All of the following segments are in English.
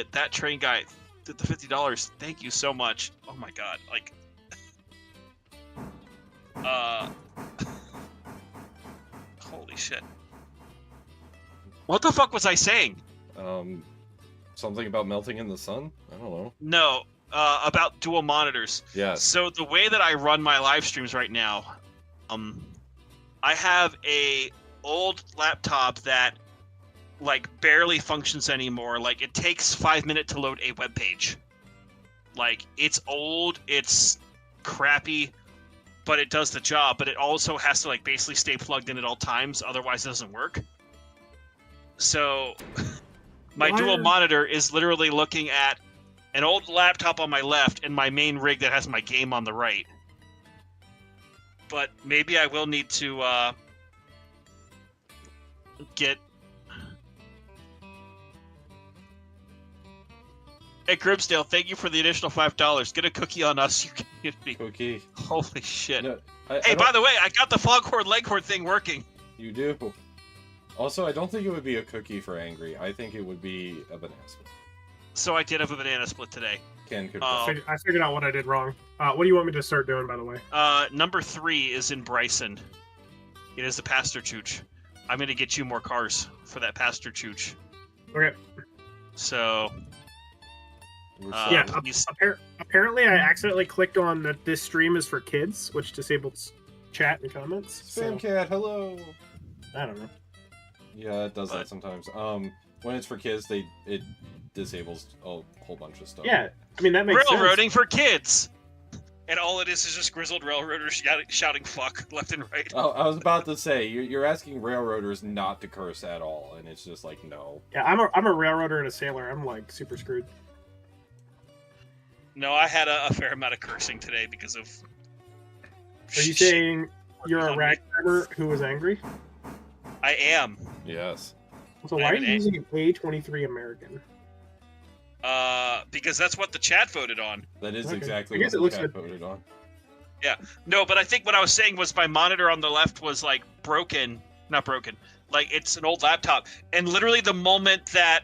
shit, that train guy did the $50. Thank you so much. Oh my god, like, holy shit. What the fuck was I saying? Something about melting in the sun? I don't know. No, about dual monitors. Yes. So the way that I run my live streams right now, I have a old laptop that like barely functions anymore. Like it takes 5 minutes to load a web page. Like it's old, it's crappy, but it does the job. But it also has to like basically stay plugged in at all times, otherwise it doesn't work. So my dual monitor is literally looking at an old laptop on my left and my main rig that has my game on the right. But maybe I will need to get... Hey, Grimsdale, thank you for the additional $5. Get a cookie on us, your community. Cookie. Holy shit. No, hey, by the way, I got the Foghorn Leghorn thing working. You do. Also, I don't think it would be a cookie for Angry. I think it would be a banana split. So I did have a banana split today. Ken could. I figured out what I did wrong. What do you want me to start doing, by the way? Number 3 is in Bryson. It is the Pastor Chooch. I'm going to get you more cars for that Pastor Chooch. Okay. So... yeah, apparently I accidentally clicked on that this stream is for kids, which disables chat and comments. Spam cat, hello! I don't know. Yeah, it does that sometimes. When it's for kids, it disables a whole bunch of stuff. Yeah, I mean, that makes sense. Railroading for kids! And all it is just grizzled railroaders shouting fuck left and right. Oh, I was about to say, you're asking railroaders not to curse at all, and it's just like, no. Yeah, I'm a railroader and a sailor. I'm, like, super screwed. No, I had a fair amount of cursing today because of... Are you saying you're a ragtime who was angry? I am. Yes. So why are you using an A23 American? Because that's what the chat voted on. That is exactly what the chat voted on. Yeah. No, but I think what I was saying was my monitor on the left was, like, broken. Not broken. Like, it's an old laptop. And literally the moment that,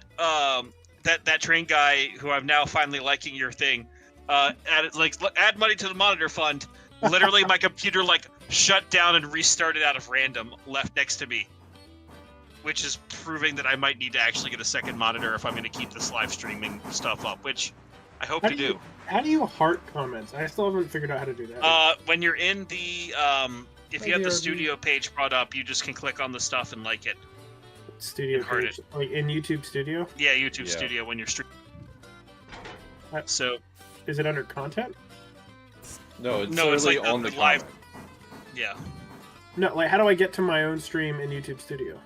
that train guy, who I'm now finally liking your thing, add money to the monitor fund, literally my computer, like, shut down and restarted out of random, left next to me. Which is proving that I might need to actually get a second monitor if I'm going to keep this live streaming stuff up, which I hope to do. How do you heart comments? I still haven't figured out how to do that. When you're in the, if you have the studio page brought up, you just can click on the stuff and like it. Studio page? Like in YouTube Studio? Yeah, YouTube Studio when you're streaming. So... Is it under content? No, it's like on the live. Yeah. No, like how do I get to my own stream in YouTube Studio?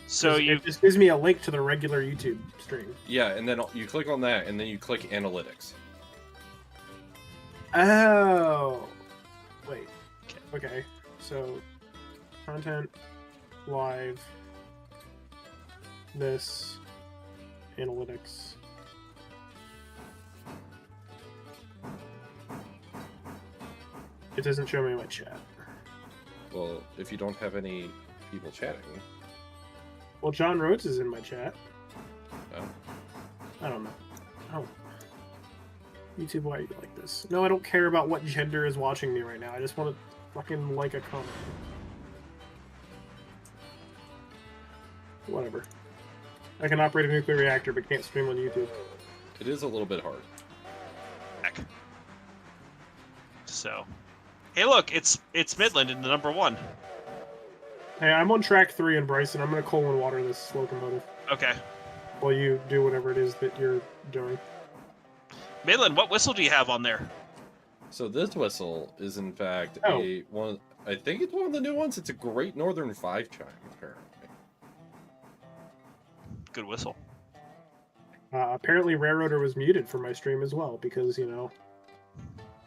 So it just gives me a link to the regular YouTube stream. Yeah, and then you click on that, and then you click Analytics. Oh. Wait. Okay. So, content, live, this, analytics. It doesn't show me my chat. Well, if you don't have any people chatting... Well, John Rhodes is in my chat. Oh. I don't know. Oh. YouTube, why are you like this? No, I don't care about what gender is watching me right now. I just want to fucking like a comment. Whatever. I can operate a nuclear reactor, but can't stream on YouTube. It is a little bit hard. Heck. So... Hey, look, it's Midland in the number 1. Hey, I'm on track 3 in Bryson. I'm going to coal and water this locomotive. Okay. While you do whatever it is that you're doing. Midland, what whistle do you have on there? So this whistle is, in fact, one. I think it's one of the new ones. It's a Great Northern 5 chime, apparently. Good whistle. Apparently, Railroader was muted for my stream as well, because, you know...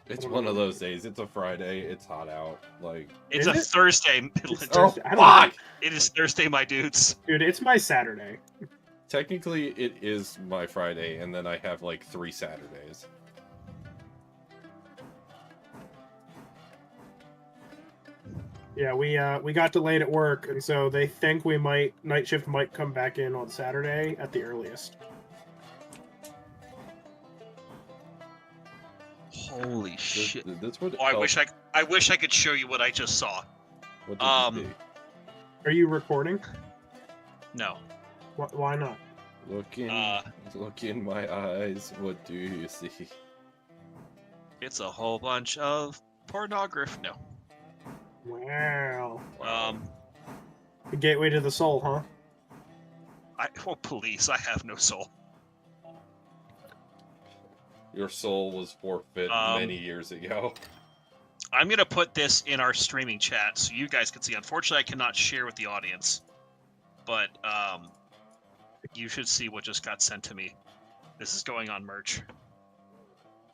It's one of those days. It's a Friday. It's hot out. Like it's a Thursday. Oh, fuck! It is Thursday, my dudes. Dude, it's my Saturday. Technically, it is my Friday, and then I have like 3 Saturdays. Yeah, we got delayed at work, and so they think night shift might come back in on Saturday at the earliest. Holy shit! This would. Oh, I wish I could show you what I just saw. What did you see? Are you recording? No. Why not? Look in my eyes. What do you see? It's a whole bunch of pornography. No. Wow. Um. The gateway to the soul, huh? Police. I have no soul. Your soul was forfeit many years ago. I'm gonna put this in our streaming chat so you guys can see. Unfortunately, I cannot share with the audience, but you should see what just got sent to me. This is going on merch.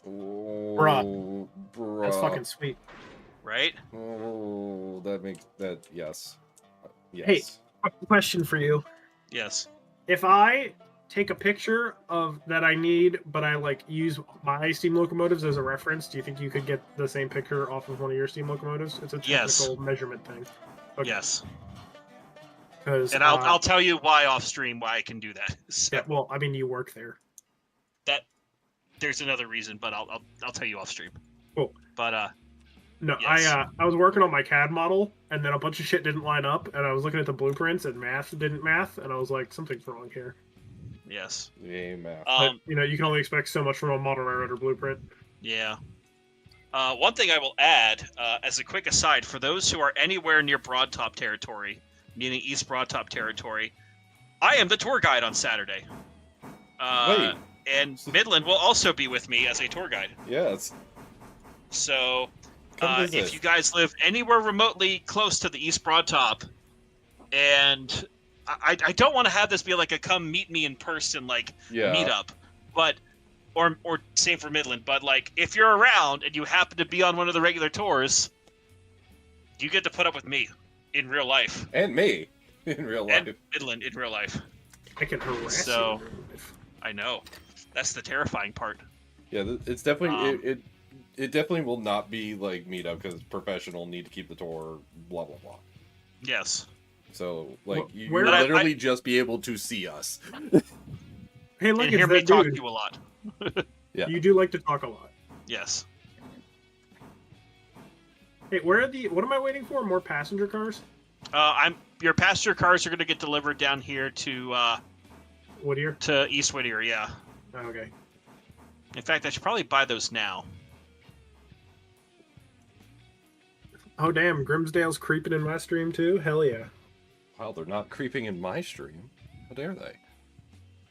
Oh, Bruh. bruh. That's fucking sweet. Right? Oh, that makes that yes. Yes. Hey, question for you. Yes. If I take a picture of that I need, but I like use my steam locomotives as a reference, do you think you could get the same picture off of one of your steam locomotives? It's a technical measurement thing. Okay. Yes. And I'll tell you why off stream why I can do that. So yeah, well, I mean, you work there. There's another reason, but I'll tell you off stream. Cool. But no, yes. I was working on my CAD model, and then a bunch of shit didn't line up, and I was looking at the blueprints, and math didn't math, and I was like, something's wrong here. Yes. Yeah, math. But, you can only expect so much from a model railroad blueprint. Yeah. One thing I will add, as a quick aside, for those who are anywhere near Broadtop territory, meaning East Broadtop territory, I am the tour guide on Saturday. Wait. And Midland will also be with me as a tour guide. Yes. So, Come visit. if you guys live anywhere remotely close to the East Broadtop, and I don't want to have this be like a come meet me in person meetup, but or same for Midland, but like if you're around and you happen to be on one of the regular tours, you get to put up with me in real life. And me in real life. And Midland in real life. I can harass you. So, I know. That's the terrifying part. Yeah, it's definitely it definitely will not be like meetup because professional need to keep the tour, blah blah blah. Yes. So like you where- literally just be able to see us. Hey, look, And it's hear me that talk dude. to you a lot. Yeah. You do like to talk a lot. Yes. Hey, what am I waiting for? More passenger cars? Your passenger cars are going to get delivered down here to Whittier? to East Whittier, yeah. Oh, okay. In fact, I should probably buy those now. Oh, damn. Grimsdale's creeping in my stream, too? Hell yeah. Wow, they're not creeping in my stream. How dare they?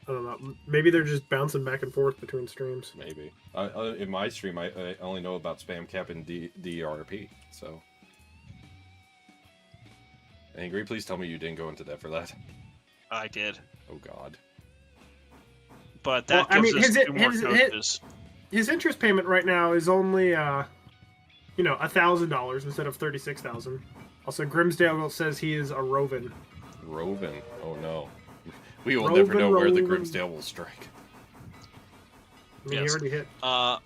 I don't know. Maybe they're just bouncing back and forth between streams. Maybe. In my stream, I only know about spam cap and DRP, so... Angry, please tell me you didn't go into debt for that. I did. Oh god. But that Well, I gives mean, us his- two more his- coaches. His interest payment right now is only, $1,000 instead of $36,000. Also, Grimsdale says he is a Roven. Roven. Oh no. We will never know where the Roven. Grimsdale will strike. I mean, Yes. he already hit. I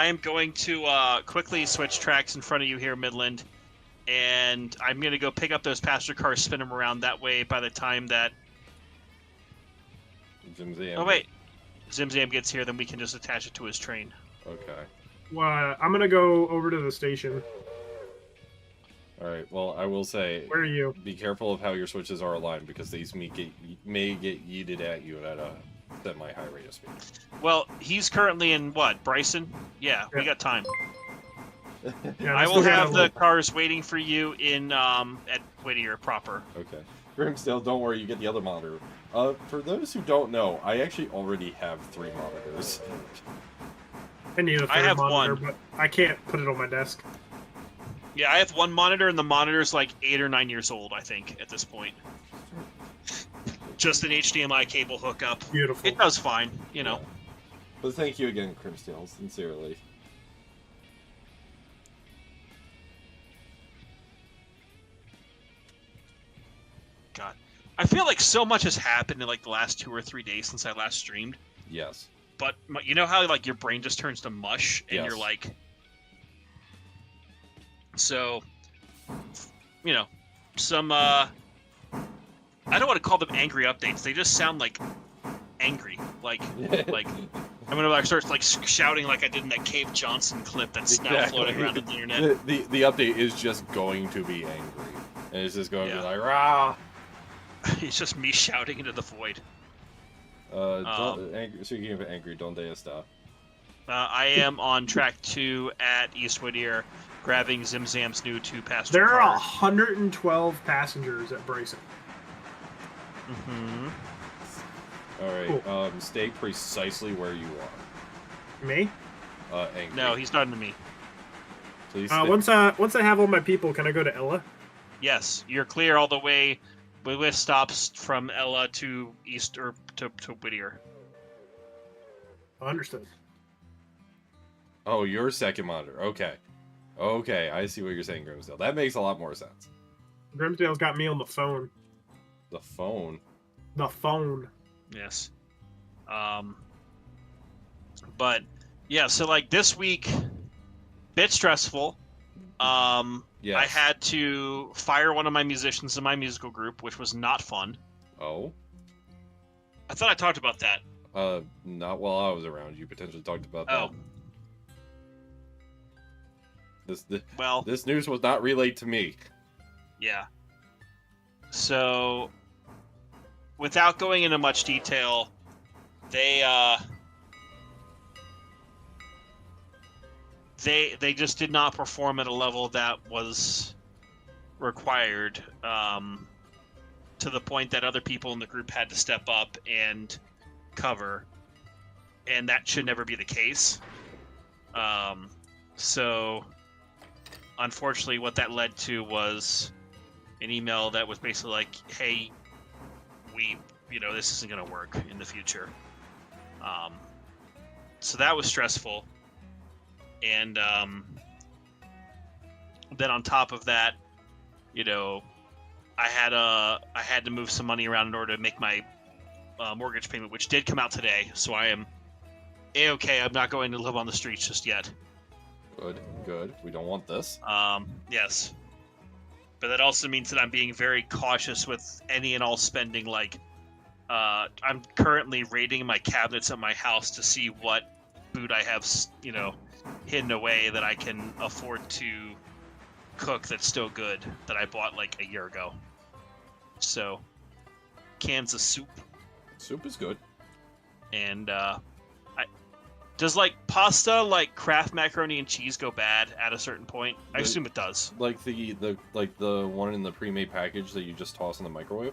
am going to quickly switch tracks in front of you here, Midland, and I'm going to go pick up those passenger cars, spin them around. That way, by the time that... Zimzam. Oh, wait. Zimzam gets here, then we can just attach it to his train. Okay. Well, I'm going to go over to the station. Alright, well, I will say... Where are you? Be careful of how your switches are aligned, because these may get yeeted at you at a semi-high rate of speed. Well, he's currently in, what, Bryson? Yeah, we Yeah. got time. Yeah, I still will got have a the little- cars waiting for you in at Whittier proper. Okay. Grimsdale, don't worry, you get the other monitor. For those who don't know, I actually already have 3 monitors. I need a third I have monitor, one. but I can't put it on my desk. Yeah, I have one monitor, and the monitor's like 8 or 9 years old, I think, at this point. Just an HDMI cable hookup. Beautiful. It does fine, you know. But thank you again, Grimsdale, sincerely. God. I feel like so much has happened in like the last 2 or 3 days since I last streamed. Yes. But you know how like your brain just turns to mush and Yes. you're like... So, some, I don't want to call them angry updates. They just sound like angry, like I'm gonna like start like shouting like I did in that Cave Johnson clip that's now floating around on the internet. The update is just going to be angry, and it's just going to be like rah. It's just me shouting into the void. Speaking of angry, donde está? I am on track 2 at East Whittier, grabbing Zimzam's new 2-passenger There are car. 112 passengers at Bryson. Mm-hmm. All right. Cool. Stay precisely where you are. Me? Angry. No, he's not into me. Please. Once I have all my people, can I go to Ella? Yes, you're clear all the way with stops from Ella to East or to Whittier. Understood. Oh, you're second monitor. Okay. Okay, I see what you're saying, Grimsdale. That makes a lot more sense. Grimsdale's got me on the phone. The phone? The phone. Yes. But yeah, so like this week, bit stressful. Yes. I had to fire one of my musicians in my musical group, which was not fun. Oh? I thought I talked about that. Not while I was around. You potentially talked about Oh. that. Well, This news was not relayed to me. yeah. So, without going into much detail, they just did not perform at a level that was required, to the point that other people in the group had to step up and cover, and that should never be the case. So, unfortunately, what that led to was an email that was basically like, hey, this isn't going to work in the future. So that was stressful. And then on top of that, I had to move some money around in order to make my mortgage payment, which did come out today. So I am A-okay. I'm not going to live on the streets just yet. Good. We don't want this. Yes. But that also means that I'm being very cautious with any and all spending. Like, I'm currently raiding my cabinets at my house to see what food I have, hidden away that I can afford to cook that's still good, that I bought like a year ago. So, cans of soup. Soup is good. And does like pasta, like Kraft macaroni and cheese, go bad at a certain point? I assume it does. Like the one in the pre-made package that you just toss in the microwave.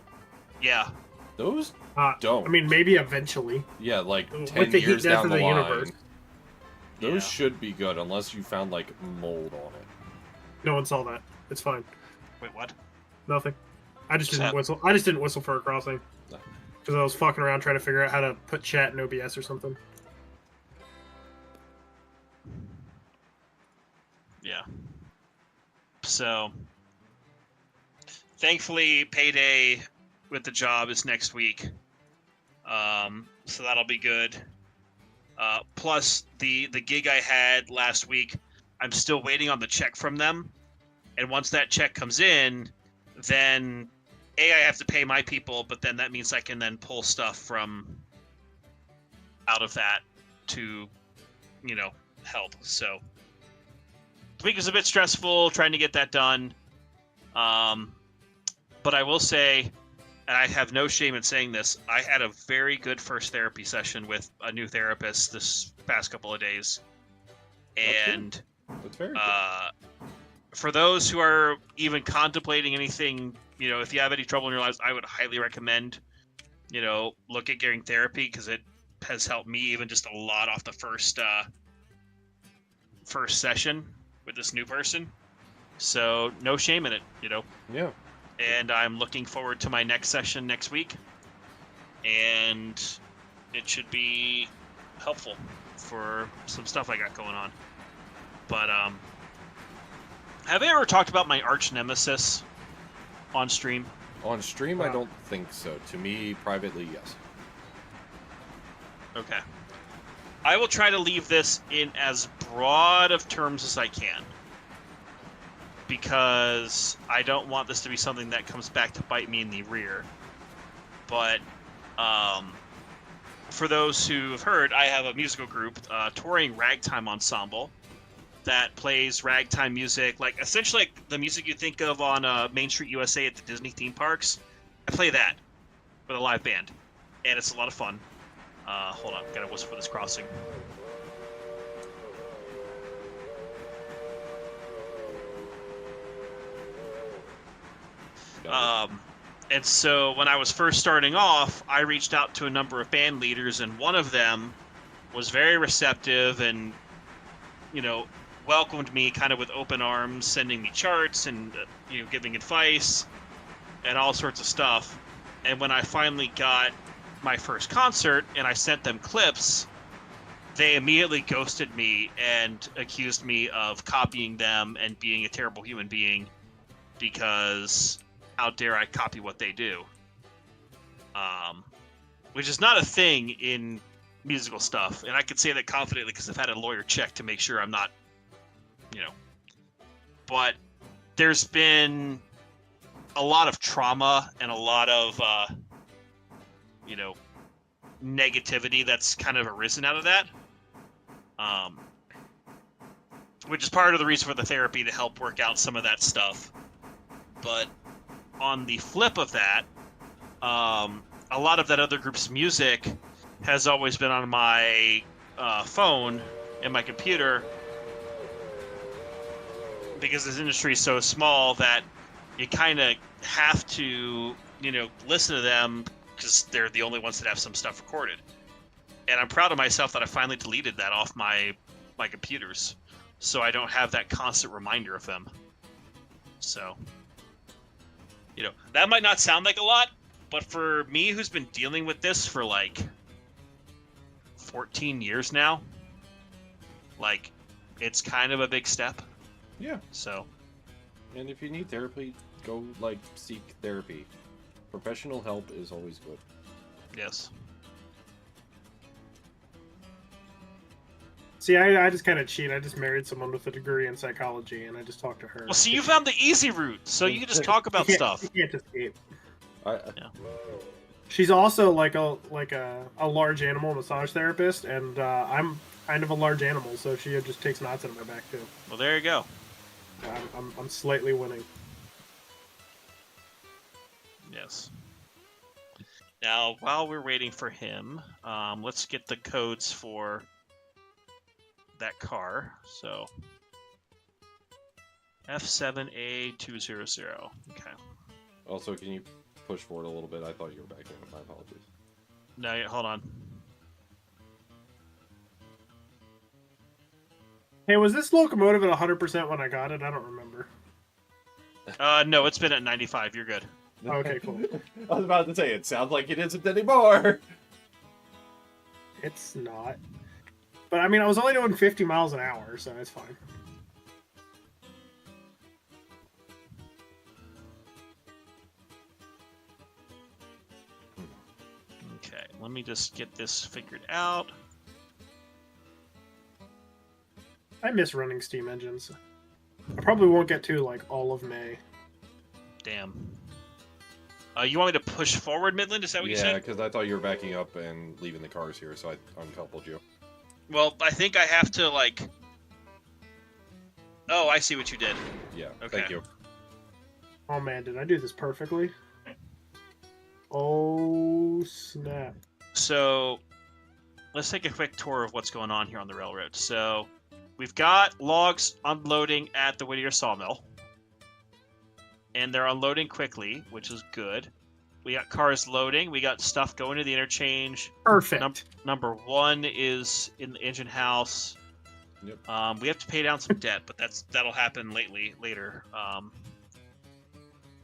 Yeah. Those don't. I mean, maybe eventually. Yeah, like 10 With the years heat death down of the the line. universe. Those should be good unless you found like mold on it. No one saw that. It's fine. Wait, what? Nothing. I just didn't whistle. I just didn't whistle for a crossing because I was fucking around trying to figure out how to put chat in OBS or something. Yeah. So, thankfully, payday with the job is next week. So that'll be good. Plus, the gig I had last week, I'm still waiting on the check from them. And once that check comes in, then I have to pay my people, but then that means I can then pull stuff from out of that to, help. So the week is a bit stressful trying to get that done. But I will say, and I have no shame in saying this, I had a very good first therapy session with a new therapist this past couple of days. And That's very good. For those who are even contemplating anything, if you have any trouble in your lives, I would highly recommend, look at getting therapy, because it has helped me even just a lot off the first session with this new person. So no shame in it, Yeah. And I'm looking forward to my next session next week, and it should be helpful for some stuff I got going on. But have I ever talked about my arch nemesis on stream? On stream, I don't think so. To me, privately, yes. Okay. I will try to leave this in as broad of terms as I can, because I don't want this to be something that comes back to bite me in the rear. But for those who have heard, I have a musical group, touring ragtime ensemble, that plays ragtime music, like essentially like the music you think of on Main Street USA at the Disney theme parks. I play that with a live band, and it's a lot of fun. Hold on, gotta whistle for this crossing. And so when I was first starting off, I reached out to a number of band leaders, and one of them was very receptive and, welcomed me kind of with open arms, sending me charts and, giving advice and all sorts of stuff. And when I finally got my first concert and I sent them clips, they immediately ghosted me and accused me of copying them and being a terrible human being because how dare I copy what they do? Which is not a thing in musical stuff, and I can say that confidently because I've had a lawyer check to make sure I'm not, But there's been a lot of trauma and a lot of, negativity that's kind of arisen out of that. Which is part of the reason for the therapy, to help work out some of that stuff. But on the flip of that, a lot of that other group's music has always been on my phone and my computer, because this industry is so small that you kind of have to, listen to them because they're the only ones that have some stuff recorded. And I'm proud of myself that I finally deleted that off my computers, so I don't have that constant reminder of them. So, that might not sound like a lot, but for me, who's been dealing with this for like 14 years now, it's kind of a big step. Yeah. So. And if you need therapy, go seek therapy. Professional help is always good. Yes. See, I just kind of cheat. I just married someone with a degree in psychology, and I just talked to her. Well, see, you found the easy route, so you can just talk about stuff. You can't escape. Yeah. She's also like a large animal massage therapist, and I'm kind of a large animal, so she just takes knots out of my back too. Well, there you go. I'm slightly winning. Yes. Now, while we're waiting for him, let's get the codes for that car. So, F7A200. Okay. Also, can you push forward a little bit? I thought you were backing up. My apologies. No, hold on. Hey, was this locomotive at 100% when I got it? I don't remember. No, it's been at 95. You're good. Okay, cool. I was about to say, it sounds like it isn't anymore. It's not. But, I mean, I was only doing 50 miles an hour, so it's fine. Okay, let me just get this figured out. I miss running steam engines. I probably won't get to, all of May. Damn. You want me to push forward, Midland? Is that what you said? Yeah, because I thought you were backing up and leaving the cars here, so I uncoupled you. Well, I think I have to, Oh, I see what you did. Yeah, Okay. Thank you. Oh, man, did I do this perfectly? Oh, snap. So, let's take a quick tour of what's going on here on the railroad. So, we've got logs unloading at the Whittier sawmill. And they're unloading quickly, which is good. We got cars loading. We got stuff going to the interchange. Perfect. Number one is in the engine house. Yep. We have to pay down some debt, but that'll happen later.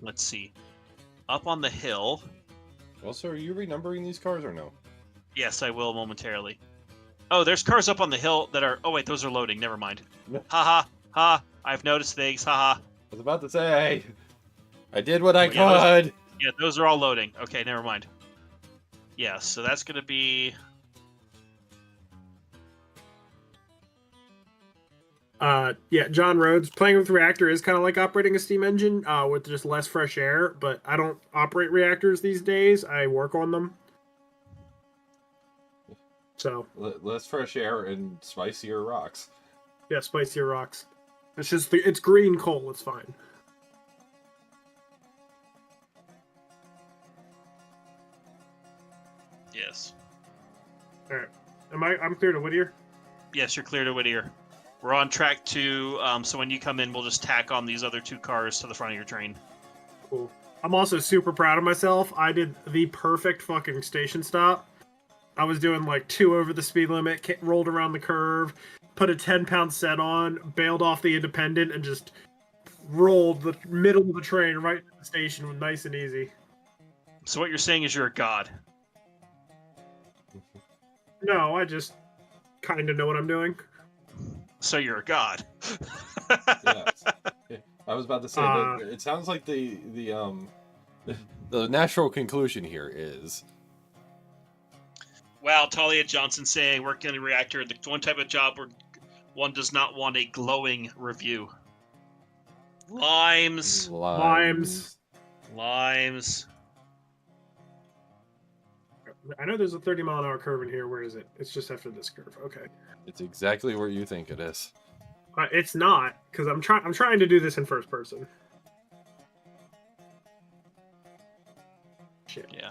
Let's see. Up on the hill. Also, are you renumbering these cars or no? Yes, I will momentarily. Oh, there's cars up on the hill that are... Oh, wait, those are loading. Never mind. Ha ha. Ha. I've noticed things. Ha ha. I was about to say, I did what I could. Yeah, those are all loading. Okay, never mind. Yeah, so that's going to be... Yeah, John Rhodes. Playing with reactor is kind of like operating a steam engine with just less fresh air, but I don't operate reactors these days. I work on them. So less fresh air and spicier rocks. yeah, spicier rocks. It's just it's green coal. It's fine. Yes. All right. I'm clear to Whittier? Yes, you're clear to Whittier. We're on track to, so when you come in, we'll just tack on these other 2 cars to the front of your train. Cool. I'm also super proud of myself. I did the perfect fucking station stop. I was doing like 2 over the speed limit, rolled around the curve, put a 10-pound set on, bailed off the independent, and just rolled the middle of the train right to the station, nice and easy. So what you're saying is you're a god. No, I just kind of know what I'm doing. So you're a god. Yes. I was about to say that it sounds like the natural conclusion here is. Wow, Talia Johnson saying working in a reactor, the one type of job where one does not want a glowing review. Limes. I know there's a 30-mile-an-hour curve in here. Where is it? It's just after this curve. Okay. It's exactly where you think it is. It's not, because I'm trying to do this in first person. Shit. Yeah.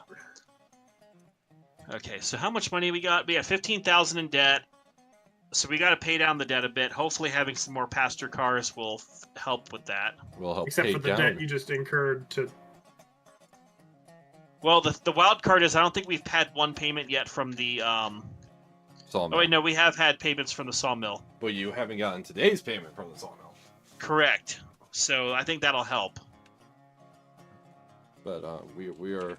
Okay, so how much money we got? We got 15,000 in debt. So we got to pay down the debt a bit. Hopefully having some more passenger cars will help with that. Will help Except pay for the down. debt you just incurred to... Well, the wild card is I don't think we've had one payment yet from the... Sawmill. Oh, wait, no, we have had payments from the sawmill. But you haven't gotten today's payment from the sawmill. Correct. So I think that'll help. But we are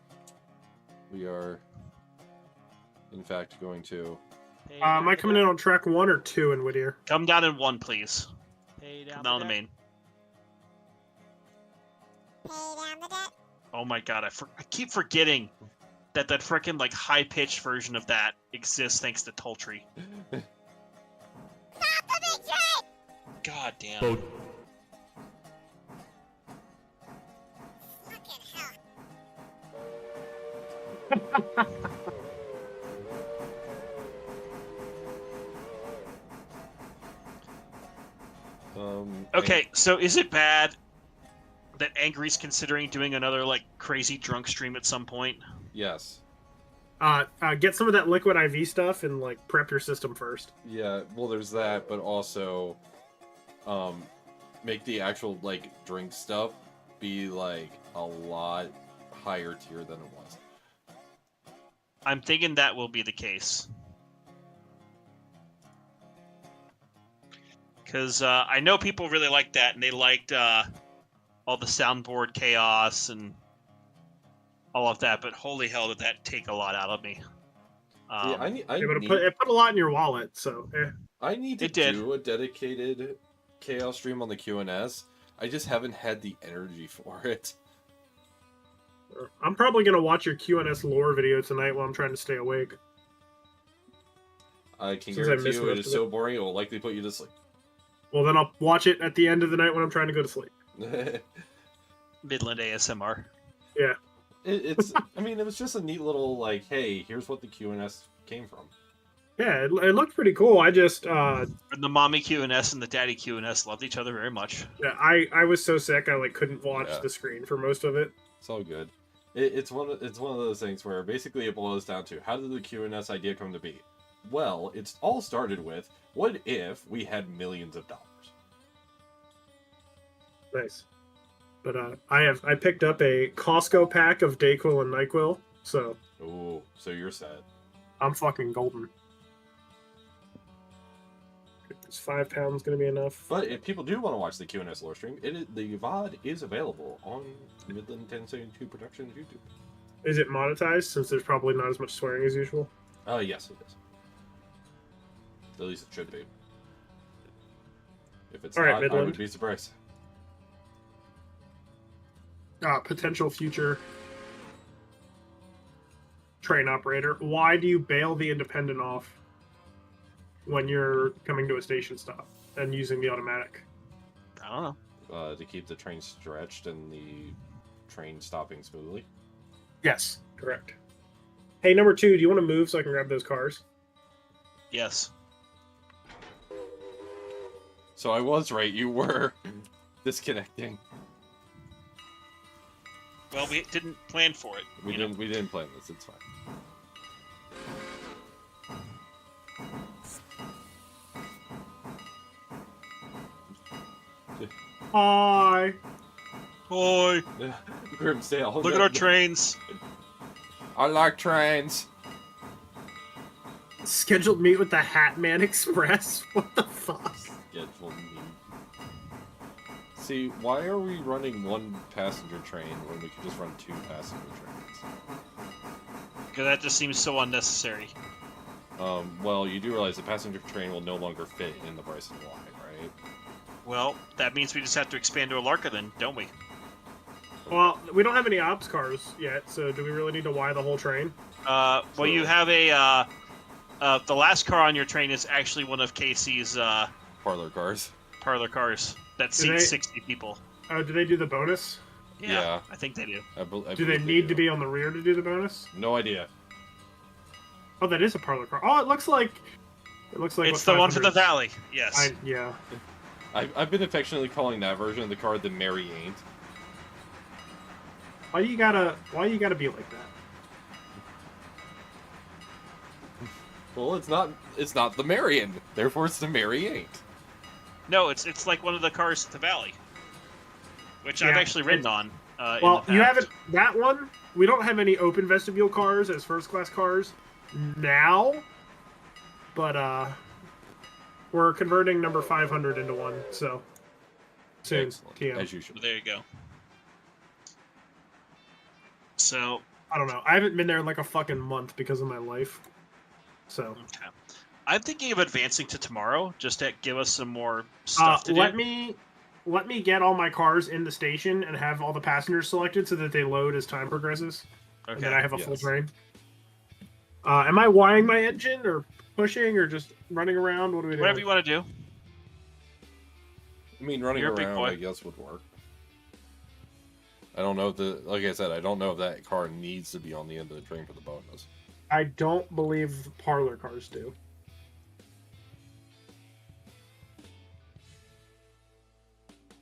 in fact going to. am I coming in on track 1 or 2 in Whittier? Come down in 1, please. Pay down Not on the debt. main. Pay down the debt. Oh my god, I keep forgetting that frickin' like high-pitched version of that exists thanks to Tultree. God damn. Fucking hell. Okay, so is it bad that Angry's considering doing another like crazy drunk stream at some point? Yes. Get some of that liquid IV stuff and like prep your system first. Yeah. Well, there's that, but also, make the actual like drink stuff be like a lot higher tier than it was. I'm thinking that will be the case. Because I know people really liked that, and they liked all the soundboard chaos and all of that, but holy hell did that take a lot out of me. Yeah, It put a lot in your wallet, so I need to It did. do a dedicated chaos stream on the QNS. I just haven't had the energy for it. I'm probably gonna watch your QNS lore video tonight while I'm trying to stay awake. I can Since I guarantee missed you it most is of so boring it will likely put you to sleep. Well, then I'll watch it at the end of the night when I'm trying to go to sleep. Midland ASMR. Yeah. It's I mean, it was just a neat little like, hey, here's what the QNS came from. Yeah, it looked pretty cool. I just And the mommy QNS and the daddy QNS loved each other very much. yeah, I was so sick I like couldn't watch Yeah. the screen for most of it. It's all good. It's one of those things where basically it boils down to how did the QNS idea come to be? Well, it's all started with what if we had millions of dollars? Nice. But I picked up a Costco pack of Dayquil and NyQuil, so Oh, so you're sad. I'm fucking golden. Is 5 pounds gonna be enough? But if people do want to watch the QNS lore stream, the VOD is available on Midland 1072 Productions YouTube. Is it monetized since there's probably not as much swearing as usual? Yes, it is. At least it should be. If it's All right, not, I Midland. would be surprised. Potential future train operator. Why do you bail the independent off when you're coming to a station stop and using the automatic? I don't know. To keep the train stretched and the train stopping smoothly. Yes, correct. Hey, number 2, do you want to move so I can grab those cars? Yes. So I was right. You were disconnecting. Well, we didn't plan for it. We you know? didn't. We didn't plan this. It's fine. Hi. Boy, Grimsdale. look at our trains. I like trains. Scheduled meet with the Hatman Express. What the fuck? Scheduled meet. See, why are we running one passenger train when we could just run two passenger trains? Because that just seems so unnecessary. Well, you do realize the passenger train will no longer fit in the Bryson Y, right? Well, that means we just have to expand to a Larka then, don't we? Well, we don't have any ops cars yet, so do we really need to Y the whole train? Well, you have a, the last car on your train is actually one of Casey's, Parlor cars. parlor cars that Do seats they- 60 people. Oh, do they do the bonus? Yeah. I think they do. I Do they believe need do. to be on the rear to do the bonus? No idea. Oh, that is a parlor car. Oh, it looks like It's what the one for the 500s. valley, yes. Yeah. I've been affectionately calling that version of the car the Mary Ain't. Why you gotta be like that? Well, it's not the Marion, therefore it's the Mary Ain't. No, it's like one of the cars at the valley, which I've Yeah, actually ridden on. In Well, the you past. haven't that one. We don't have any open vestibule cars as first class cars now, but we're converting number 500 into one. So soon, Excellent, TM. as usual. There you go. So, I don't know. I haven't been there in like a fucking month because of my life. So okay. I'm thinking of advancing to tomorrow, just to give us some more stuff to let do. let me get all my cars in the station and have all the passengers selected so that they load as time progresses, and then I Okay. have a full Yes. train. Am I wiring my engine or pushing or just running around? What do we do? Whatever you want to do. I mean, running You're a big around, boy. I guess, would work. I don't know if like I said, I don't know if that car needs to be on the end of the train for the bonus. I don't believe the parlor cars do.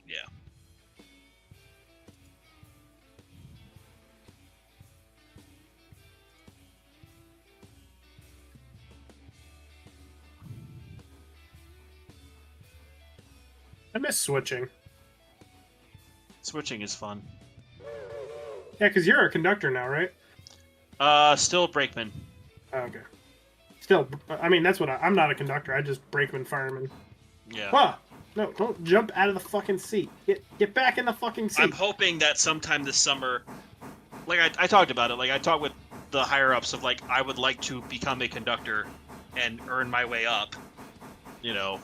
Yeah. I miss switching. Switching is fun. Yeah, because you're a conductor now, right? Still a brakeman. Oh, okay. Still, I mean, that's what I'm not a conductor. I just brakeman fireman. Yeah. Huh. No, don't jump out of the fucking seat. Get back in the fucking seat. I'm hoping that sometime this summer, like I talked about it, like I talked with the higher ups of like I would like to become a conductor and earn my way up, you know.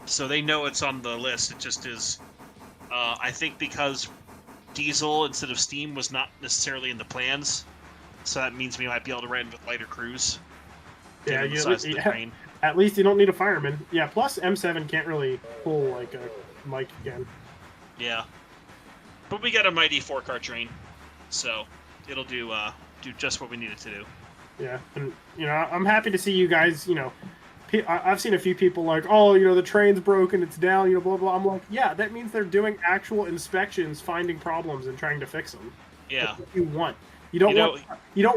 So they know it's on the list. It just is. I think because diesel instead of steam was not necessarily in the plans, so that means we might be able to run with lighter crews. Yeah, given the size of the train. At least you don't need a fireman. Yeah, plus M7 can't really pull like a mic again. Yeah. But we got a mighty 4-car train, so it'll do just what we need it to do. Yeah, and you know, I'm happy to see you guys. You know, I've seen a few people like, oh, you know, the train's broken, it's down, you know, blah blah. I'm like, yeah, that means they're doing actual inspections, finding problems, and trying to fix them. Yeah. That's what you want. You don't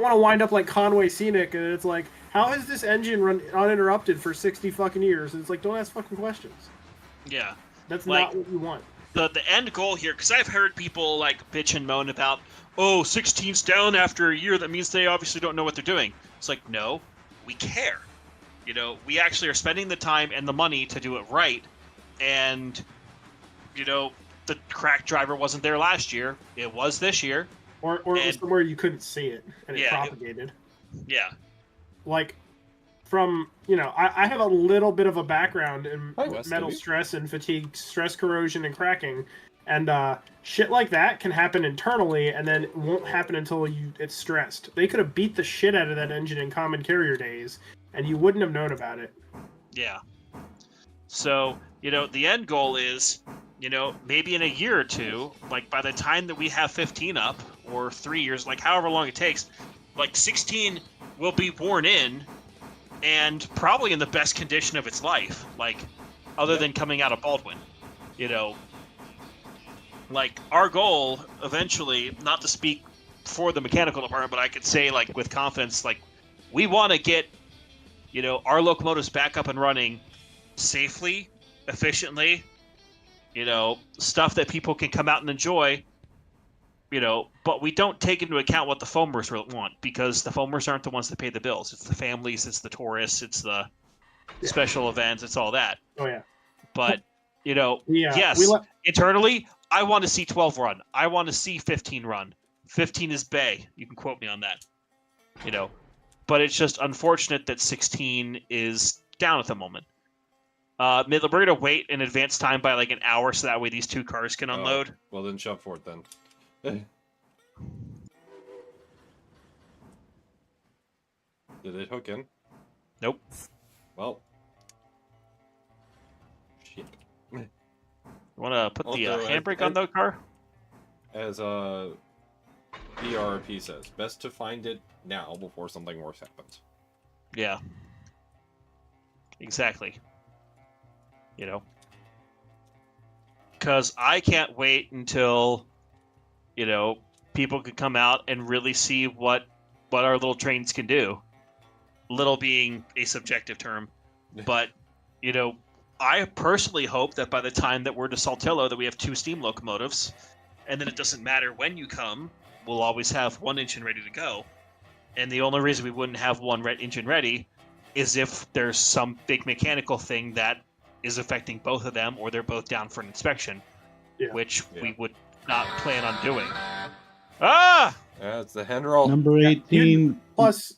want to wind up like Conway Scenic, and it's like, how has this engine run uninterrupted for 60 fucking years? And it's like, don't ask fucking questions. Yeah. That's Like, not what you want. The end goal here, because I've heard people like bitch and moan about, oh, 16's down after a year, that means they obviously don't know what they're doing. It's like, no, we care. You know, we actually are spending the time and the money to do it right. And, you know, the crack driver wasn't there last year. It was this year. Or it was and- somewhere you couldn't see it, and it Yeah, propagated. Yeah. Like, from, you know, I have a little bit of a background in Hi, Wes, metal Debbie. stress and fatigue, stress corrosion and cracking, and shit like that can happen internally, and then it won't happen until it's stressed. They could have beat the shit out of that engine in common carrier days, and you wouldn't have known about it. Yeah. So, you know, the end goal is, you know, maybe in a year or two, like by the time that we have 15 up, or 3 years, like however long it takes, like 16 will be worn in, and probably in the best condition of its life, like, other Yeah. than coming out of Baldwin. You know, like, our goal eventually, not to speak for the mechanical department, but I could say, like, with confidence, like, we want to get, you know, our locomotives back up and running safely, efficiently, you know, stuff that people can come out and enjoy, you know, but we don't take into account what the foamers want, because the foamers aren't the ones that pay the bills. It's the families, it's the tourists, it's the special events, it's all that. Oh yeah. But, you know, Yeah. yes, internally, I want to see 12 run. I want to see 15 run. 15 is Bay. You can quote me on that. You know, but it's just unfortunate that 16 is down at the moment. We're going to wait in advance time by like an hour so that way these two cars can unload. Well, then shove for it then. Did it hook in? Nope. Well. Shit. You want to put the Although, handbrake on the car? As BRWR says, best to find it now before something worse happens. Yeah. Exactly. You know? Because I can't wait until, you know, people can come out and really see what our little trains can do. Little being a subjective term. But, you know, I personally hope that by the time that we're to Saltillo that we have 2 steam locomotives, and then it doesn't matter when you come, we'll always have 1 engine ready to go. And the only reason we wouldn't have 1 engine ready is if there's some big mechanical thing that is affecting both of them, or they're both down for an inspection, which we would not plan on doing. Ah! It's the hand roll. Number 18. Plus,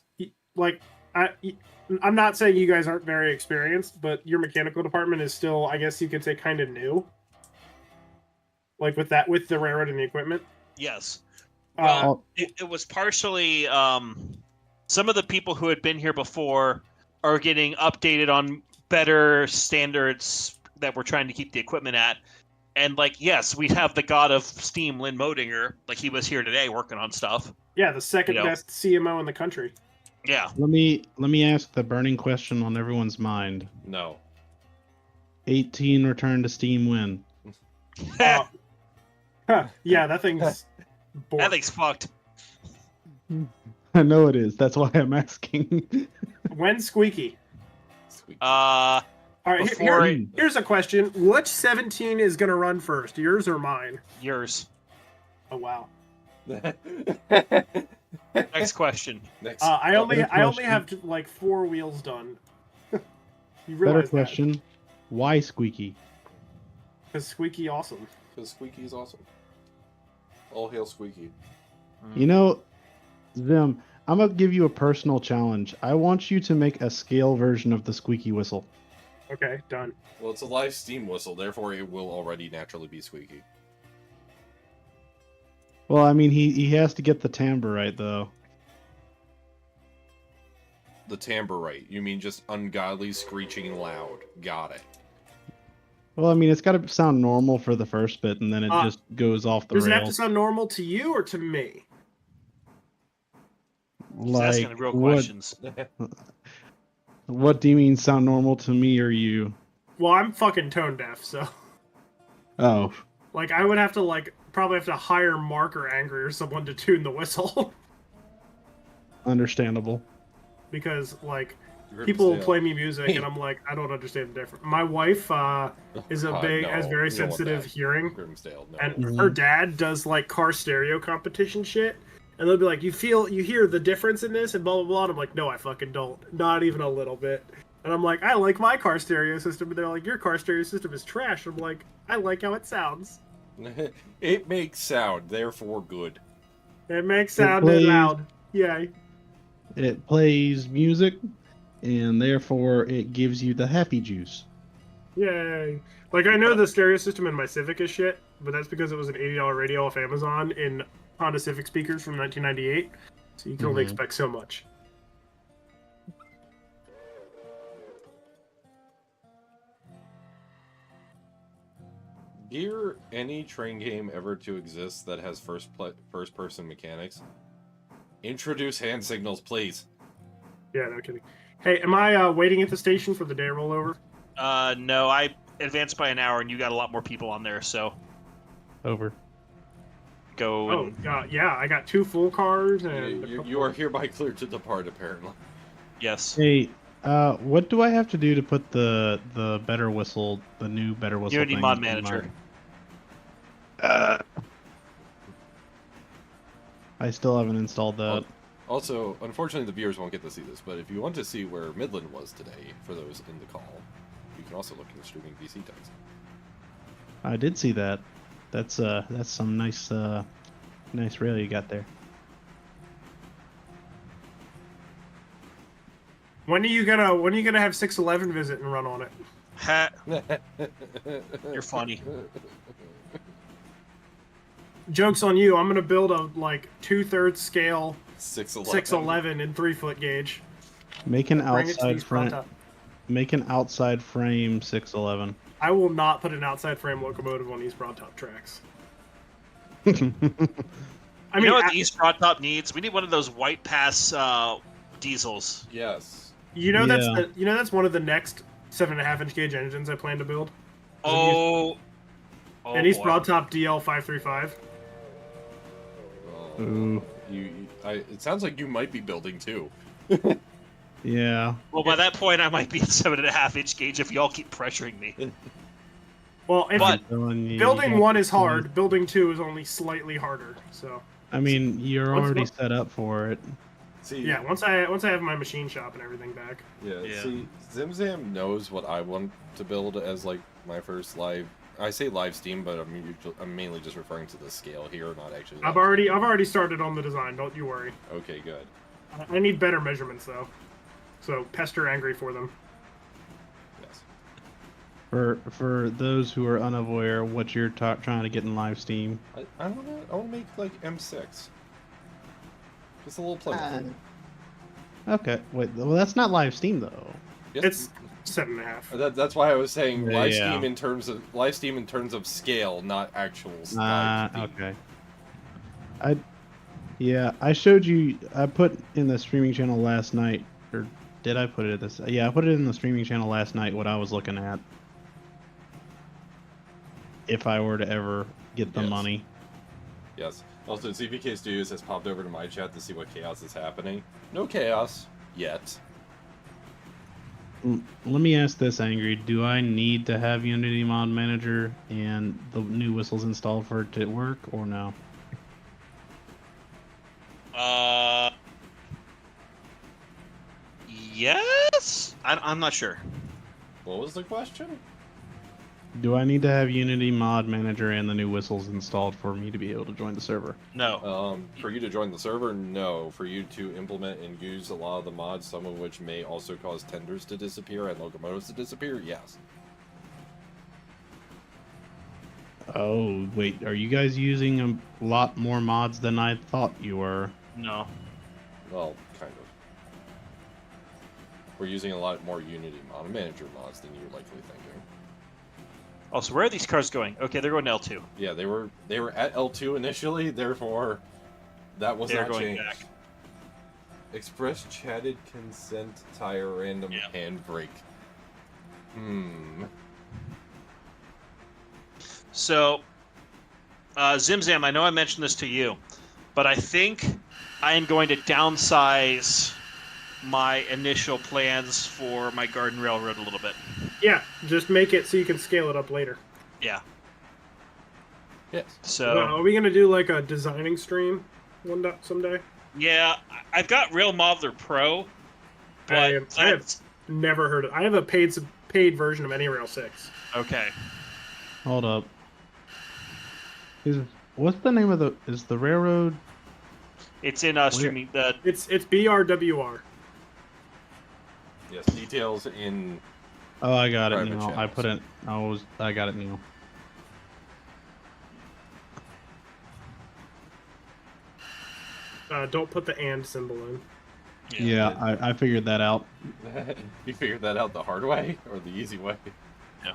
like, I'm not saying you guys aren't very experienced, but your mechanical department is still, I guess you could say, kind of new. Like with the railroad and the equipment. Yes. Well, Oh, it was partially some of the people who had been here before are getting updated on better standards that we're trying to keep the equipment at. And, like, yes, we have the god of steam, Lynn Modinger. Like, he was here today working on stuff. Yeah, the second You know. best CMO in the country. Yeah. let me ask the burning question on everyone's mind. No. 18 return to steam when? Yeah, that thing's boring. That thing's fucked. I know it is. That's why I'm asking. When squeaky? Sweet. All right, Before here's a question. Which 17 is going to run first, yours or mine? yours. Oh, wow. Next question. Next. I only question. have like 4 wheels done. You Better realize that? question. Why squeaky? Because squeaky awesome. Because Squeaky is awesome. All hail Squeaky. You know, Zim, I'm going to give you a personal challenge. I want you to make a scale version of the squeaky whistle. Okay, done. Well, it's a live steam whistle, therefore it will already naturally be squeaky. Well, I mean, he has to get the timbre right, though. The timbre right. You mean just ungodly screeching loud. Got it. Well, I mean, it's got to sound normal for the first bit, and then it just goes off the Does it have to rails. sound normal to you or to me? He's asking the real questions. What do you mean sound normal to me or you? Well, I'm fucking tone deaf, so Oh, like I would have to probably have to hire Mark or Angry or someone to tune the whistle understandable. because like Grimsdale. people will play me music and I'm like I don't understand the difference. My wife is a God, big no. has very You don't want sensitive that. hearing, Grimsdale, no. and her dad does like car stereo competition shit. And they'll be like, you hear the difference in this and blah, blah, blah. And I'm like, no, I fucking don't. Not even a little bit. And I'm like, I like my car stereo system. And they're like, your car stereo system is trash. I'm like, I like how it sounds. It makes sound, therefore good. It makes sound plays- loud. Yay. It plays music, and therefore it gives you the happy juice. Yay. Like, I know the stereo system in my Civic is shit, but that's because it was an $80 radio off Amazon in Honda Civic speakers from 1998. So you can only expect so much. Gear any train game ever to exist that has first person mechanics. Introduce hand signals, please. Yeah, no kidding. Hey, am I waiting at the station for the day rollover? No, I advanced by an hour, and you got a lot more people on there, so Over. go. Oh, yeah, I got 2 full cars and. You are hereby cleared to depart, apparently. Yes. Hey, what do I have to do to put the better whistle, the new better whistle Unity thing Mod in Manager. I still haven't installed that. Also, unfortunately, the viewers won't get to see this, but if you want to see where Midland was today, for those in the call, you can also look in the streaming VC text. I did see that. That's some nice nice rail you got there. When are you gonna have 611 visit and run on it? Ha! You're funny. Joke's on you. I'm gonna build a like 2/3 scale 611. 611 in 3-foot gauge. Make an Bring it to outside these front frame. top. Make an outside frame 611. I will not put an outside frame locomotive on these broad top tracks. I You mean, know what the East Broad Top needs? We need one of those White Pass diesels. Yes. that's one of the next 7.5-inch gauge engines I plan to build. Oh An East boy. Broad Top DL535. Oh, Ooh. it sounds like you might be building too. Yeah. Well, by that point, I might be at 7.5-inch gauge if y'all keep pressuring me. Well, if But- building 1 is hard, building 2 is only slightly harder. So I mean, you're What's- already what- set up for it. See, yeah, once I have my machine shop and everything back. Yeah. See, Zimzam knows what I want to build as like my first live. I say live Steam, but I'm mainly just referring to the scale here, not actually. I've already started on the design. Don't you worry. Okay, good. I need better measurements though. So pester angry for them. Yes. For those who are unaware, what you're trying to get in live Steam. I want to make like M6. Just a little plug. Okay, wait. Well, that's not live Steam though. Yes, It's 7.5. that's why I was saying Yeah, live yeah. Steam in terms of scale, not actual live Steam. Okay. I showed you. I put in the streaming channel last night, or did I put it at this? Yeah, I put it in the streaming channel last night. What I was looking at, if I were to ever get the Yes. money. Yes. Also, CPK Studios has popped over to my chat to see what chaos is happening. No chaos yet. Let me ask this, Angry. Do I need to have Unity Mod Manager and the new whistles installed for it to work, or no? Yes? I'm not sure. What was the question? Do I need to have Unity Mod Manager and the new whistles installed for me to be able to join the server? No. For you to join the server, no. For you to implement and use a lot of the mods, some of which may also cause tenders to disappear and locomotives to disappear, yes. Oh, wait. Are you guys using a lot more mods than I thought you were? No. Well, kind of. We're using a lot more Unity Mod Manager mods than you're likely thinking. Oh, so where are these cars going? Okay, they're going to L2. Yeah, they were at L2 initially, therefore that was They're not going changed. back. Express chatted consent tire random Yeah. handbrake. So, Zimzam, I know I mentioned this to you, but I think I am going to downsize my initial plans for my Garden Railroad a little bit. Yeah, just make it so you can scale it up later. Yeah. Yes. So, Are we gonna do like a designing stream someday? yeah, I've got Rail Modeler Pro, but I have never heard of. I have a paid version of AnyRail 6. okay. Hold up. What's the name of the railroad? It's in streaming. It's BRWR. Yes, details in... Oh, I got it Private now. I put it. I got it now. Don't put the and symbol in. Yeah, I figured that out. You figured that out the hard way or the easy way? Yeah.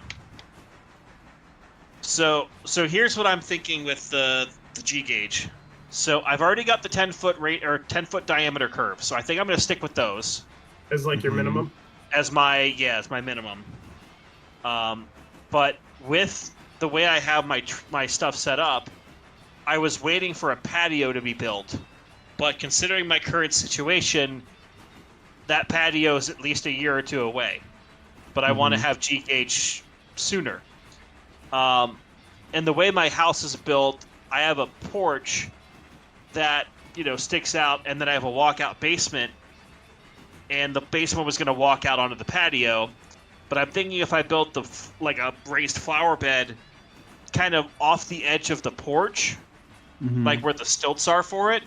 So here's what I'm thinking with the G gauge. So I've already got the 10-foot rate or 10-foot diameter curve. So I think I'm going to stick with those. As like your Mhm. minimum. as my minimum. But with the way I have my stuff set up, I was waiting for a patio to be built. But considering my current situation, that patio is at least a year or two away. But I want to have G gauge sooner. And the way my house is built, I have a porch that sticks out, and then I have a walkout basement. And the basement was going to walk out onto the patio. But I'm thinking if I built like a raised flower bed kind of off the edge of the porch, like where the stilts are for it,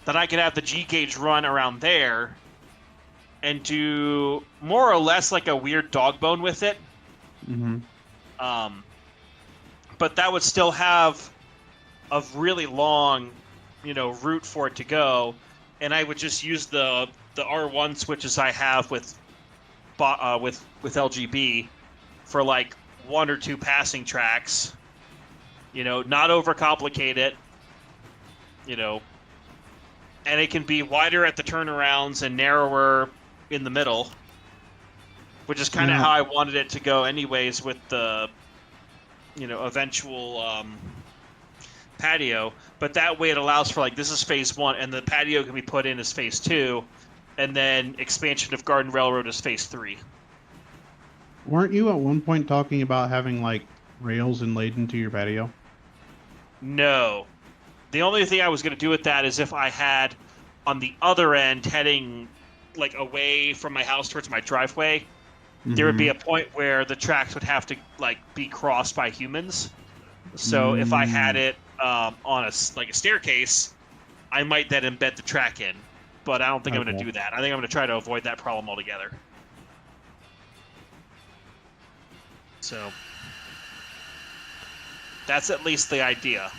then I could have the G gauge run around there and do more or less like a weird dog bone with it. But that would still have a really long, route for it to go, and I would just use the R1 switches I have with LGB for like 1 or 2 passing tracks. Not overcomplicate it. And it can be wider at the turnarounds and narrower in the middle, which is kind of how I wanted it to go anyways with the eventual patio. But that way it allows for, like, this is phase 1 and the patio can be put in as phase 2, and then expansion of Garden Railroad is phase 3. Weren't you at one point talking about having like rails inlaid into your patio? No. The only thing I was going to do with that is if I had on the other end heading like away from my house towards my driveway, there would be a point where the tracks would have to like be crossed by humans. So if I had it on a staircase, I might then embed the track in. But I don't think I'm going to do that. I think I'm going to try to avoid that problem altogether. So that's at least the idea.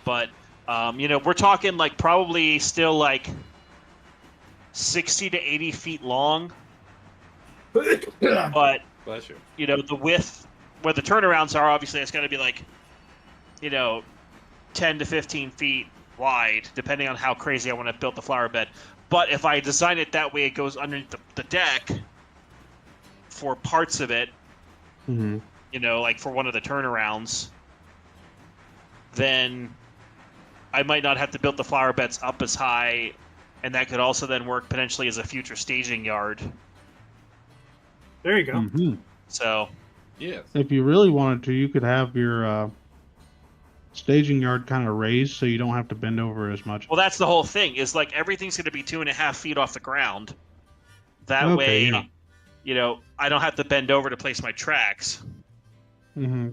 But we're talking like probably still like 60 to 80 feet long. But Bless you. The width where the turnarounds are, obviously it's going to be like 10 to 15 feet wide, depending on how crazy I want to build the flower bed. But if I design it that way, it goes underneath the deck for parts of it, like for one of the turnarounds, then I might not have to build the flower beds up as high, and that could also then work potentially as a future staging yard. There you go. So, yes. If you really wanted to, you could have your staging yard kind of raised so you don't have to bend over as much. Well, that's the whole thing. Is like everything's going to be 2.5 feet off the ground. That way, I don't have to bend over to place my tracks. I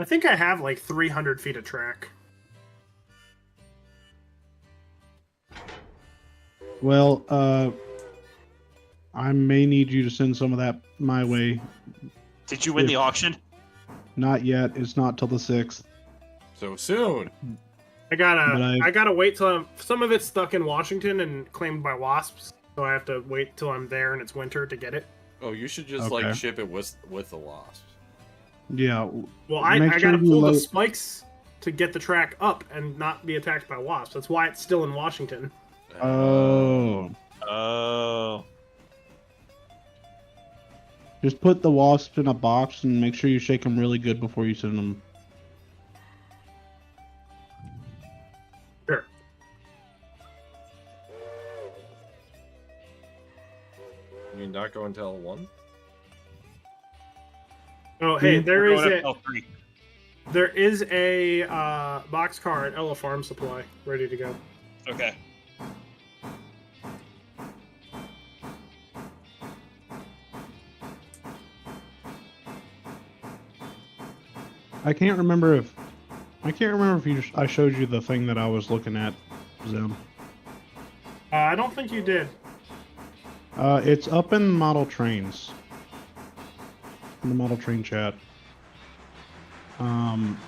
think I have like 300 feet of track. Well, I may need you to send some of that my way. Did you win the auction? Not yet. It's not till the 6th. So soon. I gotta wait till some of it's stuck in Washington and claimed by wasps, so I have to wait till I'm there and it's winter to get it. Oh, you should just like ship it with the wasps. Yeah. Well, I gotta pull the spikes to get the track up and not be attacked by wasps. That's why it's still in Washington. Oh. Oh. Just put the wasps in a box and make sure you shake them really good before you send them. Sure. You not go until 1? Oh, hey, there is a boxcar at Ella Farm Supply ready to go. Okay. I can't remember if I showed you the thing that I was looking at, Zim. I don't think you did. It's up in model trains. In the model train chat. And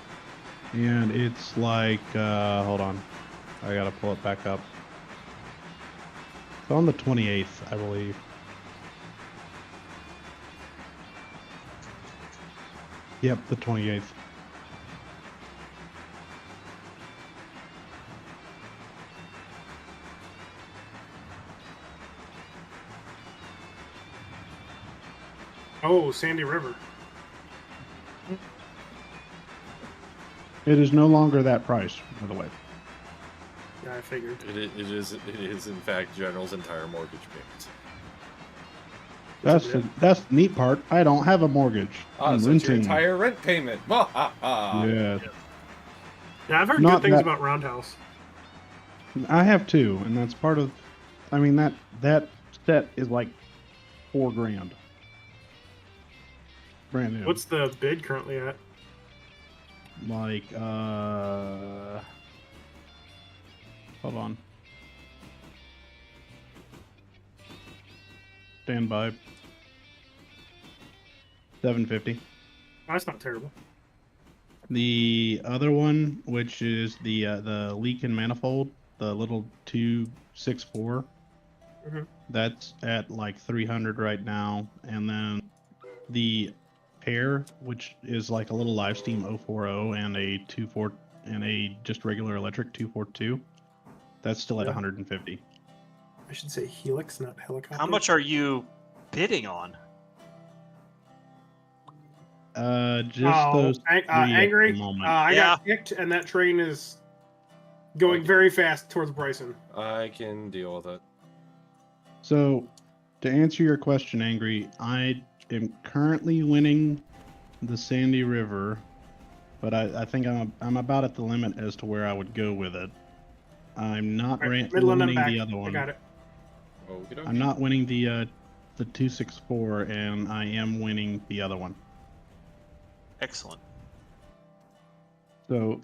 it's like, hold on. I gotta pull it back up. It's on the 28th, I believe. Yep, the 28th. Oh, Sandy River. It is no longer that price, by the way. Yeah, I figured. It is in fact General's entire mortgage payments. That's the neat part. I don't have a mortgage. Ah, I'm so it's your renting. entire rent payment. Yeah, Yeah, I've heard Not good things that- about Roundhouse. I have two, and that's part of. I mean that set is like $4,000. Brand new. What's the bid currently at? Like hold on. Stand by. $750. That's not terrible. The other one, which is the leak and manifold, the little 264, Mhm. that's at like 300 right now, and then the pair, which is like a little live steam 040 and a 24 and a just regular electric 242, that's still at Yeah. 150. I should say Helix, not helicopter. How much are you bidding on? Just those three at Angry. the moment. I Yeah. got kicked, and that train is going very fast towards Bryson. I can deal with it. So, to answer your question, Angry, I am currently winning the Sandy River, but I think I'm about at the limit as to where I would go with it. I'm not Right, Midland, I'm winning back. the other I one. got it. Okey-dokey. I'm not winning the 264, and I am winning the other one. Excellent. So,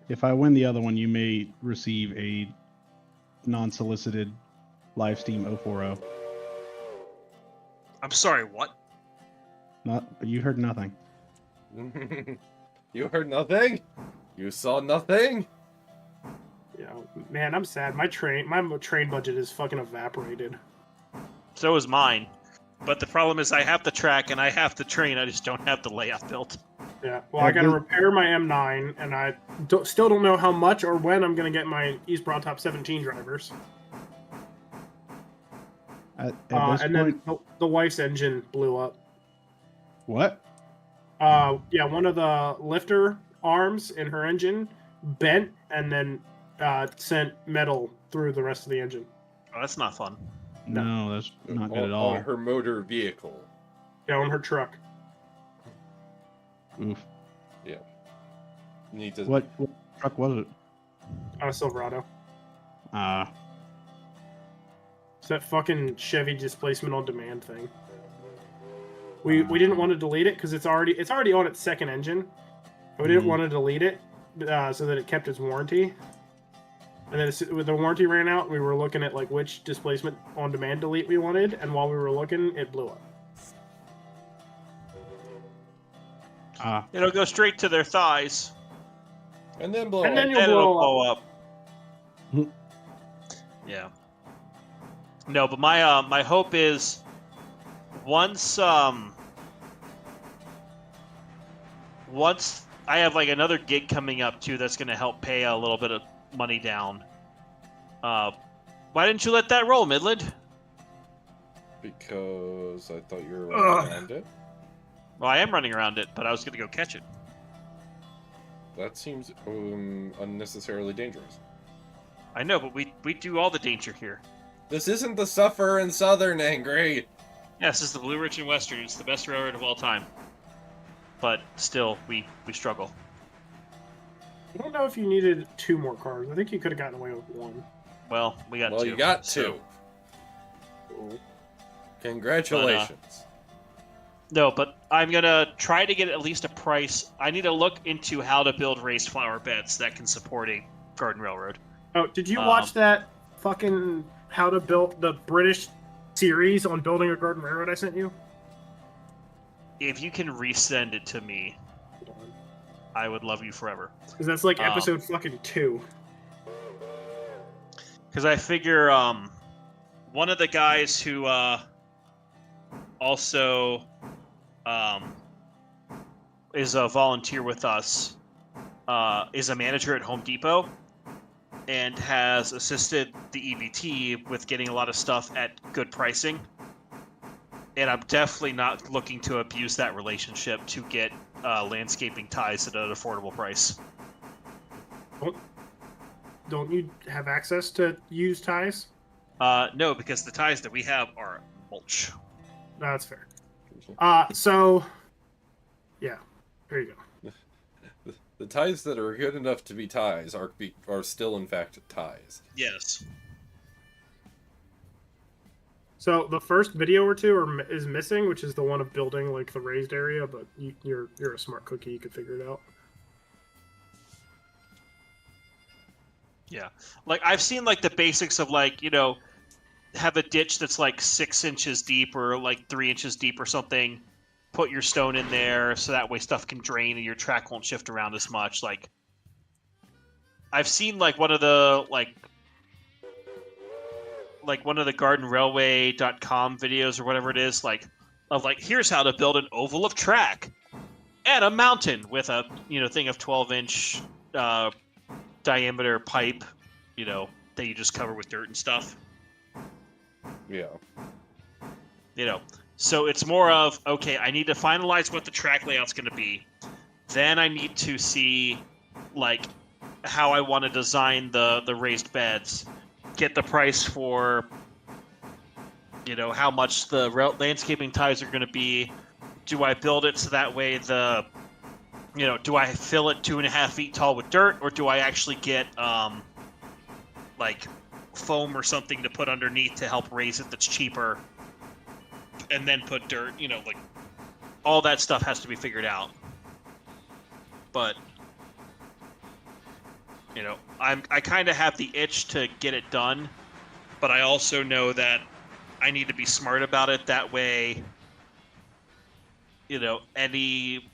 if I win the other one, you may receive a non-solicited live steam 040. I'm sorry, what? But you heard nothing. You heard nothing? You saw nothing? Yeah, man, I'm sad. My train budget is fucking evaporated. So is mine. But the problem is I have the track and I have the train, I just don't have the layout built. Yeah, well, I gotta repair my M9, and I still don't know how much or when I'm gonna get my East Broad Top 17 drivers. At this And point, then the wife's engine blew up. what? Yeah, one of the lifter arms in her engine bent and then sent metal through the rest of the engine. Oh, that's not fun. No, that's not good at all. On her motor vehicle. Yeah, on her truck. Oof. Need to... What truck was it? Silverado. Ah, It's that fucking Chevy displacement on demand thing. We didn't want to delete it because it's already on its second engine. We didn't want to delete it so that it kept its warranty. And then when the warranty ran out, we were looking at like which displacement on demand delete we wanted, and while we were looking, it blew up. It'll go straight to their thighs. And then blow And up. then you'll And it'll blow blow up. Yeah. No, but my hope is once I have like another gig coming up too that's going to help pay a little bit of money down. Why didn't you let that roll, Midland? Because I thought you were running around it. Well, I am running around it, but I was going to go catch it. That seems unnecessarily dangerous. I know, but we do all the danger here. This isn't the Suffer and Southern, Angry. Yes, this is the Blue Ridge and Western. It's the best railroad of all time. But still, we struggle. I don't know if you needed 2 more cars. I think you could have gotten away with 1. Well, we got 2. Well, you got 2. so- Congratulations. No, but I'm gonna try to get at least a price. I need to look into how to build raised flower beds that can support a garden railroad. Oh, did you watch that fucking how to build the British series on building a garden railroad I sent you? If you can resend it to me, I would love you forever. Because that's like episode fucking 2. Because I figure one of the guys who also is a volunteer with us, is a manager at Home Depot, and has assisted the EBT with getting a lot of stuff at good pricing. And I'm definitely not looking to abuse that relationship to get landscaping ties at an affordable price. Don't you have access to used ties? No, because the ties that we have are mulch. No, that's fair. So, yeah, there you go. The ties that are good enough to be ties are still in fact ties. Yes. So the first video or two is missing, which is the one of building like the raised area. But you're a smart cookie; you could figure it out. Yeah, like I've seen like the basics of like, you know, have a ditch that's like 6 inches deep or like 3 inches deep or something. Put your stone in there so that way stuff can drain and your track won't shift around as much. Like I've seen like one of the gardenrailway.com videos or whatever it is, like of like here's how to build an oval of track and a mountain with a thing of 12-inch diameter pipe, that you just cover with dirt and stuff. Yeah. So it's more of, okay, I need to finalize what the track layout's going to be. Then I need to see, like, how I want to design the raised beds. Get the price for, how much the landscaping ties are going to be. Do I build it so that way do I fill it 2.5 feet tall with dirt, or do I actually get, like, foam or something to put underneath to help raise it that's cheaper? And then put dirt, like all that stuff has to be figured out. But I kind of have the itch to get it done, but I also know that I need to be smart about it. That way, any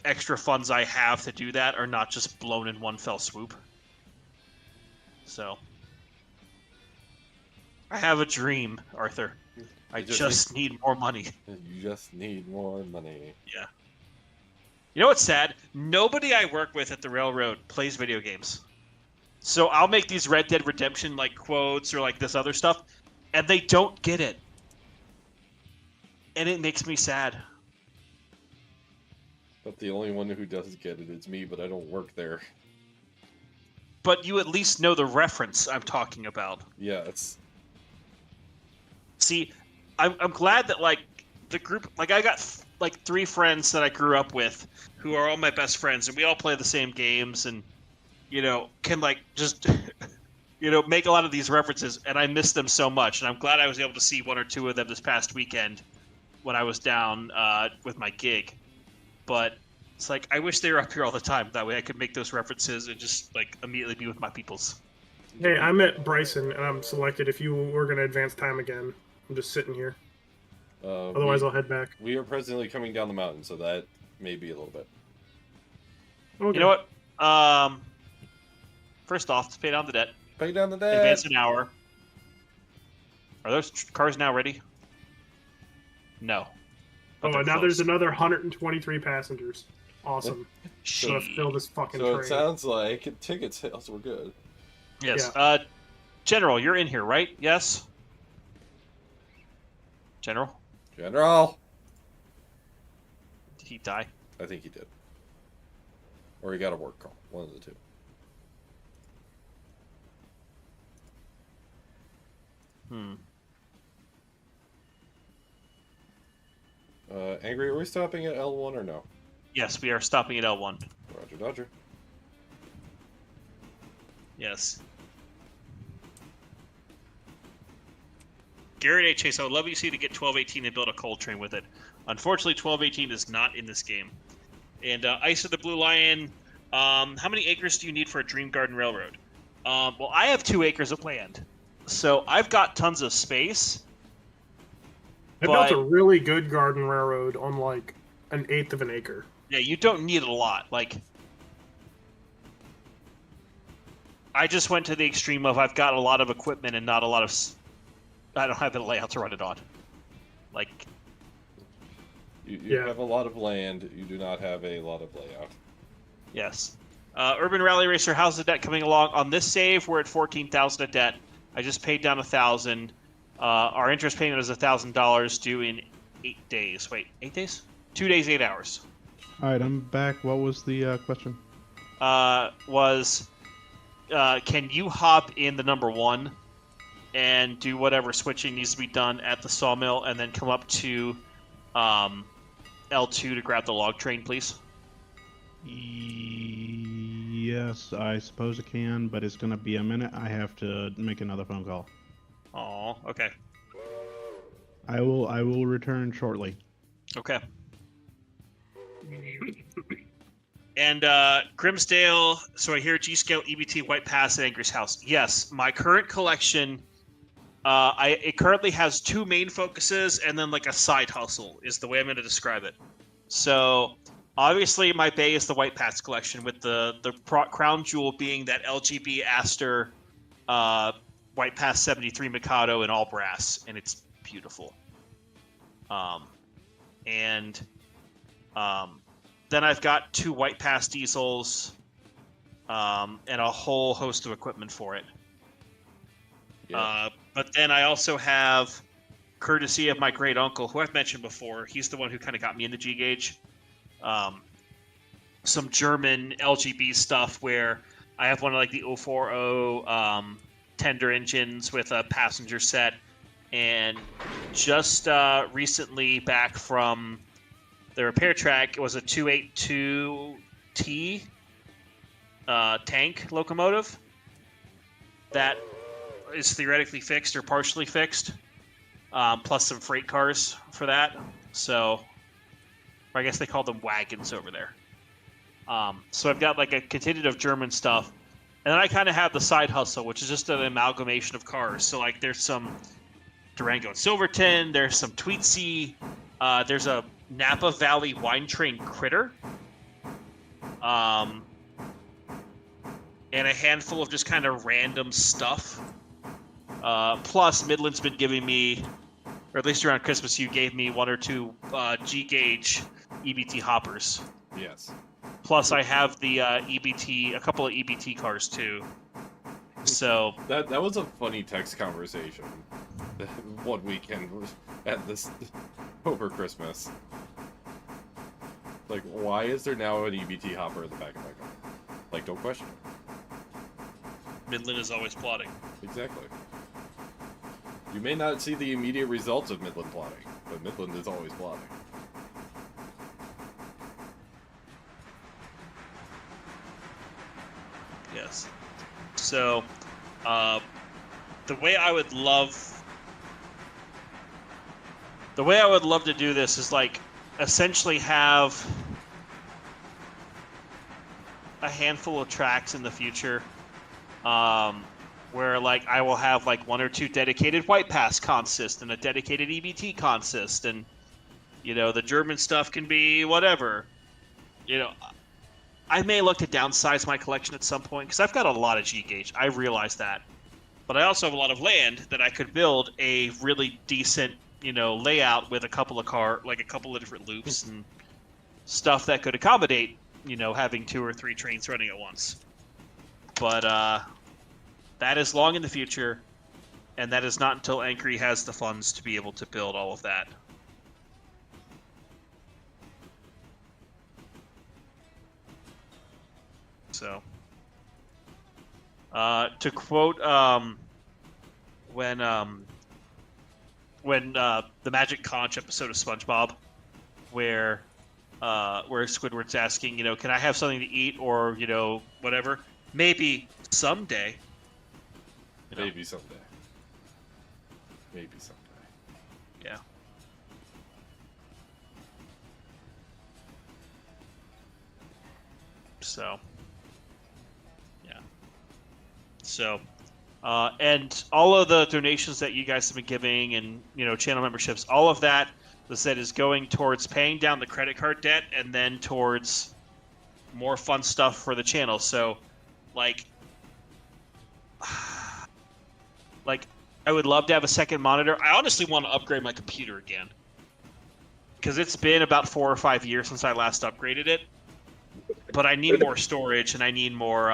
extra funds I have to do that are not just blown in one fell swoop. So I have a dream, Arthur. I just need more money. You just need more money. Yeah. You know what's sad? Nobody I work with at the railroad plays video games. So I'll make these Red Dead Redemption like quotes or like this other stuff, and they don't get it. And it makes me sad. But the only one who does get it is me, but I don't work there. But you at least know the reference I'm talking about. Yeah, it's... See, I'm glad that, like, the group... Like, I got, like, 3 friends that I grew up with who are all my best friends, and we all play the same games and, can, like, just, make a lot of these references, and I miss them so much. And I'm glad I was able to see 1 or 2 of them this past weekend when I was down with my gig. But it's like, I wish they were up here all the time. That way I could make those references and just, like, immediately be with my peoples. Hey, I met Bryson, and I'm selected if you were going to advance time again. I'm just sitting here. Otherwise, I'll head back. We are presently coming down the mountain, so that may be a little bit. Okay. You know what? First off, let's pay down the debt. Pay down the debt! Advance an hour. Are those cars now ready? No. But and now close. there's another 123 passengers. Awesome. So let's fill this fucking train. So it sounds like ticket sales were good. Yes. Yeah. General, you're in here, right? Yes? General? General! Did he die? I think he did. Or he got a work call. One of the two. Angry, are we stopping at L1 or no? Yes, we are stopping at L1. Roger, Dodger. Yes. Garrett A. Chase, I would love you to see to get 1218 and build a coal train with it. Unfortunately, 1218 is not in this game. And Ice of the Blue Lion, how many acres do you need for a Dream Garden Railroad? Well, I have 2 acres of land, so I've got tons of space. I built a really good garden railroad on like 1/8 of an acre. Yeah, you don't need a lot. Like, I just went to the extreme of I've got a lot of equipment and not a lot of... I don't have the layout to run it on. Like... You have a lot of land. You do not have a lot of layout. Yes. Urban Rally Racer, how's the debt coming along? On this save, we're at 14,000 of debt. I just paid down 1,000. Our interest payment is $1,000 due in 8 days. Wait, 8 days? 2 days, 8 hours. All right, I'm back. What was the question? Can you hop in the number 1 and do whatever switching needs to be done at the sawmill, and then come up to L2 to grab the log train, please? Yes, I suppose I can, but it's going to be a minute. I have to make another phone call. Oh, okay. I will return shortly. Okay. And Grimsdale, so I hear G-Scale, EBT, White Pass, and Angry's House. Yes, my current collection, it currently has 2 main focuses and then like a side hustle is the way I'm going to describe it. So obviously my bay is the White Pass collection, with the crown jewel being that LGB Aster White Pass 73 Mikado in all brass, and it's beautiful. Then I've got 2 White Pass diesels, and a whole host of equipment for it. Yeah. But then I also have, courtesy of my great uncle, who I've mentioned before, he's the one who kind of got me into G-Gauge, some German LGB stuff where I have one of like the 040 tender engines with a passenger set, and just recently back from the repair track, it was a 282T tank locomotive that is theoretically fixed or partially fixed, plus some freight cars for that. So, or I guess they call them wagons over there. So I've got like a contingent of German stuff, and then I kind of have the side hustle, which is just an amalgamation of cars. So like there's some Durango and Silverton, there's some Tweetsy, there's a Napa Valley Wine Train Critter, and a handful of just kind of random stuff. Plus, Midland's been giving me, or at least around Christmas, you gave me 1 or 2 G-Gauge EBT hoppers. Yes. Plus, I have the EBT, a couple of EBT cars too. So That was a funny text conversation one weekend at this over Christmas. Like, why is there now an EBT hopper in the back of my car? Like, don't question it. Midland is always plotting. Exactly. You may not see the immediate results of Midland plotting, but Midland is always plotting. Yes. So, the way I would love to do this is like essentially have a handful of tracks in the future, where like I will have like 1 or 2 dedicated White Pass consist and a dedicated EBT consist, and the German stuff can be whatever. I may look to downsize my collection at some point because I've got a lot of G-Gauge. I realize that, but I also have a lot of land that I could build a really decent, layout with a couple of different loops and stuff that could accommodate, having 2 or 3 trains running at once. But that is long in the future, and that is not until Angry has the funds to be able to build all of that. So, to quote when the Magic Conch episode of SpongeBob, where Squidward's asking, can I have something to eat, or whatever? Maybe someday. Maybe someday. Maybe someday. Yeah. So. Yeah. So. And all of the donations that you guys have been giving, and channel memberships, all of that, is going towards paying down the credit card debt, and then towards more fun stuff for the channel. So, like I would love to have a second monitor. I honestly want to upgrade my computer again. because it's been about 4 or 5 years since I last upgraded it. But I need more storage, and I need more.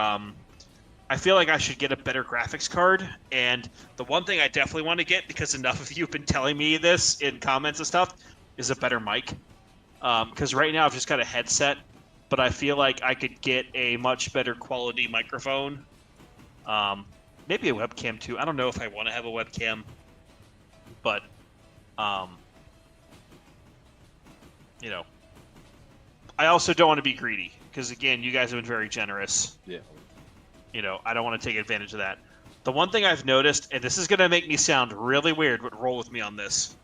I feel like I should get a better graphics card. And the one thing I definitely want to get, because enough of you have been telling me this in comments and stuff, is a better mic. Because right now I've just got a headset, but I feel like I could get a much better quality microphone. Maybe a webcam too. I don't know if I want to have a webcam, but you know, I also don't want to be greedy because again, you guys have been very generous. Yeah. You know, I don't want to take advantage of that. The one thing I've noticed, and this is going to make me sound really weird, but roll with me on this.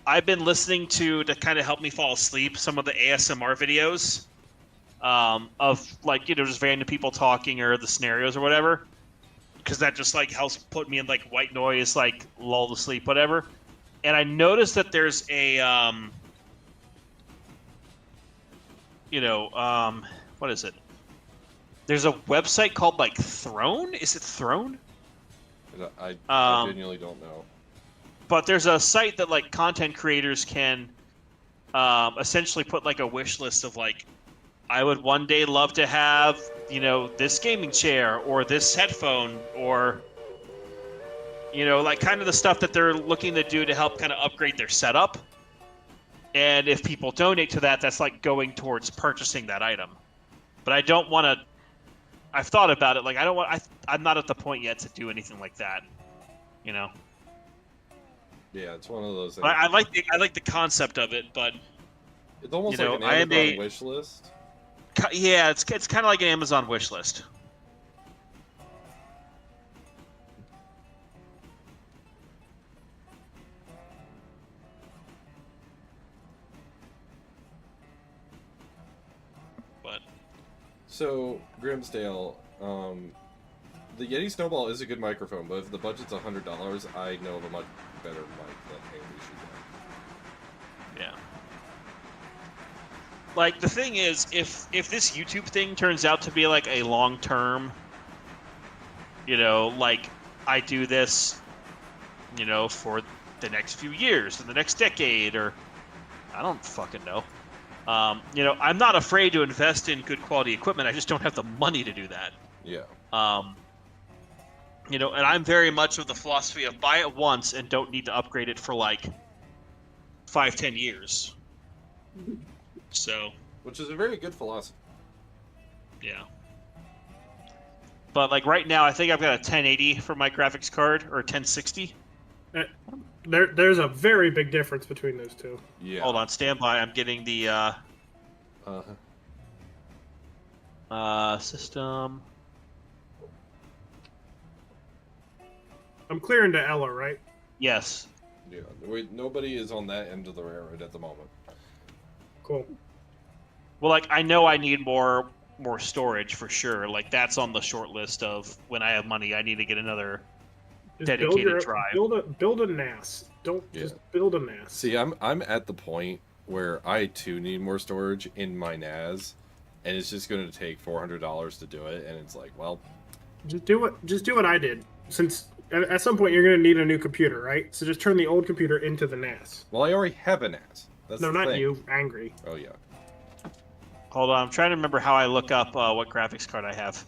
I've been listening to kind of help me fall asleep some of the ASMR videos of like, you know, just random people talking or the scenarios or whatever. Because that just like helps put me in like white noise, like lull to sleep, whatever. And I noticed that there's a, what is it? There's a website called like Throne. Is it Throne? I genuinely don't know. But there's a site that like content creators can essentially put like a wish list of like, I would one day love to have, you know, this gaming chair or this headphone or, you know, like kind of the stuff that they're looking to do to help kind of upgrade their setup. And if people donate to that, that's like going towards purchasing that item. But I don't want to. I've thought about it. Like I don't want. I'm not at the point yet to do anything like that. You know. Yeah, it's one of those things. I like the concept of it, but it's almost you know, like an Amazon wish list. Yeah, it's kind of like an Amazon wish list. But so Grimsdale, the Yeti Snowball is a good microphone, but if the budget's $100, I know of a much better mic that Haley should get. yeah. Like the thing is, if this YouTube thing turns out to be like a long term, you know, like I do this, you know, for the next few years, or the next decade, or I don't fucking know. You know, I'm not afraid to invest in good quality equipment. I just don't have the money to do that. Yeah. You know, and I'm very much of the philosophy of buy it once and don't need to upgrade it for like 5-10 years. So, which is a very good philosophy. Yeah. But like right now, I think I've got a 1080 for my graphics card or a 1060. There's a very big difference between those two. Yeah. Hold on, stand by. I'm getting the system. I'm clearing to Ella, right? Yes. Yeah. Nobody is on that end of the railroad at the moment. Cool. Well, like I know I need more storage for sure. Like that's on the short list of when I have money, I need to get another dedicated drive. Build a NAS. Just build a NAS. See, I'm at the point where I too need more storage in my NAS, and it's just going to take $400 to do it, and it's like, well, just do what I did. Since at some point you're going to need a new computer, right? So just turn the old computer into the NAS. Well, I already have a NAS. That's no, the not thing. you. Angry. Oh yeah. Hold on, I'm trying to remember how I look up what graphics card I have.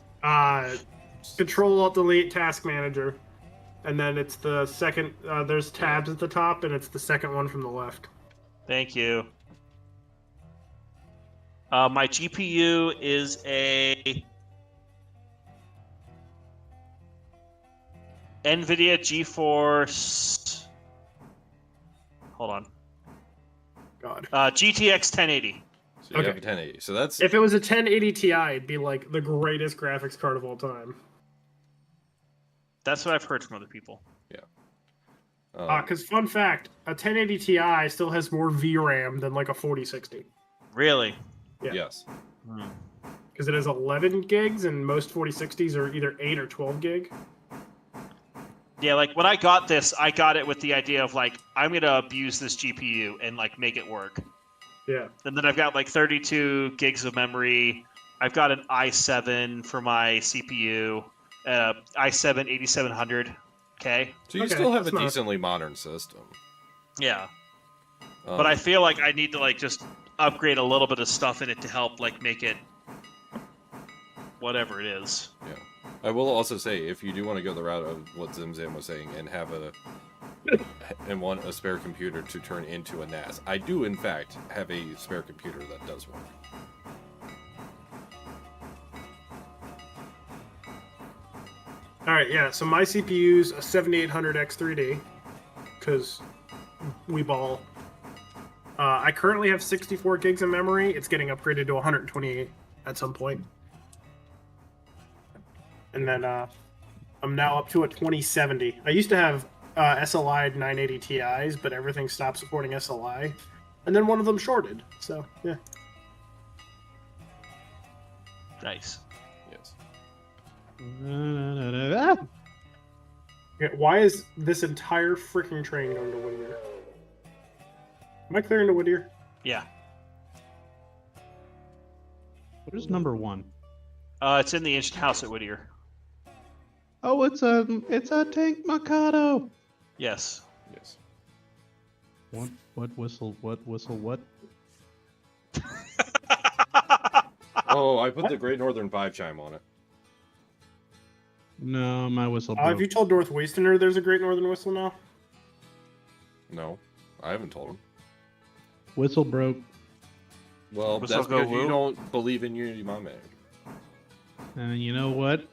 Control-Alt-Delete Task Manager, and then it's the second. There's tabs at the top, and it's the second one from the left. Thank you. My GPU is a NVIDIA GeForce. Hold on. God. GTX 1080. So you have a 1080. So that's if it was a 1080 Ti, it'd be like the greatest graphics card of all time. That's what I've heard from other people. Yeah. Because fun fact, a 1080 Ti still has more VRAM than like a 4060. Really? Yeah. Yes. Because it has 11 gigs, and most 4060s are either 8 or 12 gig. Yeah, like when I got this, I got it with the idea of like, I'm gonna abuse this GPU and like make it work. Yeah. And then I've got like 32 gigs of memory. I've got an i7 for my CPU, i7 8700K. So you still have a decently modern system. Yeah. But I feel like I need to like just upgrade a little bit of stuff in it to help like make it whatever it is. Yeah. I will also say, if you do want to go the route of what Zimzam was saying and have want a spare computer to turn into a NAS, I do in fact have a spare computer that does work. All right, yeah. So my CPU's a 7800 X3D because we ball. I currently have 64 gigs of memory. It's getting upgraded to 128 at some point. And then I'm now up to a 2070. I used to have SLI 980 Ti's, but everything stopped supporting SLI. And then one of them shorted. So, yeah. Nice. Yes. Yeah, why is this entire freaking train going to Whittier? Am I clearing to Whittier? Yeah. What is number 1? It's in the ancient house at Whittier. Oh, it's a tank Mikado. Yes. Yes. What whistle? What whistle? What? Oh, I put the Great Northern 5 chime on it. No, my whistle broke. Have you told Northwesterner there's a Great Northern Whistle now? No, I haven't told him. Whistle broke. Well, Whistle that's go because you woo? don't believe in Unity Mod Manager. And you know what?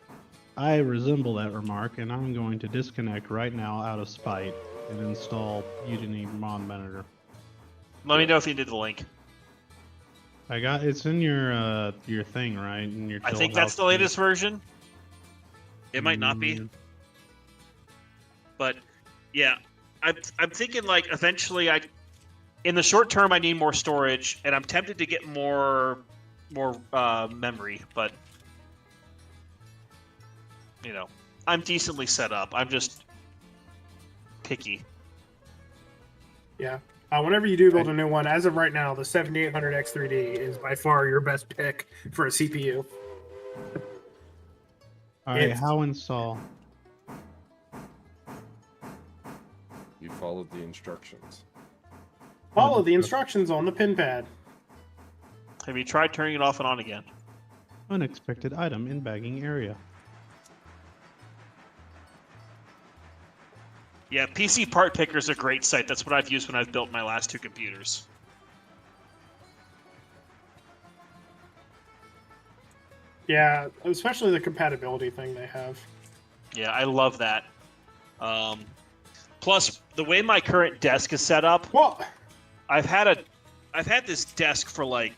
I resemble that remark, and I'm going to disconnect right now out of spite and install Udemy Mod Manager. Let me know if you did the link. It's in your thing, right? In your I think that's the latest version. It might not be, but yeah, I'm thinking like eventually in the short term I need more storage, and I'm tempted to get more memory, but you know, I'm decently set up. I'm just picky. Yeah. Whenever you do build a new one, as of right now, the 7800 X3D is by far your best pick for a CPU. All right, how install? You followed the instructions. Follow the instructions on the pin pad. Have you tried turning it off and on again? Unexpected item in bagging area. Yeah, PC Part Picker is a great site. That's what I've used when I've built my last 2 computers. Yeah, especially the compatibility thing they have. Yeah, I love that. Plus, the way my current desk is set up, Well, I've had this desk for like,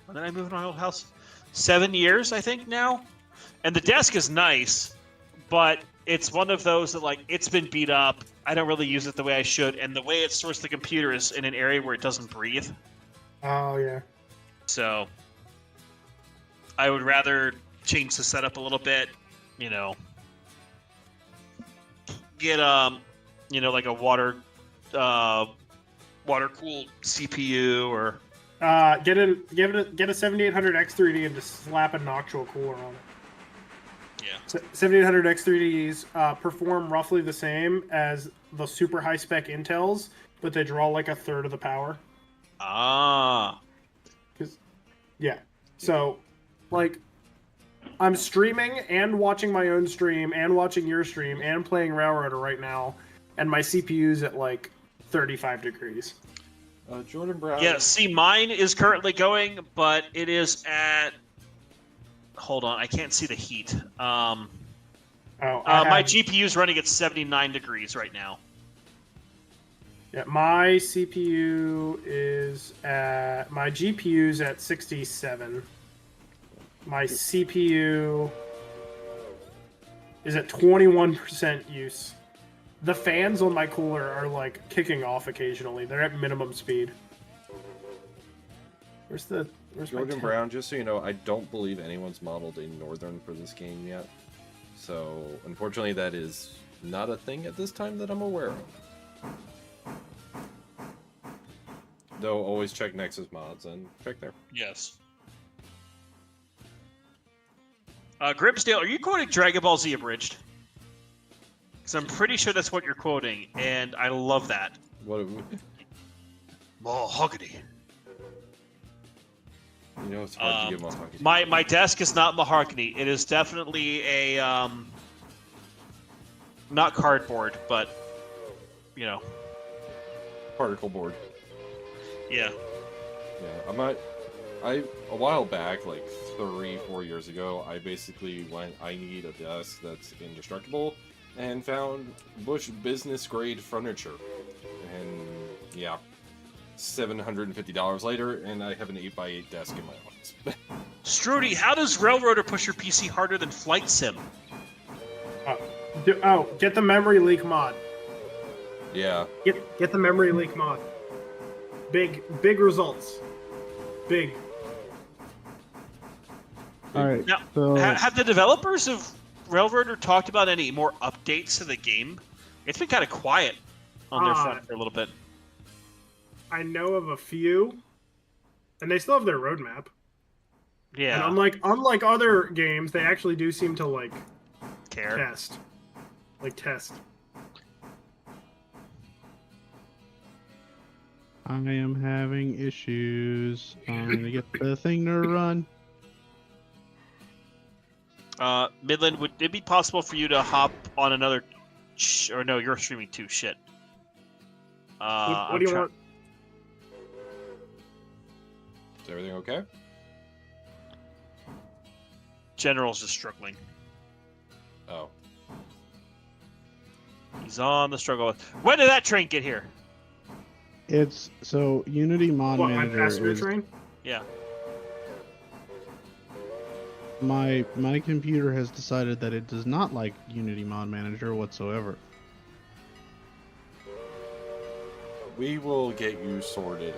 when did I move to my old house? 7 years, I think now. And the desk is nice, but it's one of those that like it's been beat up. I don't really use it the way I should, and the way it stores the computer is in an area where it doesn't breathe. oh yeah. So I would rather change the setup a little bit, you know. Get like a water cooled CPU or Get a 7800 X3D and just slap a noctual cooler on it. yeah. 7800 X3Ds perform roughly the same as the super high spec Intels, but they draw like a third of the power. Ah. Yeah. So, like, I'm streaming and watching my own stream and watching your stream and playing Railroader right now, and my CPU's at like 35 degrees. Jordan Brown. Yeah, see, mine is currently going, but it is at. Hold on, I can't see the heat. My GPU is running at 79 degrees right now. Yeah, my CPU is at. My GPU's at 67. My CPU is at 21% use. The fans on my cooler are like kicking off occasionally. They're at minimum speed. Where's my Jordan Brown, just so you know, I don't believe anyone's modeled a Northern for this game yet. So, unfortunately, that is not a thing at this time that I'm aware of. Though, always check Nexus mods and check there. Yes. Grimsdale, are you quoting Dragon Ball Z Abridged? Because I'm pretty sure that's what you're quoting, and I love that. What? Mahogany. You know, it's hard to get mahogany. My desk is not mahogany. It is definitely a not cardboard, but you know, Particle board. yeah. Yeah, a while back, like 3-4 years ago, I basically went, I need a desk that's indestructible, and found Bush business grade furniture. And yeah, $750 later, and I have an 8x8 desk in my office. Strudy, how does Railroader push your PC harder than Flight Sim? Get the memory leak mod. Yeah. Get the memory leak mod. Big results. Big. All right. Now, So have the developers of Railroader talked about any more updates to the game? It's been kind of quiet on their front for a little bit. I know of a few, and they still have their roadmap. Yeah. And unlike other games, they actually do seem to like care. Test. I am having issues trying to get the thing to run. Midland, would it be possible for you to hop on another? Or no, you're streaming too. Shit. What do you want? Is everything okay? General's just struggling. Oh. He's on the struggle. When did that train get here? It's so Unity Mod What, my Manager passenger is train? Yeah. my computer has decided that it does not like Unity Mod Manager whatsoever. We will get you sorted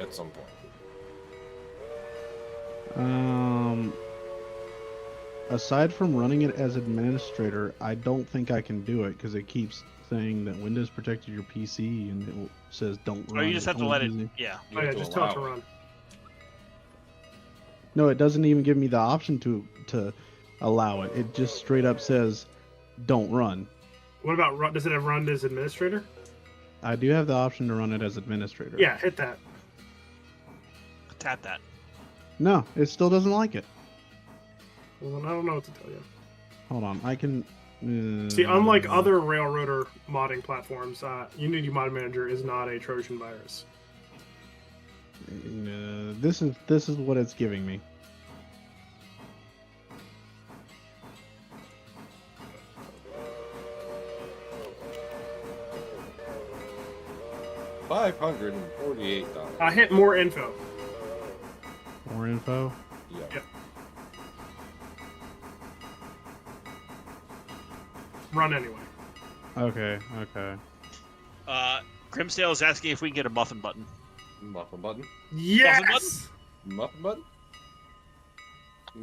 at some point. Aside from running it as administrator, I don't think I can do it because it keeps saying that Windows protected your PC and it says don't run. Or you just have to let it. easy. Yeah. You Oh, yeah, have to just tell it to allow run. No, it doesn't even give me the option to allow it. It just straight up says don't run. What about run? Does it have run as administrator? I do have the option to run it as administrator. Yeah, hit that. Tap that. No, it still doesn't like it. Well, I don't know what to tell you. Hold on, I can. See, unlike other Railroader modding platforms, Unity Mod Manager is not a Trojan virus. This is what it's giving me. $548. Hit more info. More info. Yeah. Yep. Run anyway. Okay. Grimsdale is asking if we can get a muffin button. Muffin button? Yes! Muffin button?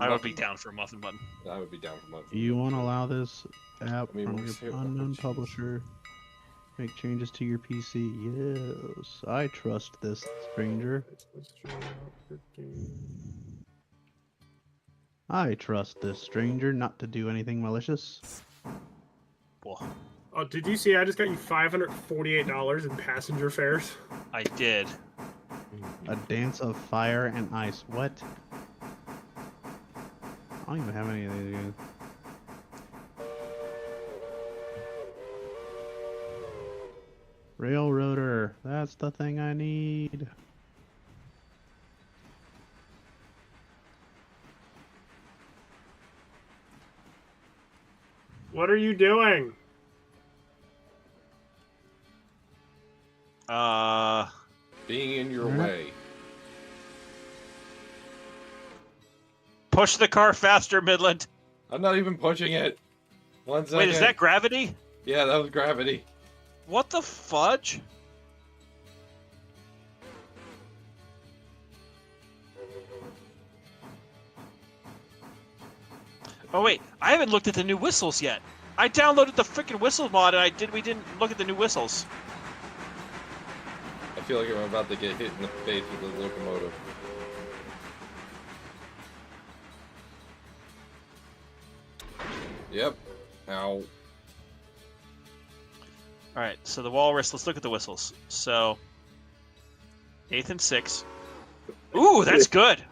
I would be down for a muffin button. I would be down for muffin. Do you want to allow this app I mean, from we'll your see- unknown publisher? Make changes to your PC. Yes, I trust this stranger. I trust this stranger not to do anything malicious. Whoa. Oh, did you see? I just got you $548 in passenger fares. I did. A dance of fire and ice. What? I don't even have any of these games. Railroader. That's the thing I need. What are you doing? Being in your Mhm. way. Push the car faster, Midland. I'm not even pushing it. 1 second. Wait, is that gravity? Yeah, that was gravity. What the fudge? Oh wait, I haven't looked at the new whistles yet. I downloaded the freaking whistle mod and we didn't look at the new whistles. I feel like I'm about to get hit in the face with a locomotive. Yep. Ow. All right, so the walrus. Let's look at the whistles. So, 8th and 6th. Ooh, that's good.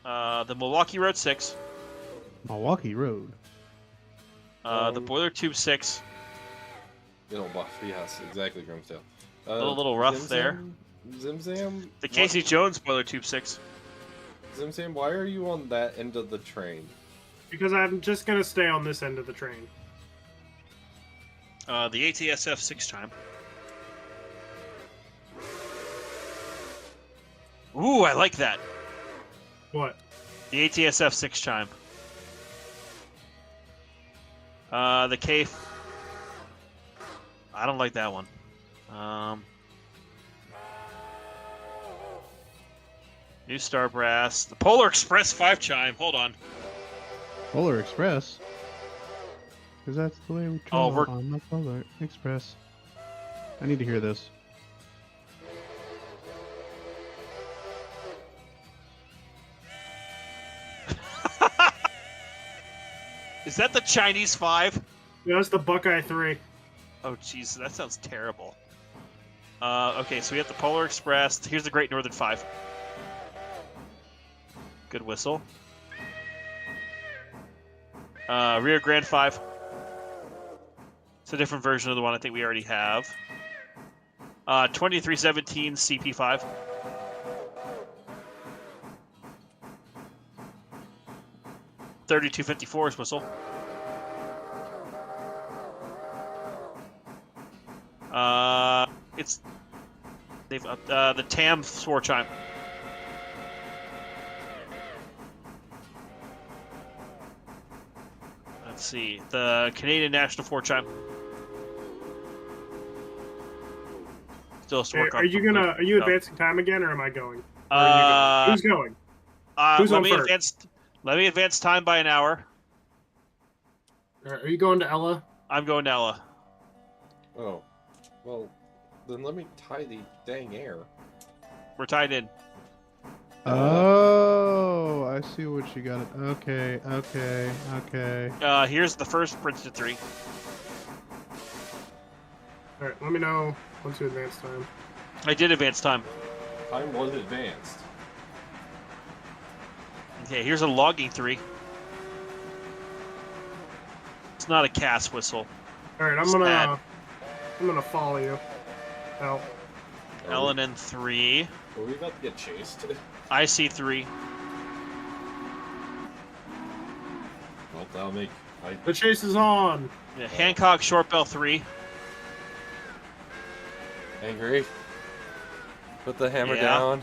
The Milwaukee Road 6. Milwaukee Road. The Boiler Tube 6. It'll buff. Yes, exactly, Grimsdale. A little rough there. Zimzam. The Casey Jones Boiler Tube 6. Zimzam, why are you on that end of the train? Because I'm just gonna stay on this end of the train. The ATSF 6 chime. Ooh, I like that. What? The ATSF 6 chime. The K. I don't like that one. New Star Brass. The Polar Express 5 chime. Hold on. Polar Express? Because that's the way we travel on the Polar Express. I need to hear this. Is that the Chinese 5? Yeah, that's the Buckeye 3. Oh, jeez, that sounds terrible. Okay, so we have the Polar Express. Here's the Great Northern 5. Good whistle. Rio Grande 5. It's a different version of the one I think we already have. 2317 CP5. $32.54 whistle. They've upped the TAM 4 chime. Let's see, the Canadian National 4 chime. Still to work on. Are you advancing time again, or am I going? Who's going? Who's on first? Let me advance time by an hour. Are you going to Ella? I'm going to Ella. Oh, well, then let me tie the dang air. We're tied in. Oh, I see what you got. Okay. Here's the first Princeton 3. All right, let me know once you advance time. I did advance time. Time was advanced. Okay, here's a logging 3. It's not a cast whistle. All right, I'm gonna follow you. Out. LNN 3. Are we about to get chased? IC 3. Well, that'll make. The chase is on. Yeah, Hancock Short Bell 3. Angry. Put the hammer Yeah. down.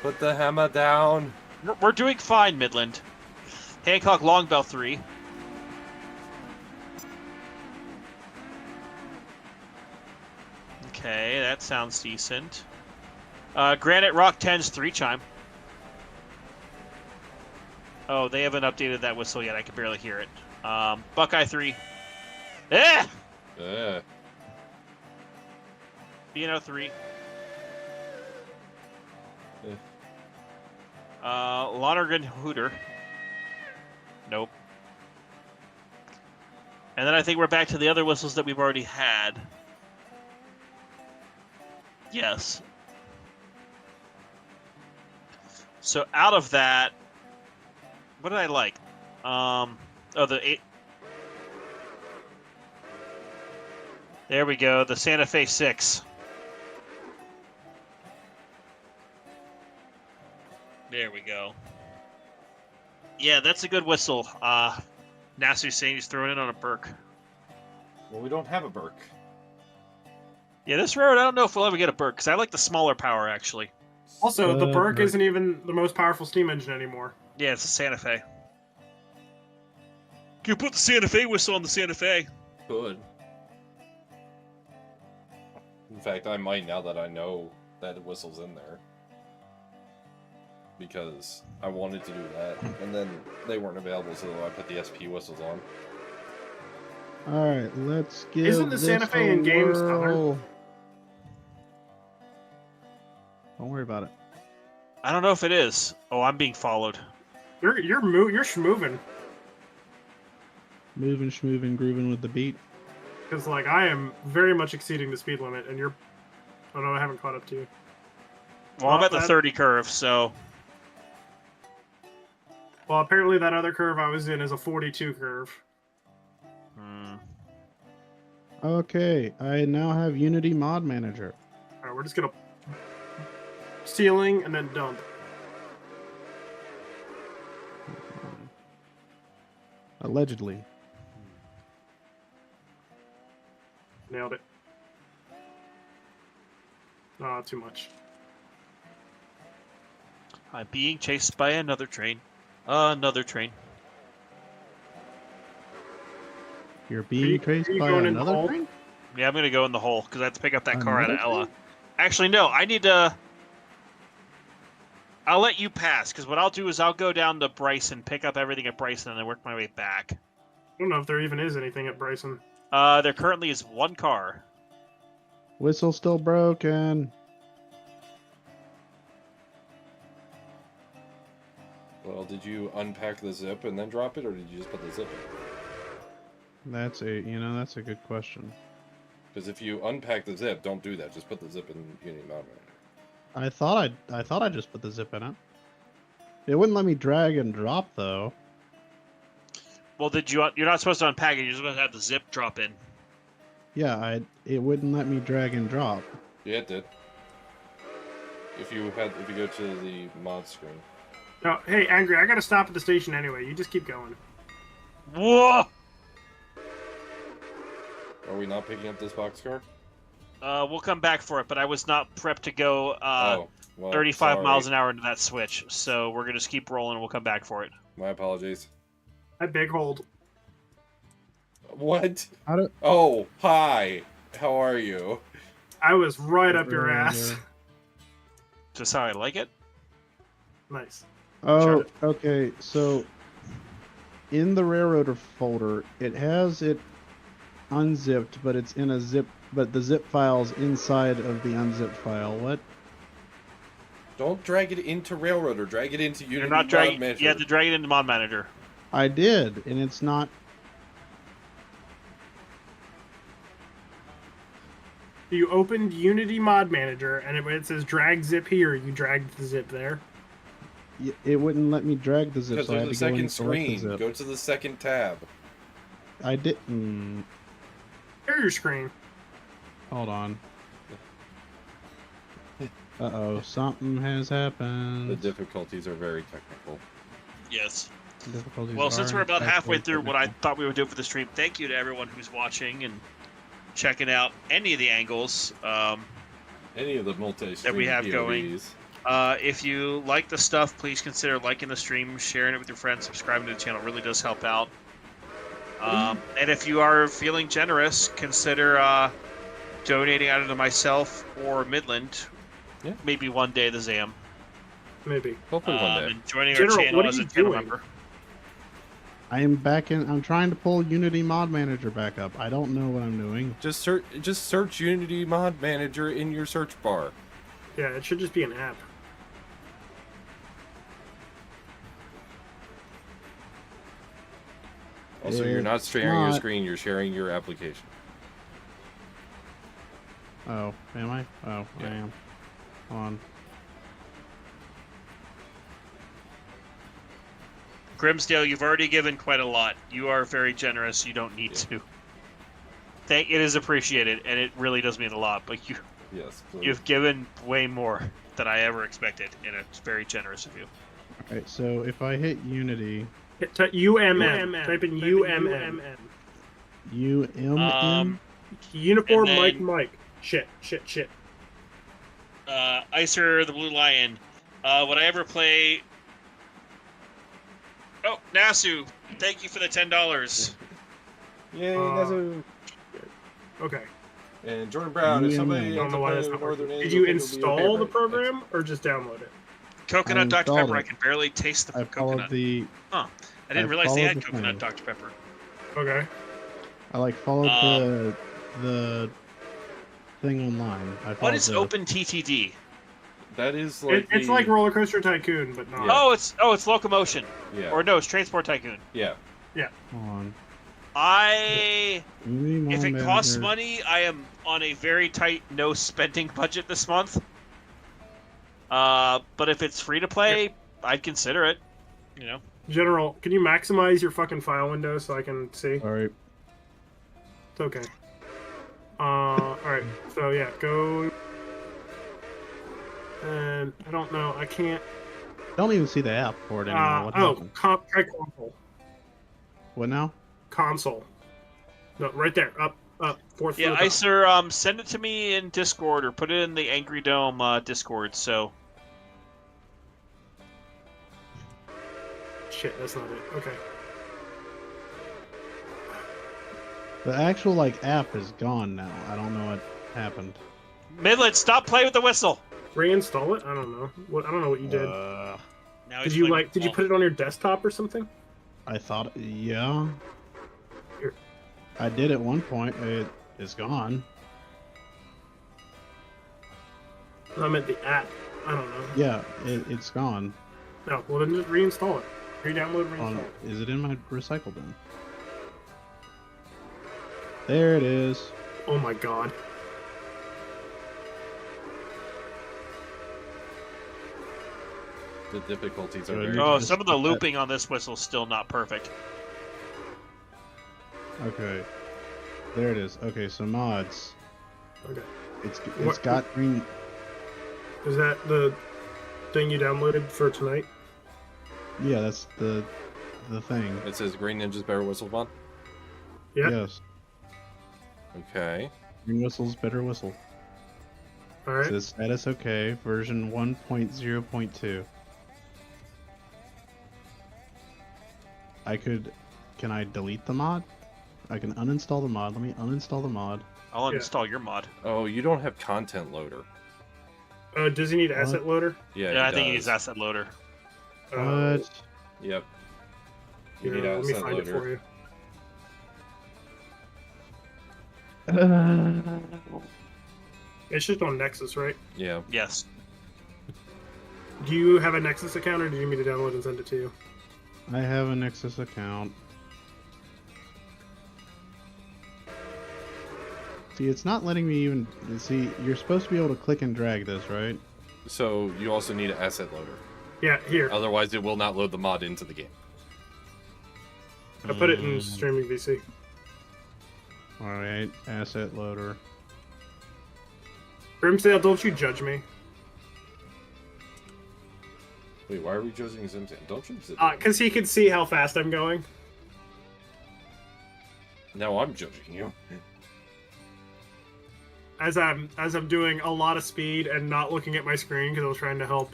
Put the hammer down. We're doing fine, Midland. Hancock Long Bell 3. Okay, that sounds decent. Granite Rock 10's 3 chime. Oh, they haven't updated that whistle yet. I can barely hear it. Buckeye 3. Eh! Yeah. BNO 3. Yeah. Lonergan Hooter. Nope. And then I think we're back to the other whistles that we've already had. Yes. So out of that, what did I like? The 8. There we go. The Santa Fe 6. There we go. Yeah, that's a good whistle. Nasu's saying he's throwing it on a Burke. Well, we don't have a Burke. Yeah, this road, I don't know if we'll ever get a Burke, because I like the smaller power, actually. Also, the Burke isn't even the most powerful steam engine anymore. Yeah, it's a Santa Fe. Can you put the Santa Fe whistle on the Santa Fe? Could. In fact, I might now that I know that the whistle's in there. Because I wanted to do that, and then they weren't available, so I put the SP whistles on. Alright, let's give Isn't the Santa Fe in games other? Don't worry about it. I don't know if it is. Oh, I'm being followed. You're moving. moving, schmoving, grooving with the beat. Because like I am very much exceeding the speed limit, and you're. Oh no, I haven't caught up to you. Well, I'm at the 30 curve, so. Well, apparently that other curve I was in is a 42 curve. Okay, I now have Unity Mod Manager. All right, we're just gonna ceiling and then dump. Allegedly. Nailed it. Too much. I'm being chased by another train. Another train. You're being chased by going in the another hole? train? Yeah, I'm gonna go in the hole because I have to pick up that car out of Another Ella. train? Actually, no, I need to. I'll let you pass because what I'll do is I'll go down to Bryson, pick up everything at Bryson, and then work my way back. I don't know if there even is anything at Bryson. There currently is one car. Whistle still broken. Well, did you unpack the zip and then drop it, or did you just put the zip in? That's a good question. Because if you unpack the zip, don't do that. Just put the zip in Unity Mod Manager. I thought I just put the zip in it. It wouldn't let me drag and drop though. Well, you're not supposed to unpack it. You're supposed to have the zip drop in. Yeah, it wouldn't let me drag and drop. Yeah, it did. If you go to the mod screen. No, hey, Angry, I gotta stop at the station anyway. You just keep going. Whoa! Are we not picking up this boxcar? We'll come back for it, but I was not prepped to go well, 35 sorry. miles an hour into that switch, so we're gonna just keep rolling and we'll come back for it. My apologies. I big hold. What? How Oh, hi. How are you? I was right up your ass. Just how I like it. Nice. Oh, Sure. okay. So in the Railroader folder, it has it unzipped, but it's in a zip. But the zip file's inside of the unzipped file. What? Don't drag it into Railroader. Drag it into Unity You're not Mod dragging. Manager. You have to drag it into Mod Manager. I did, and it's not. You opened Unity Mod Manager, and it says drag zip here. You dragged the zip there. It wouldn't let me drag the zip, Because so I had there's to a go in second and select the screen. zip. Go to the second tab. I didn't. Share your screen. Hold on. Uh-oh, something has happened. The difficulties are very technical. Yes. Difficulties Well, since are we're about halfway actually through what I technical. thought we would do for the stream, thank you to everyone who's watching and checking out any of the angles. Any of the multi-stream That we have going. POVs. If you like the stuff, please consider liking the stream, sharing it with your friends, subscribing to the channel. It really does help out. And if you are feeling generous, consider donating either to myself or Midland. Yeah. Maybe one day the ZAM. Maybe. Hopefully one day. And joining General, our channel what are as a you channel doing? member. I am back in. I'm trying to pull Unity Mod Manager back up. I don't know what I'm doing. Just search Unity Mod Manager in your search bar. Yeah, it should just be an app. Also, you're not It's sharing your not. screen, you're sharing your application. Oh, am I? Oh, Yeah. I am. Hold on. Grimsdale, you've already given quite a lot. You are very generous. You don't need to. It is appreciated, and it really does mean a lot. But Yes, please. you've given way more than I ever expected, and it's very generous of you. Alright, so if I hit Unity, UMM. Type in UMM. UMM? Uniform And then- Mike. Shit. Icer the Blue Lion. Would I ever play? Oh, Nasu, thank you for the $10. Yay, Uh, Nazu! Okay. And Jordan Brown, if Yeah, somebody man. I don't ends know up why playing that's not Northern working. Angel, Did you think it'll be install okay, the right? program or just download it? Coconut Dr. installed Pepper. I it. can barely taste the I followed coconut. the. I didn't I realize they followed had the coconut plan. Dr. Pepper. Okay. I followed Um, the thing online. What followed is the- OpenTTD? That is like It's the- like Roller Coaster Tycoon, but not. Yeah. Oh, it's Locomotion. Yeah. Or no, it's Transport Tycoon. Yeah. Hold on. If it costs money, I am on a very tight no spending budget this month. But if it's free to play, I'd consider it. You know. General, can you maximize your fucking file window so I can see? All right. It's okay. Alright, so yeah, go. And I don't know, I can't. I don't even see the app for it anymore. What happened? Try console. What now? Console. No, right there, up, fourth. Yeah, Icer, send it to me in Discord or put it in the Angry Dome Discord. So. Shit, that's not it. Okay. The actual like app is gone now. I don't know what happened. Midland, stop playing with the whistle. Reinstall it? I don't know. I don't know what you did. Now Did you put it on your desktop or something? I thought, yeah. Here. I did at one point. It is gone. I meant the app. I don't know. Yeah, it's gone. No, well then just reinstall it. Re-download, reinstall it. Is it in my recycle bin? There it is. Oh my god. The difficulties are So very. you Oh, just some of the put that- looping on this whistle's still not perfect. Okay. There it is. Okay, so mods. Okay. It's What- got green. Is that the thing you downloaded for tonight? Yeah, that's the thing. It says Green Ninja's Better Whistle mod. Yeah. Yes. Okay. Green whistles, better whistle. Alright. Says status okay, version 1.0.2. Can I delete the mod? I can uninstall the mod. Let me uninstall the mod. I'll Yeah. install your mod. Oh, you don't have content loader. Does he need asset loader? Yeah, Yeah, I he think does. he's asset loader. What? Yep. You Here, need let me asset find it for loader. you. It's just on Nexus, right? Yeah. Yes. Do you have a Nexus account, or do you need me to download and send it to you? I have a Nexus account. See, it's not letting me even see. You're supposed to be able to click and drag this, right? So you also need an asset loader. Yeah, here. Otherwise, it will not load the mod into the game. I put it in streaming VC. All right, asset loader. Grimsdale, don't you judge me. Wait, why are we judging Zimzan? Don't you? Because he can see how fast I'm going. Now I'm judging you. As I'm doing a lot of speed and not looking at my screen because I was trying to help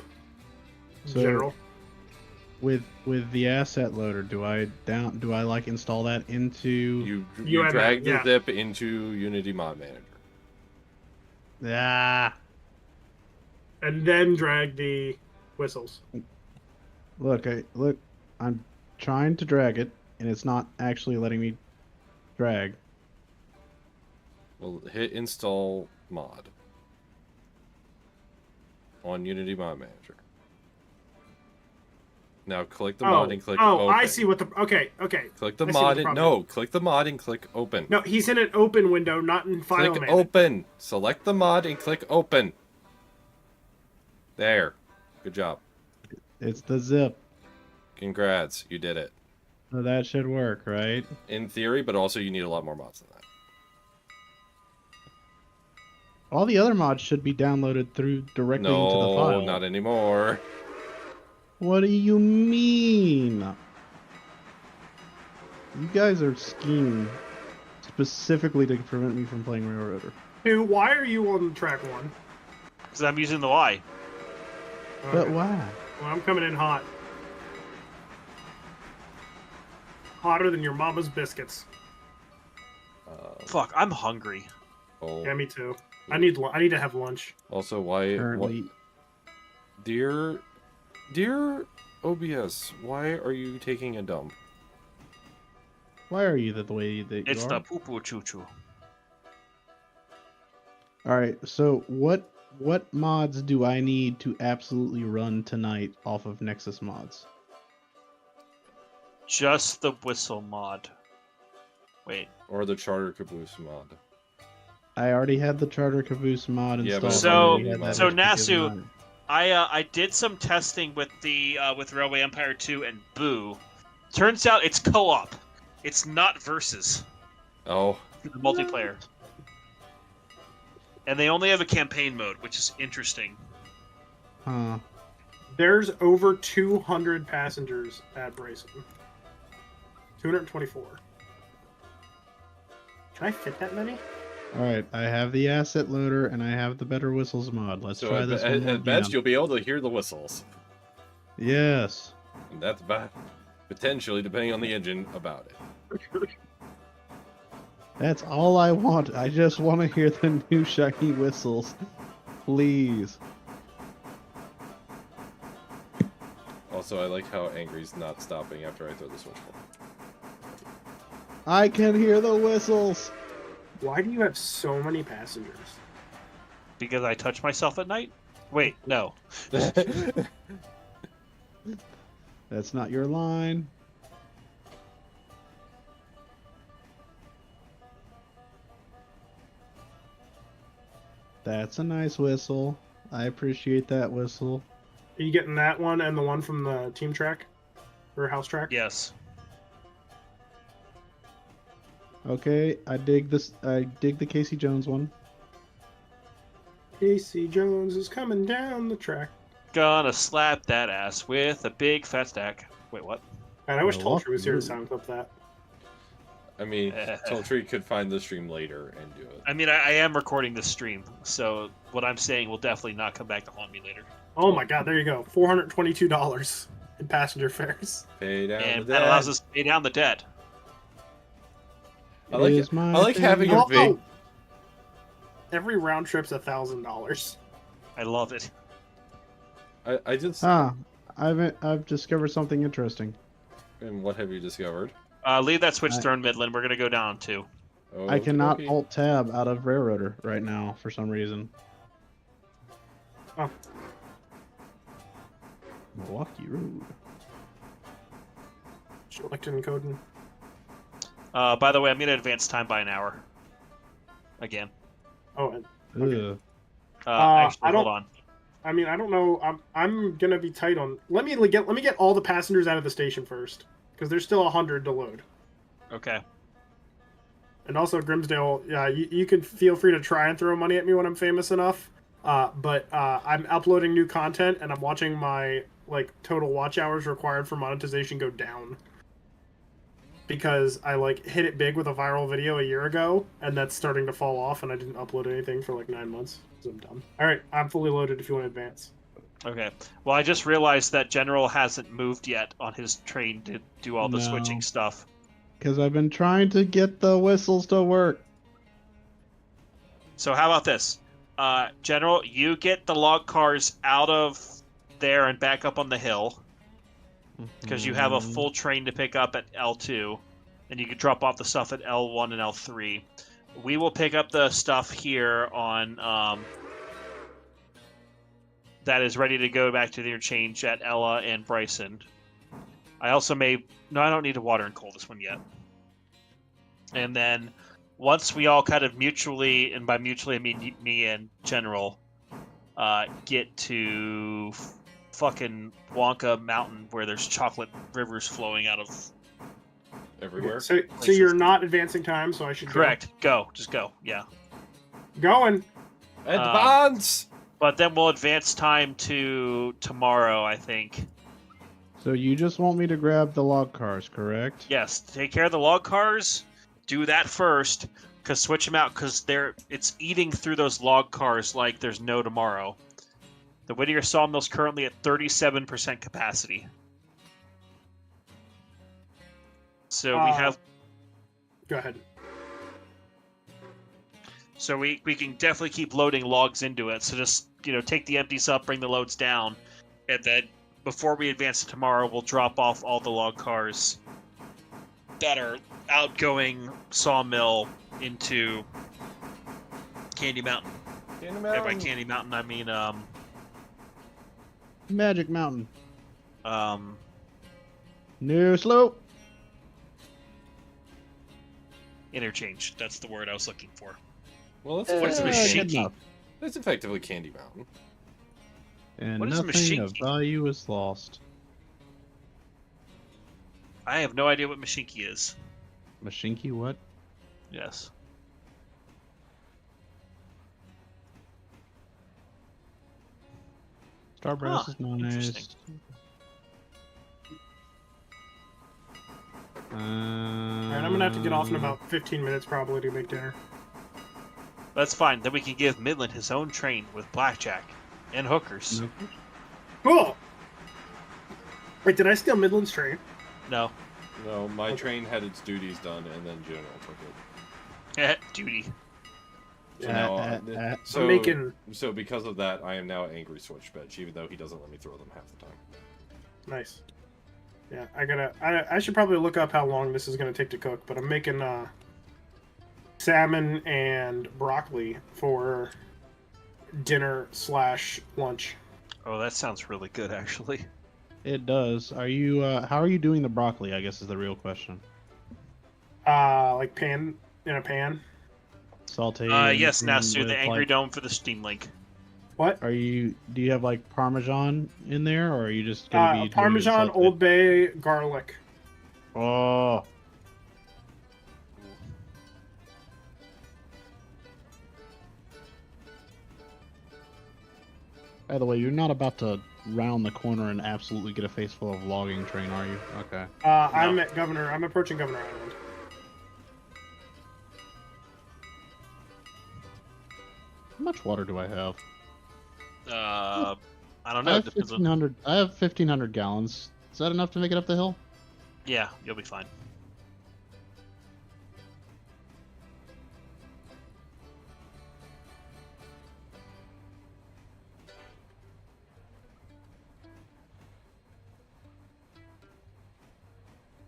So, General. With the asset loader, do I like install that into? You UMM, drag the yeah. zip into Unity Mod Manager. Ah, And then drag the whistles. look, I'm trying to drag it, and it's not actually letting me drag. Well, hit install mod on Unity Mod Manager. Now click the mod and click open. I see what the... Okay. Click the I see mod what the and... problem No, click the mod and click open. No, he's in an open window, not in file Click manager. open. Select the mod and click open. There. Good job. It's the zip. Congrats. You did it. So that should work, right? In theory, but also you need a lot more mods than that. All the other mods should be downloaded through directly into the file. No, not anymore. What do you mean? You guys are scheming specifically to prevent me from playing Railroader. Dude, why are you on track 1? Because I'm using the Y. But Okay. why? Well, I'm coming in hot. Hotter than your mama's biscuits. Fuck, I'm hungry. Oh. Yeah, me too. I need to have lunch. Also, why... Currently, Dear OBS, why are you taking a dump? why are you the way that you It's are? the poo poo choo choo. All right. So what mods do I need to absolutely run tonight off of Nexus mods? Just the whistle mod. Wait. Or the Charter Caboose mod. I already had the Charter Caboose mod Yeah, but installed. So I already had that Nasu, mod. I did some testing with the with Railway Empire 2 and Boo. Turns out it's co-op. It's not versus Oh. the multiplayer. And they only have a campaign mode, which is interesting. Huh. There's over 200 passengers at Bryson. 224. Can I fit that many? All right, I have the asset loader and I have the Better Whistles mod. Let's try this one more at best, again. you'll be able to hear the whistles. Yes. And that's about, potentially, depending on the engine, about it. That's all I want. I just want to hear the new shiny whistles. Please. Also, I like how Angry's not stopping after I throw the switch. I can hear the whistles. Why do you have so many passengers? Because I touch myself at night? Wait, no. That's not your line. That's a nice whistle. I appreciate that whistle. Are you getting that one and the one from the team track? Or house track? Yes. Okay, I dig this. I dig the Casey Jones one. Casey Jones is coming down the track. Gonna slap that ass with a big fat stack. Wait, what? And I wish Oh, Tultree was here to ooh. sound clip that. I mean, Tultree could find the stream later and do it. I mean, I am recording this stream, so what I'm saying will definitely not come back to haunt me later. Oh my god, there you go. $422 in passenger fares. Pay down And the that debt. allows us to pay down the debt. I like Is it. my I like thing. having a big. Every round trip's $1,000. I love it. I just. I've discovered something interesting. And what have you discovered? Leave that switch thrown Midland. We're gonna go down too. Oh, I cannot okay. alt tab out of Railroader right now for some reason. Oh. Milwaukee Road. Selecting coding. By the way, I'm gonna advance time by an hour. Again. Oh, and Ugh. Actually, I don't- hold on. I mean, I don't know. I'm gonna be tight on. Let me get all the passengers out of the station first, because there's still 100 to load. Okay. And also, Grimsdale, yeah, you can feel free to try and throw money at me when I'm famous enough. But I'm uploading new content, and I'm watching my total watch hours required for monetization go down. Because I hit it big with a viral video a year ago, and that's starting to fall off, and I didn't upload anything for 9 months. So I'm done. All right, I'm fully loaded. If you want to advance. Okay. Well, I just realized that General hasn't moved yet on his train to do all the No. switching stuff. Because I've been trying to get the whistles to work. So how about this? General, you get the log cars out of there and back up on the hill, because you have a full train to pick up at L2, and you can drop off the stuff at L1 and L3. We will pick up the stuff here on that is ready to go back to the interchange at Ella and Bryson. I also may... No, I don't need to water and coal this one yet. And then once we all kind of mutually, and by mutually I mean me and General, get to fucking Wonka Mountain where there's chocolate rivers flowing out of... Everywhere. So you're not advancing time, so I should Correct. Go. Just go. Yeah. Going. Advance! But then we'll advance time to tomorrow, I think. So you just want me to grab the log cars, correct? Yes. Take care of the log cars. Do that first, because switch them out, because it's eating through those log cars like there's no tomorrow. The Whittier Sawmill's currently at 37% capacity. So we have... Go ahead. So we can definitely keep loading logs into it. So just, take the empties up, bring the loads down, and then before we advance to tomorrow, we'll drop off all the log cars that are outgoing sawmill into Candy Mountain. Candy And by Mountain. Candy Mountain, I mean, Magic Mountain. New slope. interchange. That's the word I was looking for. Well, that's What is good Mashinki? enough. That's effectively Candy Mountain. And What is nothing of Mashinki? value is lost. I have no idea what Mashinki is. Mashinki, what? Yes. Starbreast Huh, is nice. interesting. Alright, I'm gonna have to get off in about 15 minutes probably to make dinner. That's fine. Then we can give Midland his own train with blackjack and hookers. Nope. Cool! Wait, did I steal Midland's train? No. No, my Okay. train had its duties done, and then General took it. Duty. So now, I'm making... so because of that, I am now angry switch bitch, even though he doesn't let me throw them half the time. Nice. Yeah, I should probably look up how long this is gonna take to cook, but I'm making salmon and broccoli for dinner/lunch. Oh, that sounds really good, actually. It does. Are you? How are you doing the broccoli? I guess is the real question. Like in a pan. Saute. Yes, Nasu, with, the Angry like, Dome for the Steam Link. What? Are you? Do you have like Parmesan in there, or are you just gonna be doing it Parmesan, sauteed? Old Bay, garlic. Oh, by the way, you're not about to round the corner and absolutely get a face full of logging train, are you? Okay. I'm at Governor. I'm approaching Governor Island. How much water do I have? I don't I know. have It depends on... 1,500. I have 1,500 gallons. Is that enough to make it up the hill? Yeah, you'll be fine.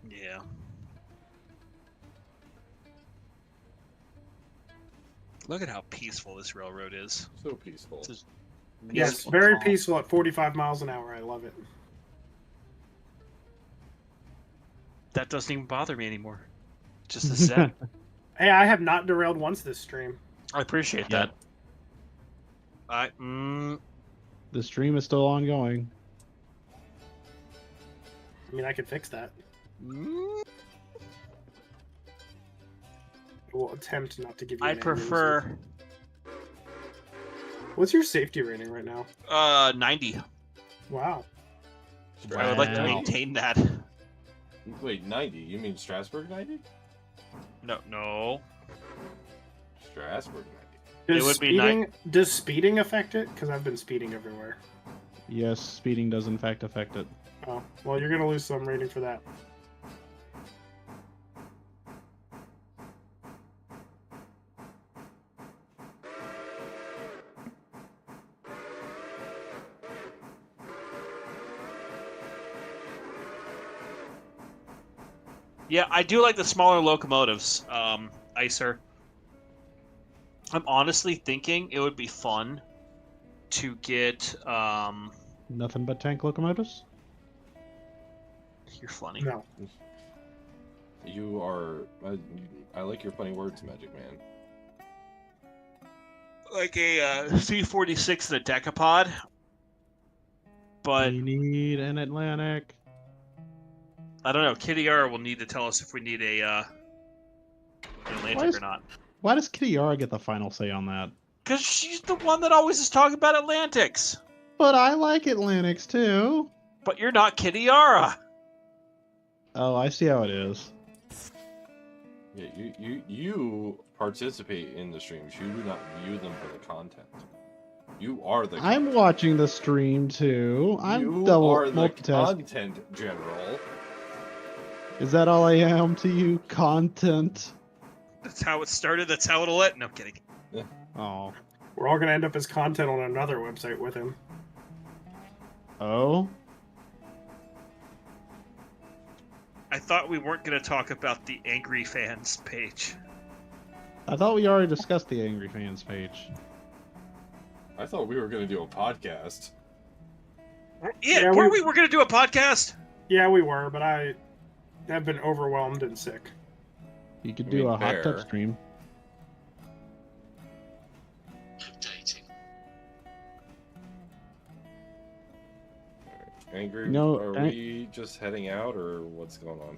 Yeah. Look at how peaceful this railroad is. So peaceful. This is Yes, peaceful, very calm. peaceful at 45 miles an hour. I love it. That doesn't even bother me anymore. Just a zen. Hey, I have not derailed once this stream. I appreciate Yeah. that. The stream is still ongoing. I mean, I could fix that. mm, I will attempt not to give you. I an angry prefer result. What's your safety rating right now? 90. Wow. I would like to Wow. maintain that. Wait, 90? You mean Strasbourg 90? No. Strasbourg 90. Does It would be speeding does speeding affect it? Because I've been speeding everywhere. Yes, speeding does in fact affect it. Oh, well, you're gonna lose some rating for that. Yeah, I do like the smaller locomotives, Icer. I'm honestly thinking it would be fun to get. Nothing but tank locomotives? You're funny. No. You are... I like your funny words, Magic Man. Like a C-46 and a decapod. But We need an Atlantic. I don't know. Kitty R will need to tell us if we need a an Atlantic or not. Why does Kitty Yara get the final say on that? Because she's the one that always is talking about Atlantics. But I like Atlantics too. But you're not Kitty Yara. Oh, I see how it is. Yeah, you participate in the streams. You do not view them for the content. You are the... I'm watching the stream too. I'm you double are the multitasking. content general. Is that all I am to you? Content. That's how it started. That's how it'll end. No, I'm kidding. Oh. We're all gonna end up as content on another website with him. Oh? I thought we weren't going to talk about the Angry Fans page. I thought we already discussed the Angry Fans page. I thought we were going to do a podcast. Yeah, weren't we? We're going to do a podcast? Yeah, we were, but I have been overwhelmed and sick. You could I do mean, a hot tub fair. stream. Updating. Angry, No, are we just heading out, or what's going on?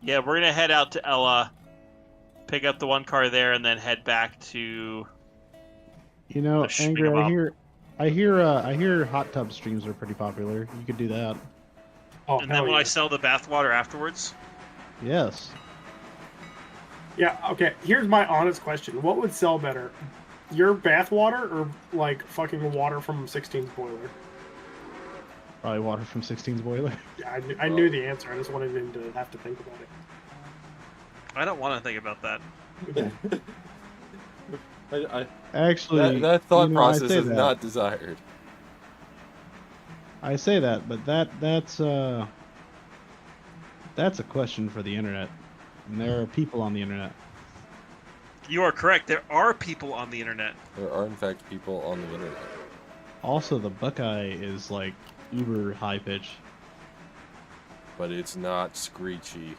Yeah, we're gonna head out to Ella, pick up the one car there, and then head back to. You know, The Angry, Schmingamaum. I hear hot tub streams are pretty popular. You could do that. Oh, And then hell will yeah. I sell the bathwater afterwards? Yes. Yeah, okay. Here's my honest question. What would sell better? Your bathwater or like fucking water from 16's boiler? Probably water from 16's boiler. Yeah, I knew the answer. I just wanted him to have to think about it. I don't want to think about that. Actually, that thought you know, I process say is that. not desired. I say that, but that's a question for the internet. And there are people on the internet. You are correct. There are people on the internet. There are, in fact, people on the internet. Also, the Buckeye is like uber high pitch. But it's not screechy.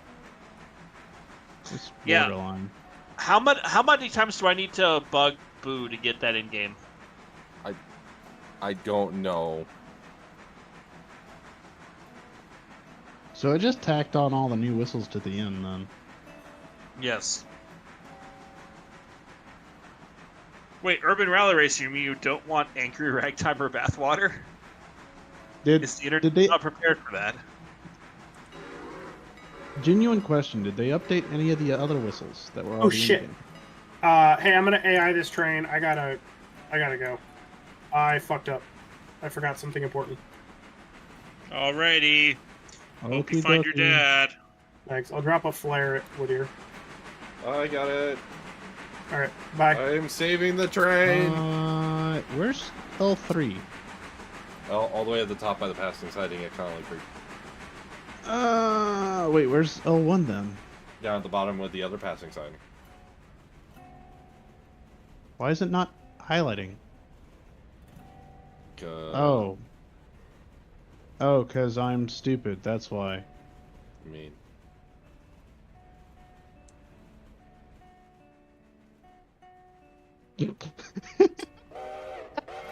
It's Yeah. borderline. How many times do I need to bug Boo to get that in game? I don't know. So it just tacked on all the new whistles to the end then. Yes. Wait, Urban Rally Racer, you mean you don't want Angry Ragtime or Bathwater? Is the internet did they- not prepared for that? Genuine question, did they update any of the other whistles that were already Oh shit. in the game? Hey, I'm gonna AI this train. I gotta go. I fucked up. I forgot something important. Alrighty. Hope you Okie find your dokie. dad. Thanks. I'll drop a flare at Whittier. I got it. All right. Bye. I'm saving the train. Where's L3? All the way at the top by the passing siding at Connolly Creek. Wait, where's L1 then? Down at the bottom with the other passing siding. Why is it not highlighting? Oh. Oh, because I'm stupid, that's why. I mean,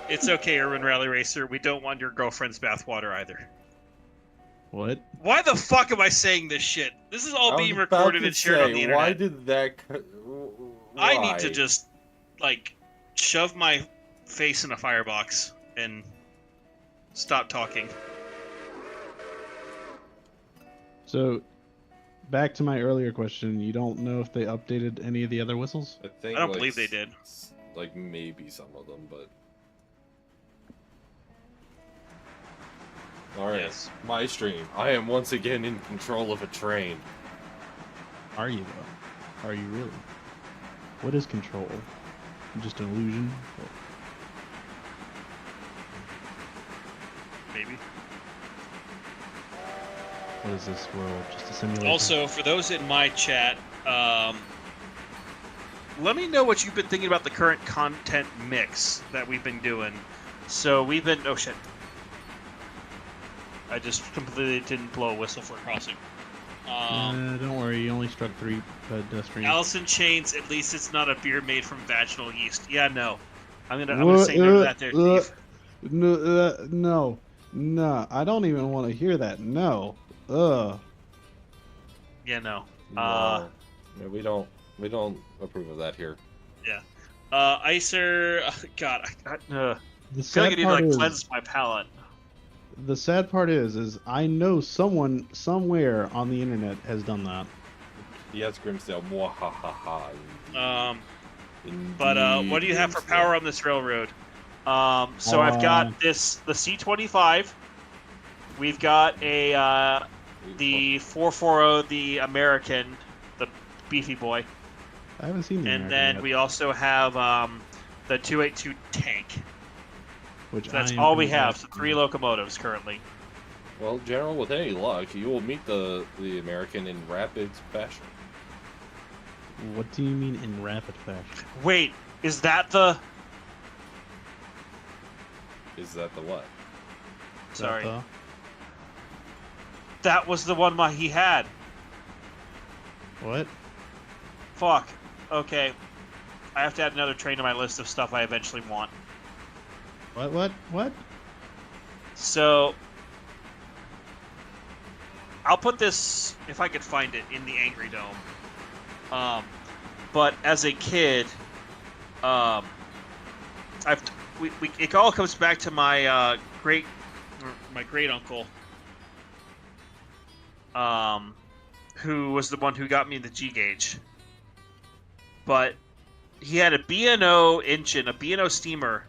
It's okay, Urban Rally Racer. We don't want your girlfriend's bathwater either. What? Why the fuck am I saying this shit? This is all I being was about recorded to and shared on the say, internet. Why did that? I need to why? just, like, shove my face in a firebox and stop talking. So, back to my earlier question, you don't know if they updated any of the other whistles? I think I don't like, believe they did. Like maybe some of them, but. All right, Yes. my stream. I am once again in control of a train. Are you though? Are you really? What is control? Just an illusion? Maybe. What is this world? Just a simulation? Also, for those in my chat, let me know what you've been thinking about the current content mix that we've been doing. So we've been... Oh, shit. I just completely didn't blow a whistle for crossing. don't worry, you only struck 3 pedestrians. Allison Chains, at least it's not a beer made from vaginal yeast. Yeah, no. I'm gonna say no to that there, Steve. No, I don't even want to hear that. No. Yeah, no. No, we don't approve of that here. Icer... God, I The feel like I sad need to, part like, is, cleanse my palate. the sad part is I know someone somewhere on the internet has done that. Yes, Grimsdale. Mwahaha. But what do you have for power on this railroad? So I've got the C-25. We've got the 440, the American, the beefy boy, I haven't seen the and American then yet, we also have the 282 tank. which So that's I am all we gonna have. So 3 locomotives currently. Well, General, with any luck, you will meet the American in rapid fashion. What do you mean in rapid fashion? Wait, is that the? Is that the what? Is that Sorry, the- that was the one he had. What? Fuck. Okay. I have to add another train to my list of stuff I eventually want. What? So, I'll put this, if I could find it, in the Angry Dome. But as a kid, it all comes back to my great uncle, who was the one who got me the G gauge. But he had a B&O engine, a B&O steamer,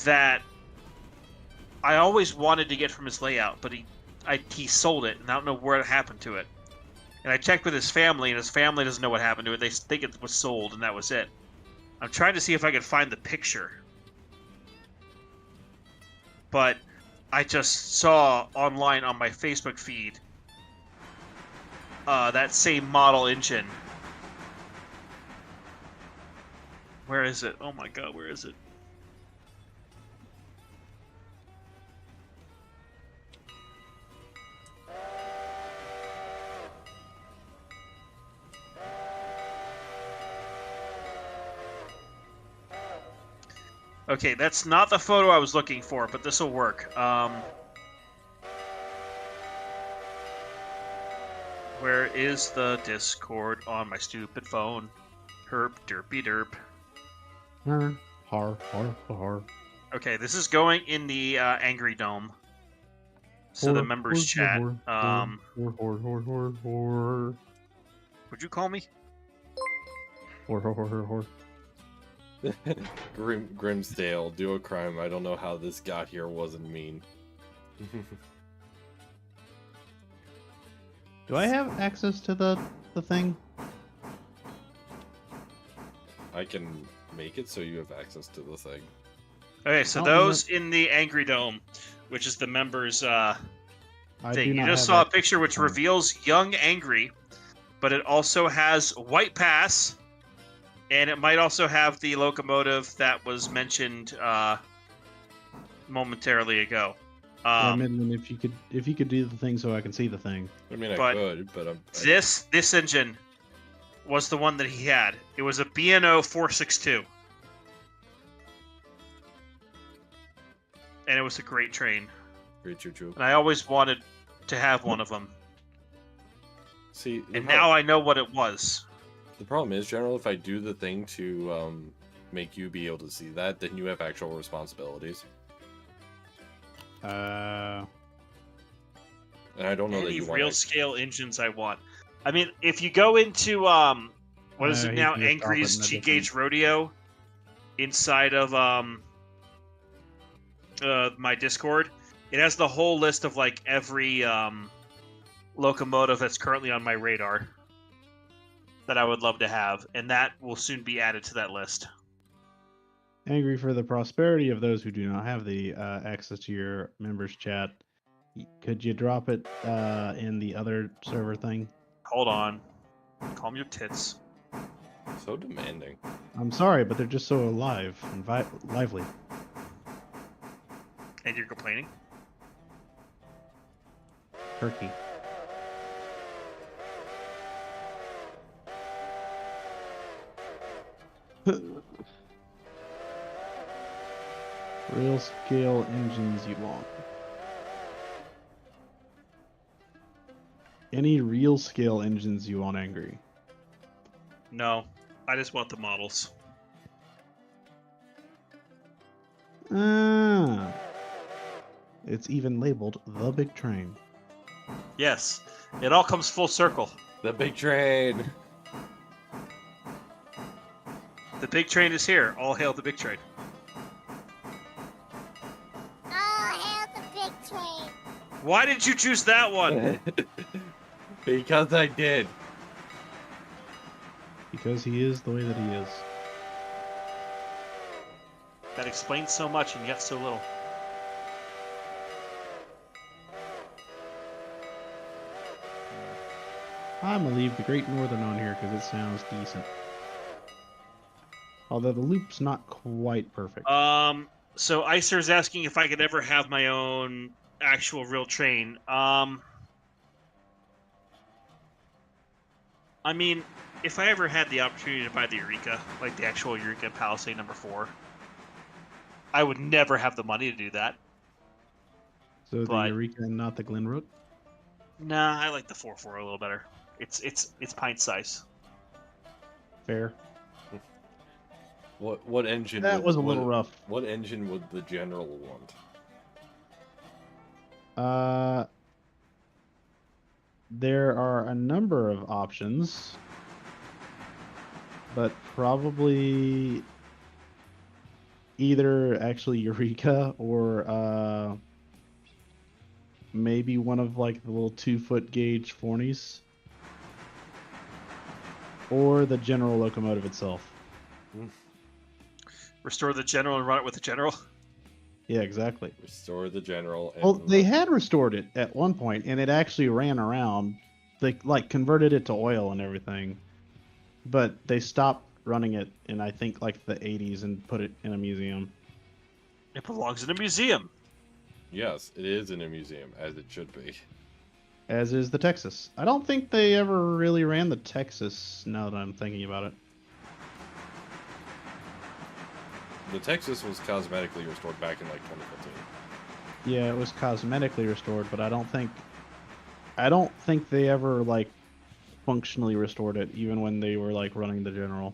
that I always wanted to get from his layout, but he sold it, and I don't know what happened to it. And I checked with his family, and his family doesn't know what happened to it. They think it was sold, and that was it. I'm trying to see if I can find the picture. But I just saw online on my Facebook feed that same model engine. Where is it? Oh my god, where is it? Okay, that's not the photo I was looking for, but this will work. Where is the Discord on my stupid phone? Herp, derpy derp. Har. Okay, this is going in the Angry Dome. So the members chat. Would you call me? Grimsdale, do a crime. I don't know how this got here wasn't mean. Do I have access to the thing? I can make it so you have access to the thing. Okay, so those in the Angry Dome, which is the members thing. You just saw a picture which reveals young Angry, but it also has White Pass, and it might also have the locomotive that was mentioned momentarily ago. Yeah, Midland, if you could do the thing so I can see the thing. I mean, I could, but this engine was the one that he had. It was a B&O 462. And it was a great train. Great choo-choo. And I always wanted to have one of them. See, and now I know what it was. The problem is, General, if I do the thing to make you be able to see that, then you have actual responsibilities. And I don't know that you want real scale engines I want. I mean, if you go into what is it now, Angry's G Gauge Rodeo, inside of my Discord, it has the whole list of like every locomotive that's currently on my radar that I would love to have, and that will soon be added to that list. Angry, for the prosperity of those who do not have the access to your members chat, could you drop it in the other server thing? Hold on. Calm your tits. So demanding. I'm sorry, but they're just so alive and lively. And you're complaining? Turkey. Real scale engines you want. Any real scale engines you want, Angry? No, I just want the models. Ah. It's even labeled the big train. Yes, it all comes full circle. The big train. The big train is here. All hail the big train. All hail the big train. Why did you choose that one? Because I did. Because he is the way that he is. That explains so much and yet so little. I'm gonna leave the Great Northern on here because it sounds decent. Although the loop's not quite perfect. So Icer's asking if I could ever have my own actual real train. I mean, If I ever had the opportunity to buy the Eureka, like the actual Eureka Palisade number 4, I would never have the money to do that. So But- the Eureka and not the Glenrook? Nah, I like the 4.4 a little better. It's pint size. Fair. What engine? That was a little rough. What engine would the general want? There are a number of options, but probably either actually Eureka or maybe one of like the little 2-foot gauge Forneys, or the general locomotive itself. Restore the General and run it with the General. Yeah, exactly. Restore the general. And Well, they had restored it at one point, and it actually ran around. They like converted it to oil and everything, but they stopped running it in I think like the 80s and put it in a museum. It belongs in a museum. Yes, it is in a museum, as it should be. As is the Texas. I don't think they ever really ran the Texas. Now that I'm thinking about it. The Texas was cosmetically restored back in like 2015. Yeah, it was cosmetically restored, but I don't think they ever like functionally restored it, even when they were like running the General.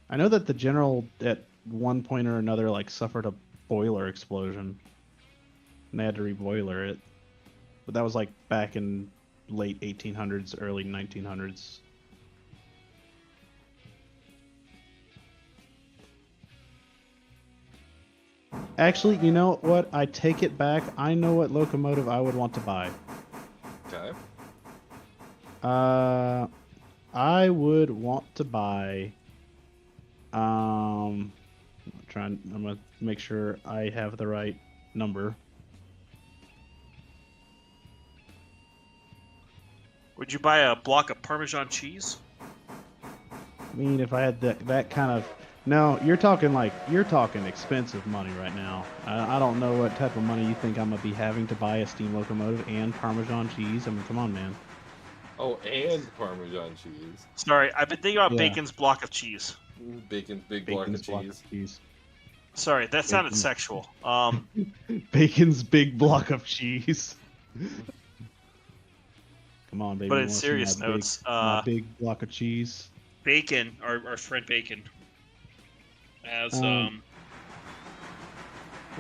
I know that the General at one point or another like suffered a boiler explosion, and they had to reboiler it, but that was like back in late 1800s, early 1900s. Actually, you know what? I take it back. I know what locomotive I would want to buy. Okay. I would want to buy. I'm gonna make sure I have the right number. Would you buy a block of Parmesan cheese? I mean, if I had that kind of. No, you're talking expensive money right now. I don't know what type of money you think I'm gonna be having to buy a steam locomotive and Parmesan cheese. I mean, come on, man. Oh, and Parmesan cheese. Sorry, I've been thinking about Yeah. Bacon's block of cheese. Bacon's big block of Bacon's cheese. Sorry, that sounded Bacon. sexual. Bacon's big block of cheese. Come on, baby. But you in wanna see serious my big- notes, my big block of cheese. Bacon, our friend Bacon, as Who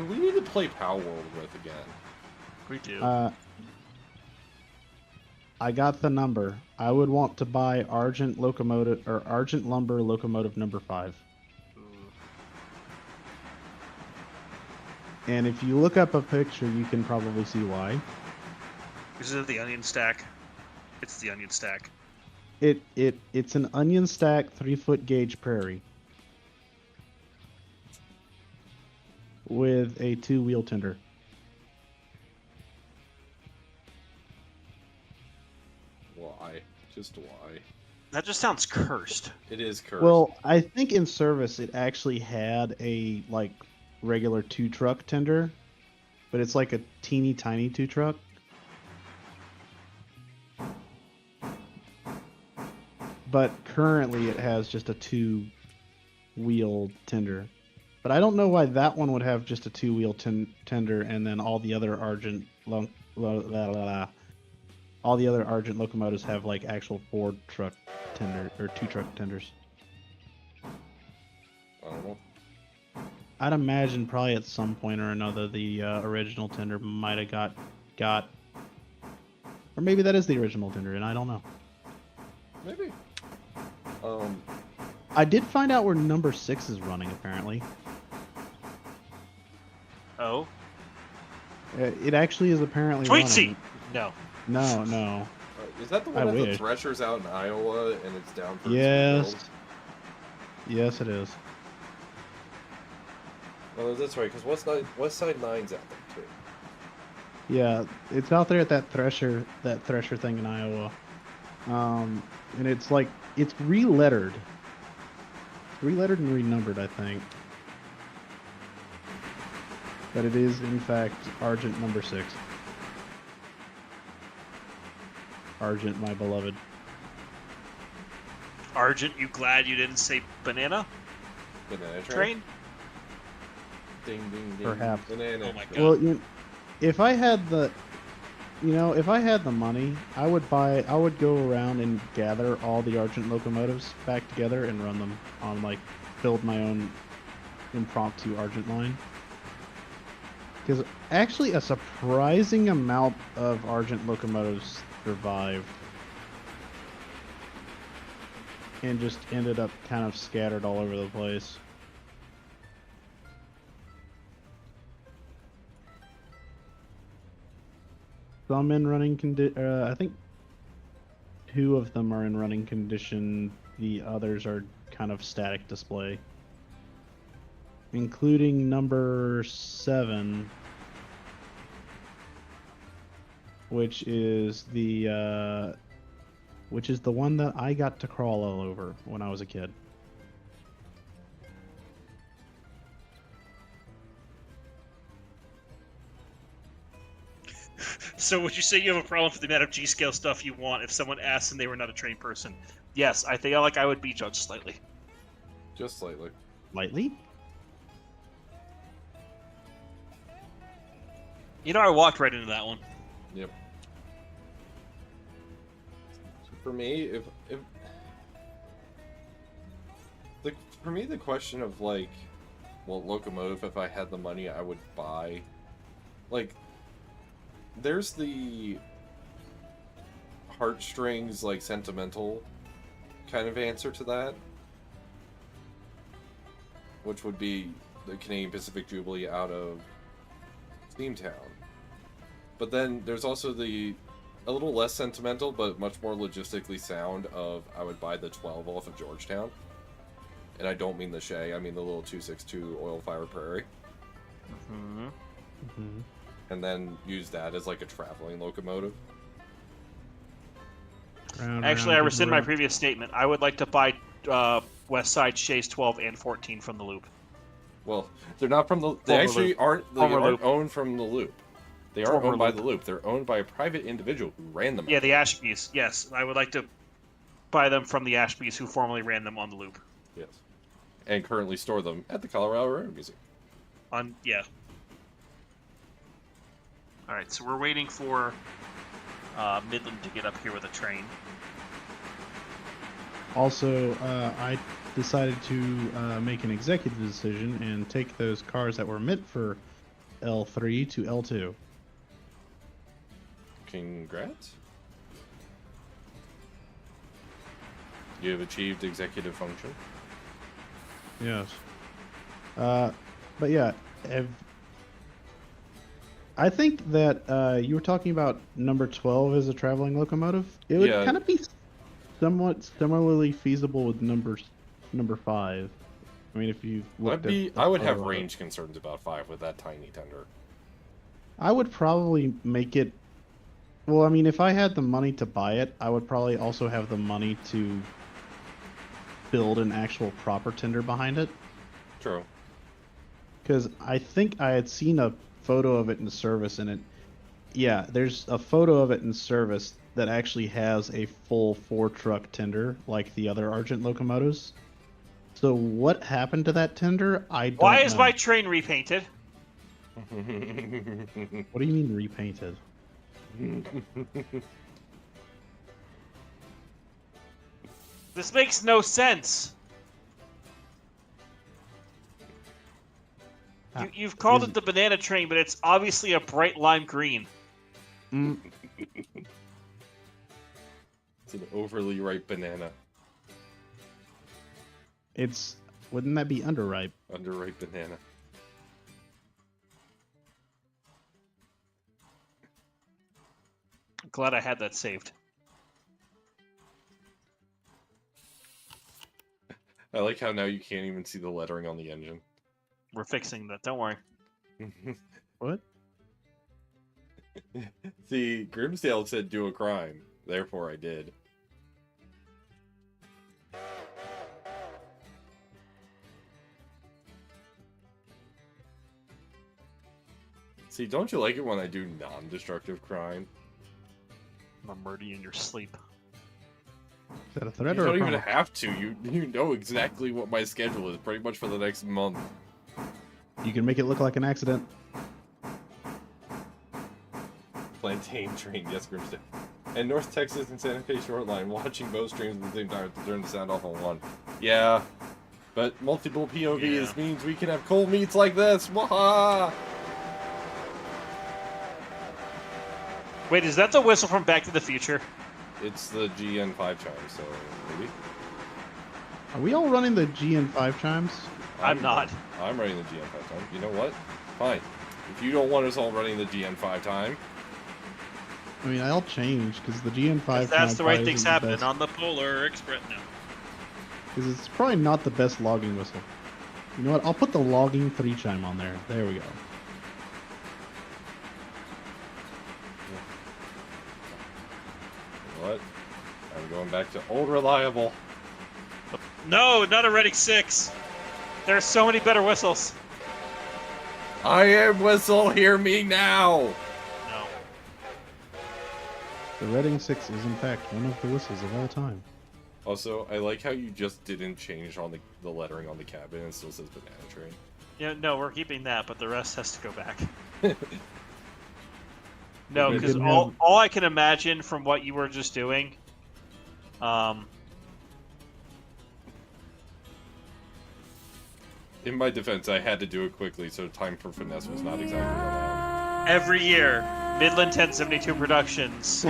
we need to play Power World with again. we do. I got the number. I would want to buy Argent locomotive or Argent lumber locomotive number 5. And if you look up a picture, you can probably see why. Is it the onion stack? It's the onion stack. It's an onion stack 3-foot gauge prairie with a 2-wheel tender. Why? Just why? That just sounds cursed. It is cursed. Well, I think in service it actually had a like regular 2-truck tender, but it's like a teeny tiny 2-truck. But currently it has just a 2-wheel tender. But I don't know why that one would have just a 2-wheel tender and then all the other Argent all the other Argent locomotives have like actual 4-truck tender or 2-truck tenders. I don't know. I'd imagine probably at some point or another the original tender might have got, or maybe that is the original tender, and I don't know. Maybe. I did find out where number 6 is running apparently. Oh, It actually is apparently tweet running. seat. No. No. Is that the I one that the wish. Thresher's out in Iowa and it's down for its Yes. rebuild? Yes, it is. Oh, that's right, because West Side 9's out there too. Yeah, it's out there at that Thresher thing in Iowa. And it's like it's relettered. It's relettered and renumbered, I think. But it is in fact Argent number 6. Argent, my beloved. Argent, you glad you didn't say banana Banana train? Ding, ding, ding. Perhaps. Banana. Oh my God. Well, if I had the, if I had the money, I would go around and gather all the Argent locomotives back together and run them on, like, build my own impromptu Argent line. Because actually a surprising amount of Argent locomotives survived and just ended up kind of scattered all over the place. Some in running condition. I think 2 of them are in running condition. The others are kind of static display, including number 7, which is the one that I got to crawl all over when I was a kid. So would you say you have a problem with the amount of G-scale stuff you want if someone asked and they were not a trained person? Yes, I think I would be judged slightly. Just slightly. Lightly? I walked right into that one. Yep. So for me, for me the question of like, what locomotive, if I had the money, I would buy, like, there's the heartstrings, like, sentimental kind of answer to that, which would be the Canadian Pacific Jubilee out of Steamtown. But then there's also a little less sentimental but much more logistically sound of, I would buy the 12 off of Georgetown. And I don't mean the Shay, I mean the little 262 Oil Fire Prairie. Mm-hmm. Mm-hmm. And then use that as like a traveling locomotive. Actually, I rescind my previous statement. I would like to buy West Side Shays 12 and 14 from the Loop. Well, they're not from the... They actually Loop. aren't owned from the Loop. They aren't owned by Loop. the Loop. They're owned by a private individual who ran them. Yeah, the Ashbys. Yes, I would like to buy them from the Ashbys who formerly ran them on the Loop. Yes. And currently store them at the Colorado Railroad Museum. Yeah. Alright, so we're waiting for Midland to get up here with a train. Also, I decided to make an executive decision and take those cars that were meant for L3 to L2. Congrats. You have achieved executive function. Yes. But yeah, I think that you were talking about number 12 as a traveling locomotive. It would kind of be somewhat similarly feasible with number 5. I mean, if you looked I would have range concerns about 5 with that tiny tender. I would probably make it. Well, I mean, if I had the money to buy it, I would probably also have the money to build an actual proper tender behind it. True. Because I think I had seen a photo of it in service, and there's a photo of it in service that actually has a full 4-truck tender like the other Argent locomotives. So what happened to that tender? I don't know. Why is my train repainted? What do you mean repainted? This makes no sense. You've called it the banana train, but it's obviously a bright lime green. Mm. It's an overly ripe banana. Wouldn't that be underripe? Underripe banana. I'm glad I had that saved. I like how now you can't even see the lettering on the engine. We're fixing that, don't worry. What? See, Grimsdale said do a crime, therefore I did. See, don't you like it when I do non-destructive crime? I'm gonna murder you in your sleep. Is that a threat You or a don't even promise? have to. You know exactly what my schedule is, pretty much for the next month. You can make it look like an accident. Plantain train, yes, Grimsdale. And North Texas and Santa Fe Shoreline, watching both streams at the same time to turn the sound off on one. Yeah, but multiple POVs means we can have cold meats like this. Waha! Wait, is that the whistle from Back to the Future? It's the GN5 chime, so maybe. Are we all running the GN5 chimes? I'm not. I'm running the GN5 time. You know what? Fine. If you don't want us all running the GN5 time, I mean, I'll change because the GN5. That's the right thing's isn't the happening best, on the Polar Express now. because it's probably not the best logging whistle. You know what? I'll put the logging 3 chime on there. There we go. what? I'm going back to old reliable. No, not a Reading 6. There are so many better whistles. I am whistle, hear me now! No. The Reading 6 is in fact one of the whistles of all time. Also, I like how you just didn't change on the lettering on the cabin and it still says banana train. Yeah, no, we're keeping that, but the rest has to go back. No, We because didn't all I can imagine from what you were just doing, In my defense, I had to do it quickly, so time for finesse was not exactly allowed. every year, Midland 1072 Productions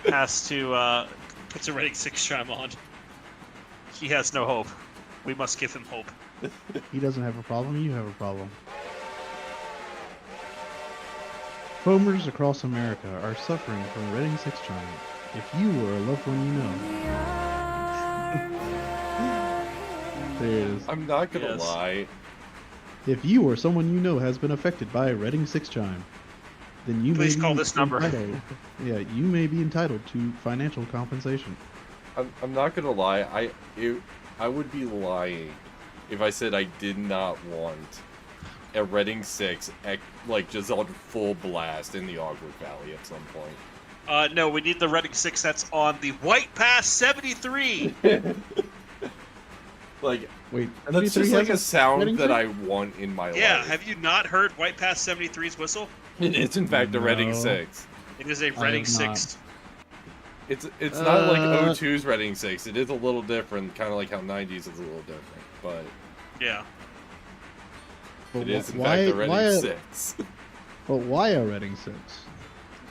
has to puts a Reading 6 chime on. He has no hope. We must give him hope. He doesn't have a problem, you have a problem. Homers across America are suffering from a Reading 6 chime. If you were a loved one you know. There it is. I'm not gonna Yes. lie. If you or someone you know has been affected by a Reading 6 chime, then you Please may call be this number. entitled- Yeah, you may be entitled to financial compensation. I'm not gonna lie. I would be lying if I said I did not want a Reading 6 like just on full blast in the Ogwood Valley at some point. No, we need the Reading 6 that's on the White Pass 73. Like, Wait, that's 73 just like a has sound Reading that 6? I want in my Yeah, life. have you not heard White Pass 73's whistle? It is in fact a Reading No. 6. It is a I Reading have not. 6. It's not like O2's Reading 6. It is a little different, kind of like how 90s is a little different, but Yeah. But it is in why, fact the Reading why a, 6. But why a Reading 6?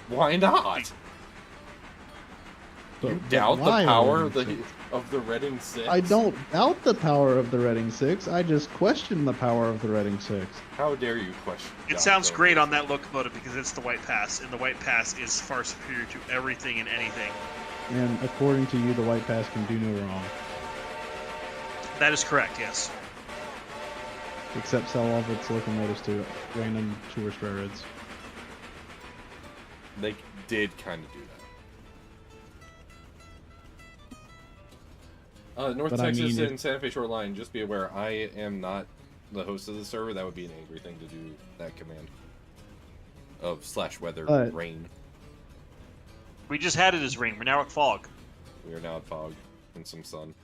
Why not? But, You but doubt the why a power Reading of 6? the Reading 6? I don't doubt the power of the Reading 6. I just question the power of the Reading 6. How dare you question? It doubt sounds those? great on that locomotive because it's the White Pass, and the White Pass is far superior to everything and anything. And according to you, the White Pass can do no wrong. That is correct, yes. Except sell all of its locomotives to random tourist railroads. They did kind of do that. North But I Texas mean, and Santa Fe Shoreline, just be aware, I am not the host of the server. That would be an angry thing to do, that command. Of /weather But- rain. We just had it as rain. We're now at fog. We are now at fog and some sun.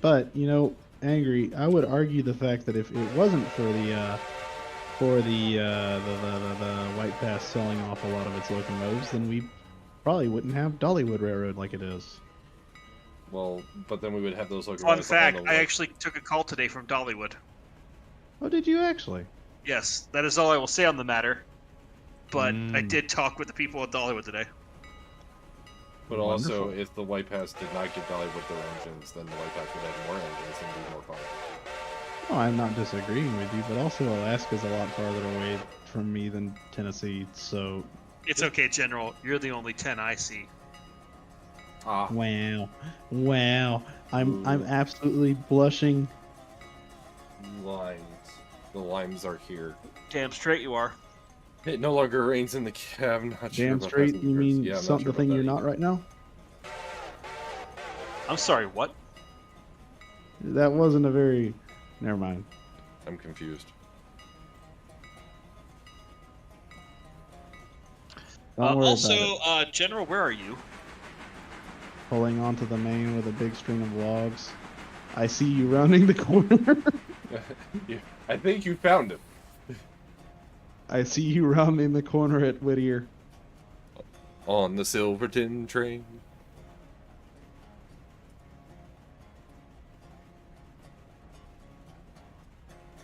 But, you know, Angry, I would argue the fact that if it wasn't for the White Pass selling off a lot of its locomotives, then we probably wouldn't have Dollywood Railroad like it is. Well, but then we would have those Fun locomotives on fact, the I way. actually took a call today from Dollywood. Oh, did you actually? Yes, that is all I will say on the matter. But I Mm. did talk with the people at Dollywood today. But also, Wonderful. if the White Pass did not give Dollywood their engines, then the White Pass would have more engines and be more fun. Oh, I'm not disagreeing with you, but also Alaska's a lot farther away from me than Tennessee, so It's okay, General. You're the only 10 I see. Ah, wow. I'm Ooh. absolutely blushing. limes. The limes are here. Damn straight you are. It no longer rains in the cab. I'm not sure Damn about straight, passengers. you mean Yeah, I'm not some, sure the about thing that you're not either. right now? I'm sorry, what? That wasn't a very... Never mind. I'm confused. Don't worry Also, about it. General, where are you? Pulling onto the main with a big string of logs. I see you rounding the corner. Yeah, I think you found him. I see you rounding the corner at Whittier. On the Silverton train.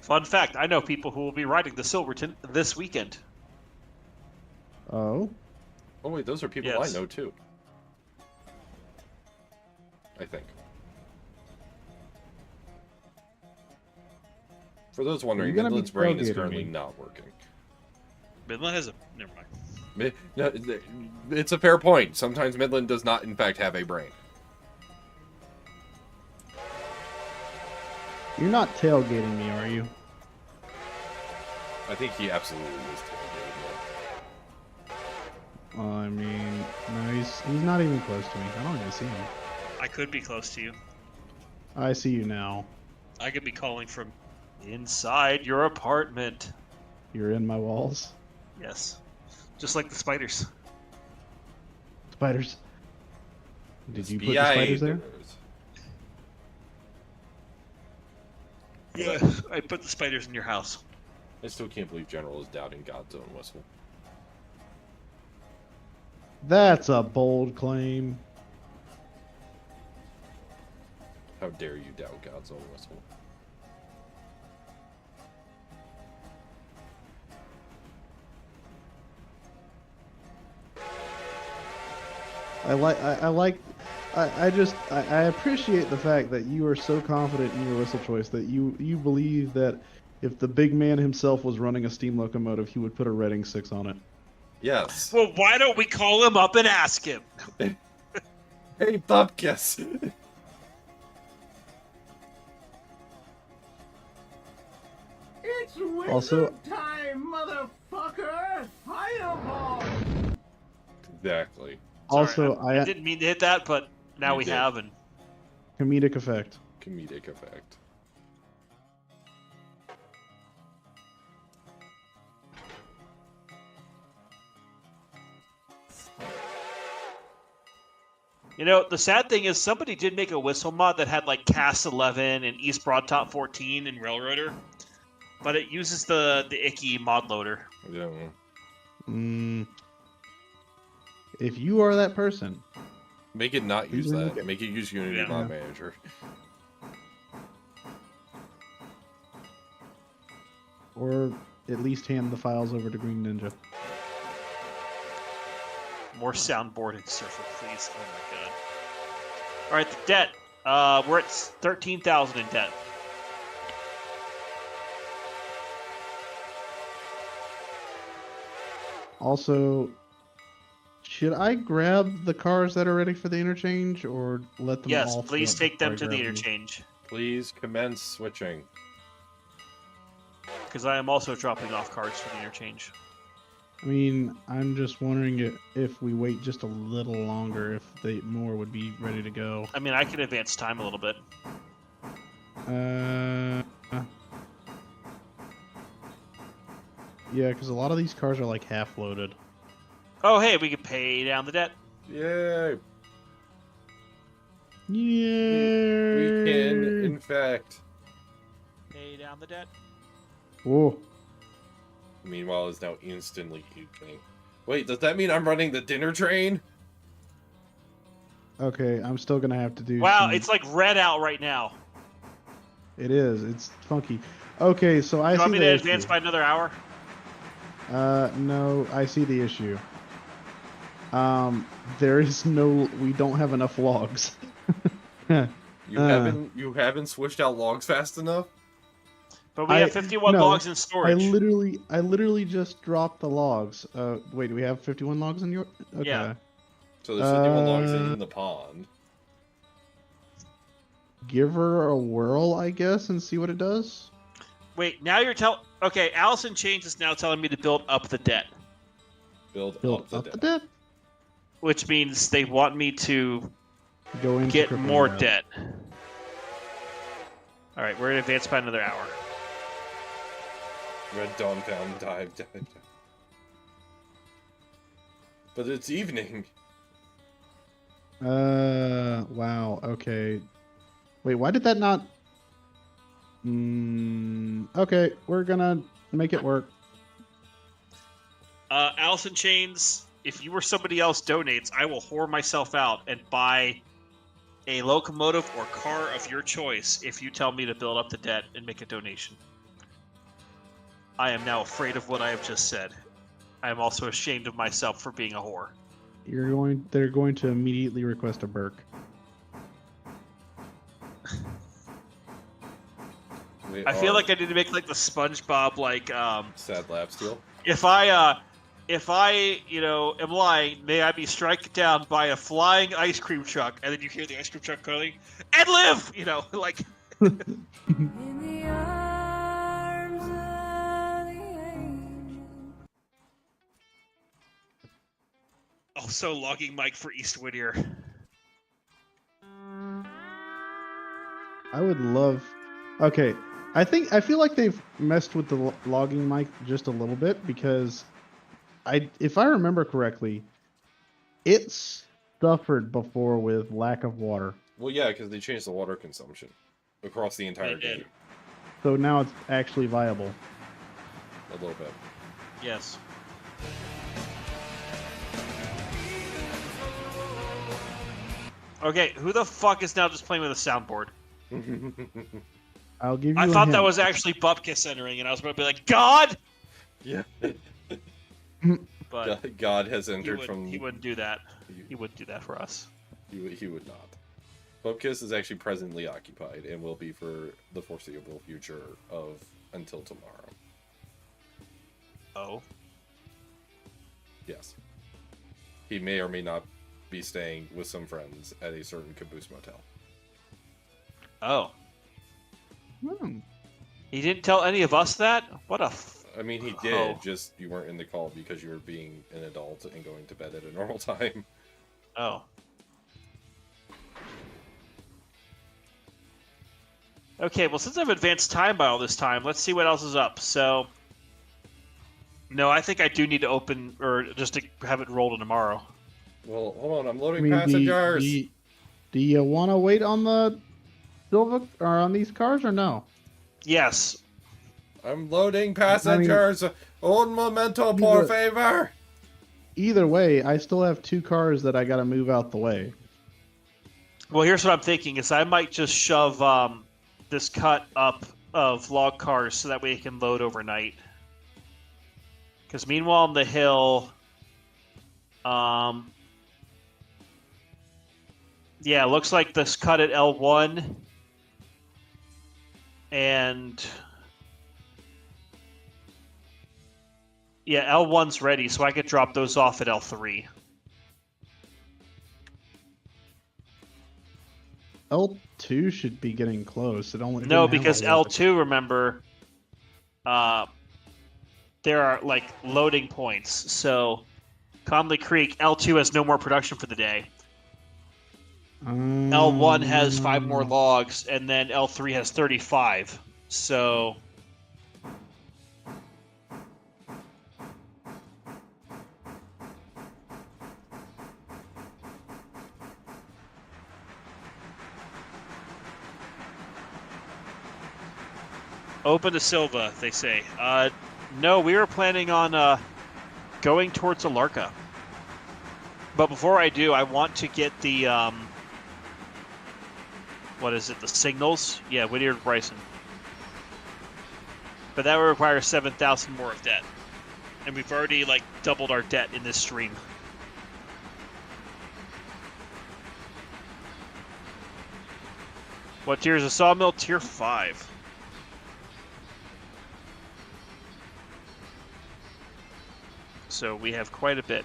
Fun fact, I know people who will be riding the Silverton this weekend. Oh? Oh wait, those are people Yes. I know too. I think. For those wondering, gonna be Midland's brain is tailgating currently me? not working. Midland has a... Never mind. No, it's a fair point. Sometimes Midland does not, in fact, have a brain. You're not tailgating me, are you? I think he absolutely is tailgating. I mean, no, he's not even close to me. I don't even see him. I could be close to you. I see you now. I could be calling from inside your apartment. You're in my walls. Yes. Just like the spiders. Spiders. Did you put the spiders there? Yes, I put the spiders in your house. I still can't believe General is doubting God's own whistle. That's a bold claim. How dare you doubt God's own whistle? I appreciate the fact that you are so confident in your whistle choice that you believe that if the big man himself was running a steam locomotive, he would put a Reading 6 on it. Yes. Well, why don't we call him up and ask him? Hey, Bupkis! It's whistle Also- time, motherfucker! Fireball! Exactly. Also, I didn't mean to hit that, but now You we did. have, and comedic effect. Comedic effect. you know, the sad thing is somebody did make a whistle mod that had like Cast 11 and East Broadtop 14 and Railroader, but it uses the icky mod loader. Yeah. If you are that person, Make it not use Please that. make it- Make it use Unity Yeah. Mod Manager. or at least hand the files over to Green Ninja. More soundboarding, Surfer, please. Oh my god. All right, the debt. We're at 13,000 in debt. Also, should I grab the cars that are ready for the interchange, or let them Yes, all please fill up take them before to I the grab them? interchange, Please commence switching. because I am also dropping off cards for the interchange. I mean, I'm just wondering if we wait just a little longer, if more would be ready to go. I mean, I can advance time a little bit. Yeah, because a lot of these cars are like half loaded. Oh, hey, we can pay down the debt. Yay! Yeah. We can, in fact. Pay down the debt. Whoa. Meanwhile, is now instantly evening. Wait, does that mean I'm running the dinner train? Okay, I'm still gonna have to do. Wow, some- it's like red out right now. It is. It's funky. Okay, so I You see want me the to issue. advance by another hour? No, I see the issue. There is no. We don't have enough logs. You haven't switched out logs fast enough? But we have 51 no, logs in storage. I literally just dropped the logs. Wait, do we have 51 logs in your? Okay. Yeah. So there's 51 logs in the pond. Give her a whirl, I guess, and see what it does. Wait, now you're telling... Okay, Allison Chains is now telling me to build up the debt, Build Build up the debt. debt. which means they want me to Go into get crippling more debt. debt. All right, we're going to advance by another hour. Red Dawn found dive. But it's evening. Wow. Okay. Wait, why did that not? Okay, we're gonna make it work. Allison Chains, if you or somebody else donates, I will whore myself out and buy a locomotive or car of your choice if you tell me to build up the debt and make a donation. I am now afraid of what I have just said. I am also ashamed of myself for being a whore. They're going to immediately request a Burke. I feel like I need to make like the SpongeBob sad lap steal. If I am lying, may I be struck down by a flying ice cream truck, and then you hear the ice cream truck calling, and live! Like... In the arms of the angel. Also, logging mic for East Whittier. I would love... Okay, I feel like they've messed with the logging mic just a little bit, because if I remember correctly, it suffered before with lack of water. Well, yeah, because they changed the water consumption across the entire game. So now it's actually viable. A little bit. Yes. Okay, who the fuck is now just playing with a soundboard? I'll give you I a thought hint. that was actually Bupkis entering, and I was about to be like, God! Yeah. But God has entered he wouldn't do that. He wouldn't do that for us. He would not. Bupkis is actually presently occupied and will be for the foreseeable future of until tomorrow. Oh. Yes. He may or may not be staying with some friends at a certain caboose motel. Oh. He didn't tell any of us that? What a... I mean, he did, just you weren't in the call because you were being an adult and going to bed at a normal time. Oh. Okay, well, since I've advanced time by all this time, let's see what else is up. So... No, I think I do need to open, or just to have it rolled in tomorrow. Well, hold on, I'm loading passengers. Do you want to wait on the Silva or on these cars or no? Yes. I'm loading passengers. Un momento, por favor. Either way, I still have 2 cars that I got to move out the way. Well, here's what I'm thinking: is I might just shove this cut up of log cars so that way it can load overnight. Because meanwhile on the hill, yeah, it looks like this cut at L1 and yeah, L1's ready, so I could drop those off at L3. L2 should be getting close. No, because L2, remember, there are like loading points. So Conley Creek, L2 has no more production for the day. L1 has 5 more logs, and then L3 has 35. So open to Silva, they say. No, we were planning on going towards Alarka. But before I do, I want to get the, what is it, the signals? Yeah, Whittier and Bryson. But that would require 7,000 more of debt. And we've already, like, doubled our debt in this stream. What tier is a sawmill? Tier 5. So we have quite a bit.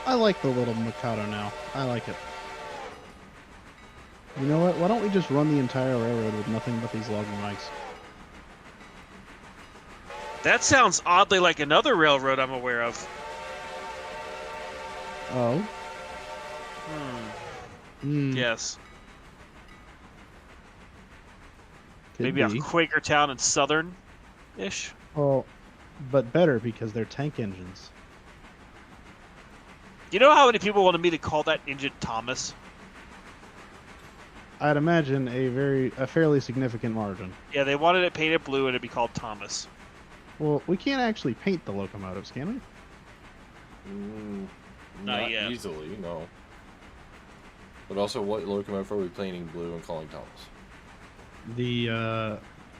I like the little Mikado now. I like it. You know what? Why don't we just run the entire railroad with nothing but these logging mics? That sounds oddly like another railroad I'm aware of. Oh? Yes. Could Maybe be. a Quakertown and Southern-ish? Oh, but better because they're tank engines. You know how many people wanted me to call that engine Thomas? I'd imagine a fairly significant margin. Yeah, they wanted it painted blue and it'd be called Thomas. Well, we can't actually paint the locomotives, can we? Not yet. easily, no. But also, what locomotive are we painting blue and calling Thomas? The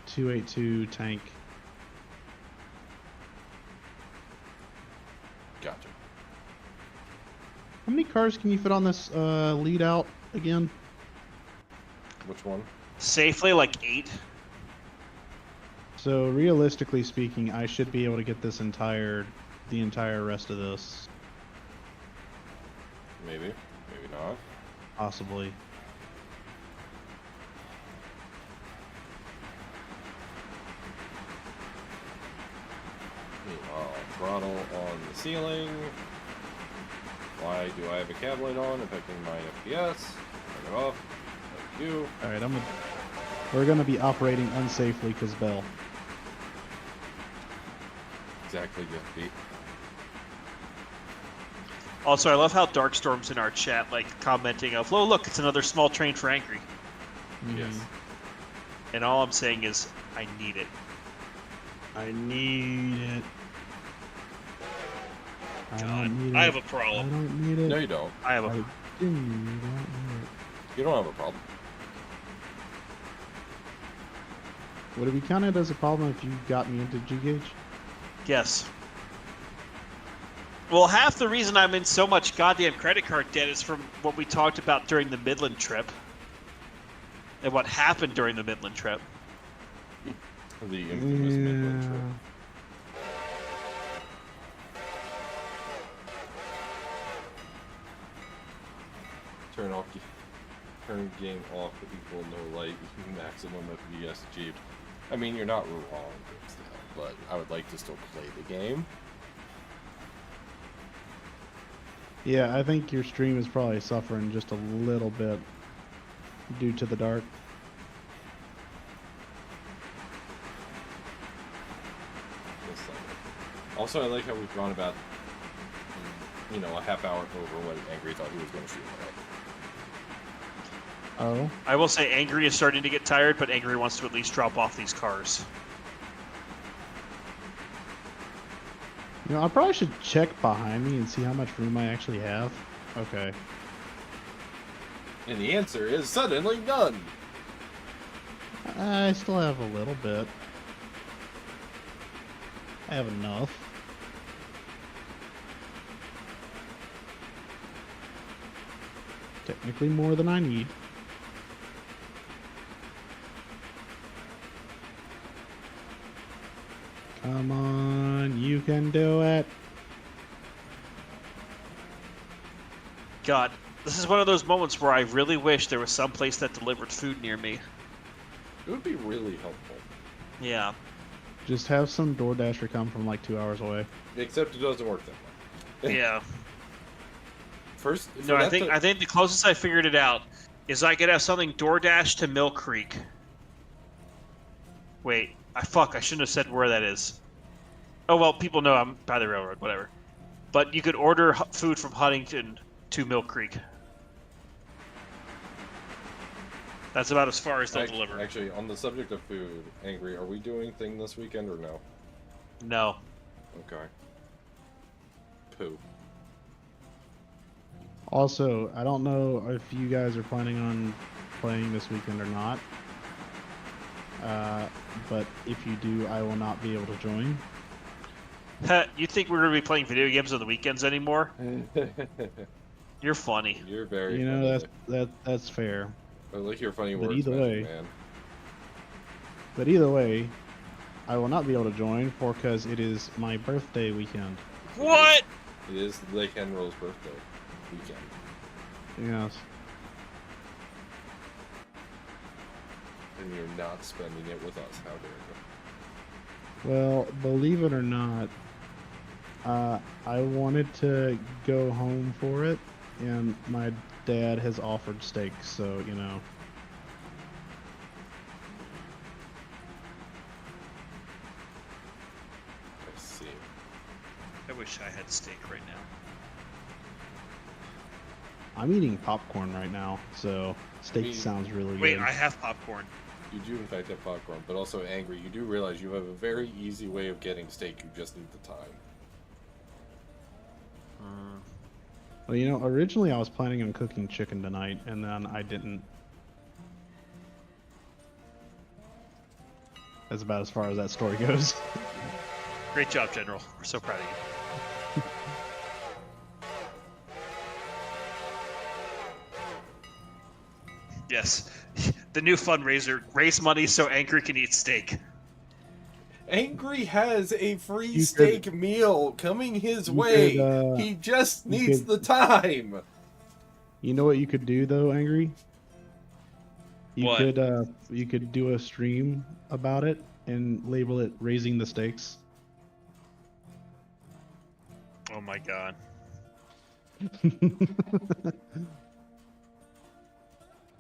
282 tank. Gotcha. How many cars can you fit on this lead out again? Which one? Safely, like 8. So realistically speaking, I should be able to get the entire rest of this. Maybe. Maybe not. Possibly. Meanwhile, throttle on the ceiling. Why do I have a cab light on affecting my FPS? Turn it off. Thank you. Alright, we're gonna be operating unsafely because Bell. Exactly, Jeff B. Also, I love how Darkstorm's in our chat, like, commenting of, "Oh, look, it's another small train for Angry." Yes. And all I'm saying is, I need it. I need it. I God, don't need I it. have a I problem. don't need it. No, you don't. I have a... I do not need it. You don't have a problem. Would it be counted as a problem if you got me into G-Gauge? Yes. Well, half the reason I'm in so much goddamn credit card debt is from what we talked about during the Midland trip. And what happened during the Midland trip. The infamous Midland trip. Turn game off equal no light maximum FPS achieved. I mean, you're not wrong, but I would like to still play the game. Yeah, I think your stream is probably suffering just a little bit due to the dark. Also, I like how we've gone about, a half hour over what Angry thought he was going to shoot at. Oh? I will say Angry is starting to get tired, but Angry wants to at least drop off these cars. You know, I probably should check behind me and see how much room I actually have. Okay. And the answer is suddenly none. I still have a little bit. I have enough. Technically more than I need. Come on, you can do it. God, this is one of those moments where I really wish there was some place that delivered food near me. It would be really helpful. Yeah. Just have some DoorDasher come from like 2 hours away. Except it doesn't work that way. Yeah. First, No, I think the closest I figured it out is I could have something DoorDash to Mill Creek. Wait, I shouldn't have said where that is. Oh well, people know I'm by the railroad, whatever. But you could order food from Huntington to Mill Creek. That's about as far as they'll deliver. Actually, on the subject of food, Angry, are we doing thing this weekend or no? No. Okay. Poo. Also, I don't know if you guys are planning on playing this weekend or not. But if you do, I will not be able to join. You think we're going to be playing video games on the weekends anymore? You're funny. You're very You funny. know, that's fair. I like your funny But words, either way- man. But either way, I will not be able to join because it is my birthday weekend. What? It is Lake Henrill's birthday weekend. Yes. And you're not spending it with us. How dare Well, believe it or not, I wanted to go home for it, and my dad has offered steak, so, you know. I see. I wish I had steak right now. I'm eating popcorn right now, so steak Me- sounds really Wait, good. I have popcorn. You do in fact have popcorn, but also Angry, you do realize you have a very easy way of getting steak, you just need the time. Well, you know, originally I was planning on cooking chicken tonight, and then I didn't. That's about as far as that story goes. Great job, General. We're so proud of you. Yes. The new fundraiser, raise money so Angry can eat steak. Angry has a free You steak meal coming his you way. could, He just you needs could- the time. You know what you could do though, Angry? What? You could do a stream about it and label it "Raising the Stakes." Oh my god.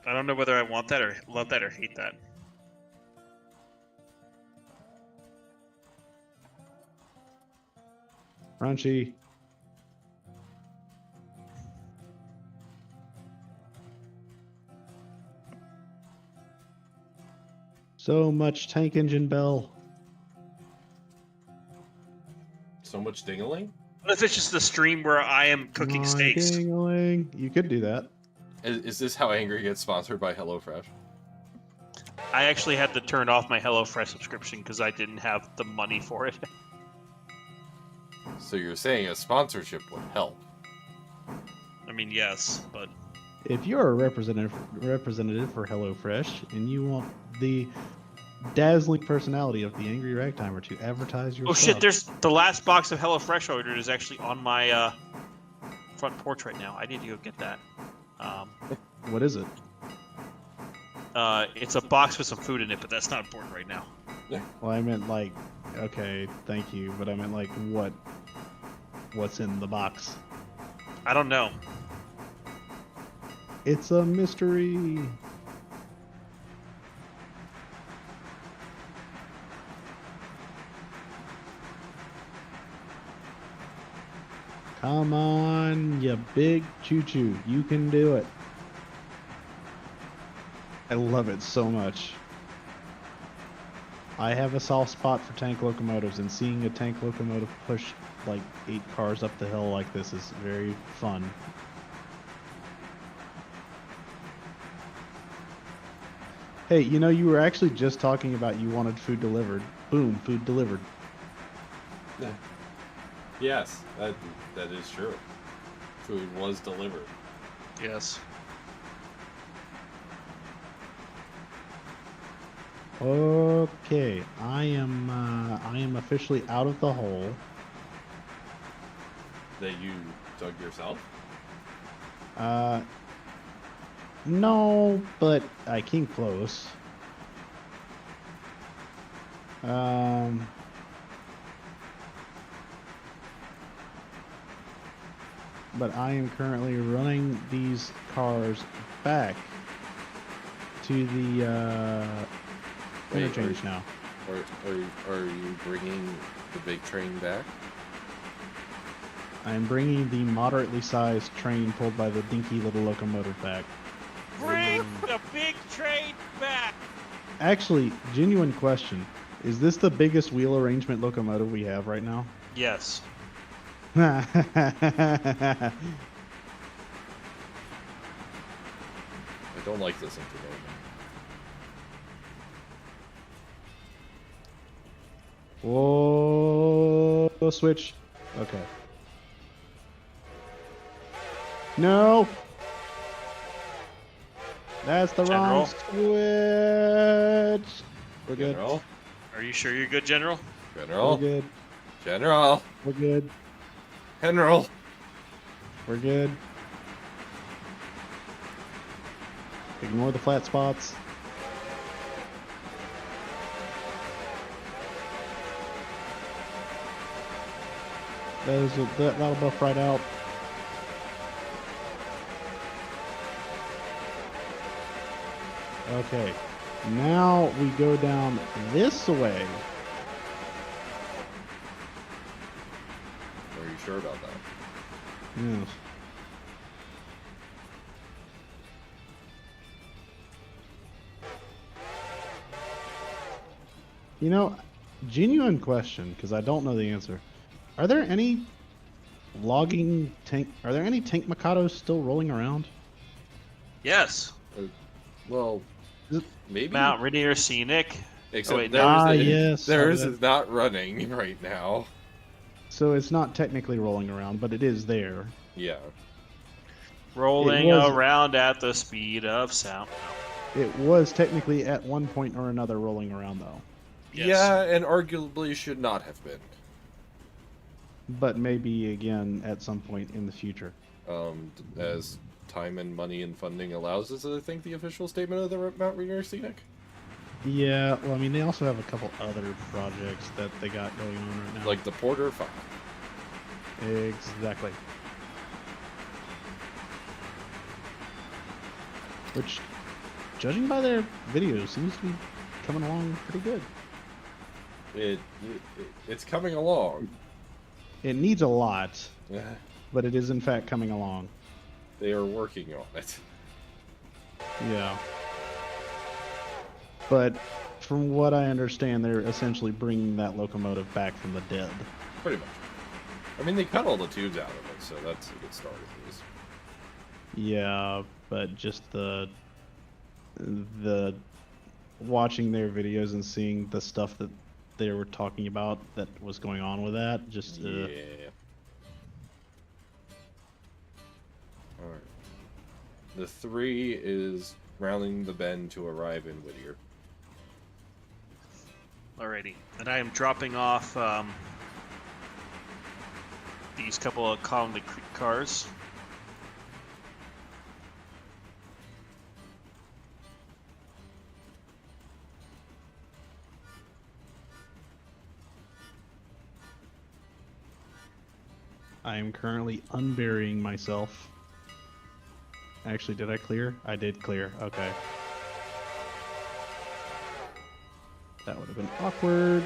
I don't know whether I want that or love that or hate that. Crunchy. So much tank engine bell. So much dingling? What if it's just the stream where I am cooking steaks? Ding-a-ling. You could do that. Is this how Angry gets sponsored by HelloFresh? I actually had to turn off my HelloFresh subscription because I didn't have the money for it. So you're saying a sponsorship would help? I mean, yes, but If you're a representative for HelloFresh and you want the dazzling personality of the Angry Ragtimer to advertise your oh shit! stuff, There's the last box of HelloFresh ordered is actually on my front porch right now. I need to go get that. what is it? It's a box with some food in it, but that's not important right now. Well, I meant like, okay, thank you, but I meant like what's in the box? I don't know. It's a mystery. Come on, you big choo-choo. You can do it. I love it so much. I have a soft spot for tank locomotives, and seeing a tank locomotive push like 8 cars up the hill like this is very fun. Hey, you know, you were actually just talking about you wanted food delivered. Boom, food delivered. Yes, that is true. Food was delivered. Yes. Okay, I am officially out of the hole. That you dug yourself? No, but I came close. But I am currently running these cars back to the Wait, interchange now. Are you bringing the big train back? I am bringing the moderately sized train pulled by the dinky little locomotive back. Bring the big train back. Actually, genuine question. Is this the biggest wheel arrangement locomotive we have right now? Yes. I don't like this interrogation. Whoa, switch. Okay. No! That's the wrong switch! We're good. General? Are you sure you're good, General? We're General? good. General? We're good. General? We're good. Ignore the flat spots. That'll buff right out. Okay, now we go down this way. Are you sure about that? Yes. You know, genuine question, because I don't know the answer. Are there any logging tank? Are there any tank Mikados still rolling around? Yes. Well, Is it- maybe. Mount Rainier Scenic. Except Oh, wait, theirs, no. Ah, is, yes, theirs okay. is not running right now. So it's not technically rolling around, but it is there. Yeah. Rolling was- around at the speed of sound. It was technically at one point or another rolling around, though. Yes. Yeah, and arguably should not have been. But maybe again at some point in the future. As time and money and funding allows us, I think the official statement of the Mount Rainier Scenic. Yeah, well, I mean, they also have a couple other projects that they got going on right now. Like the Porter 5. Exactly. Which, judging by their videos, seems to be coming along pretty good. It's coming along. It needs a lot, but it is in fact coming along. They are working on it. Yeah. But from what I understand, they're essentially bringing that locomotive back from the dead. Pretty much. I mean, they cut all the tubes out of it, so that's a good start at least. Yeah, but just the watching their videos and seeing the stuff that they were talking about that was going on with that, just Yeah. Alright. The 3 is rounding the bend to arrive in Whittier. Alrighty. And I am dropping off these couple of Conley Creek cars. I am currently unburying myself. Actually, did I clear? I did clear. Okay. That would have been awkward.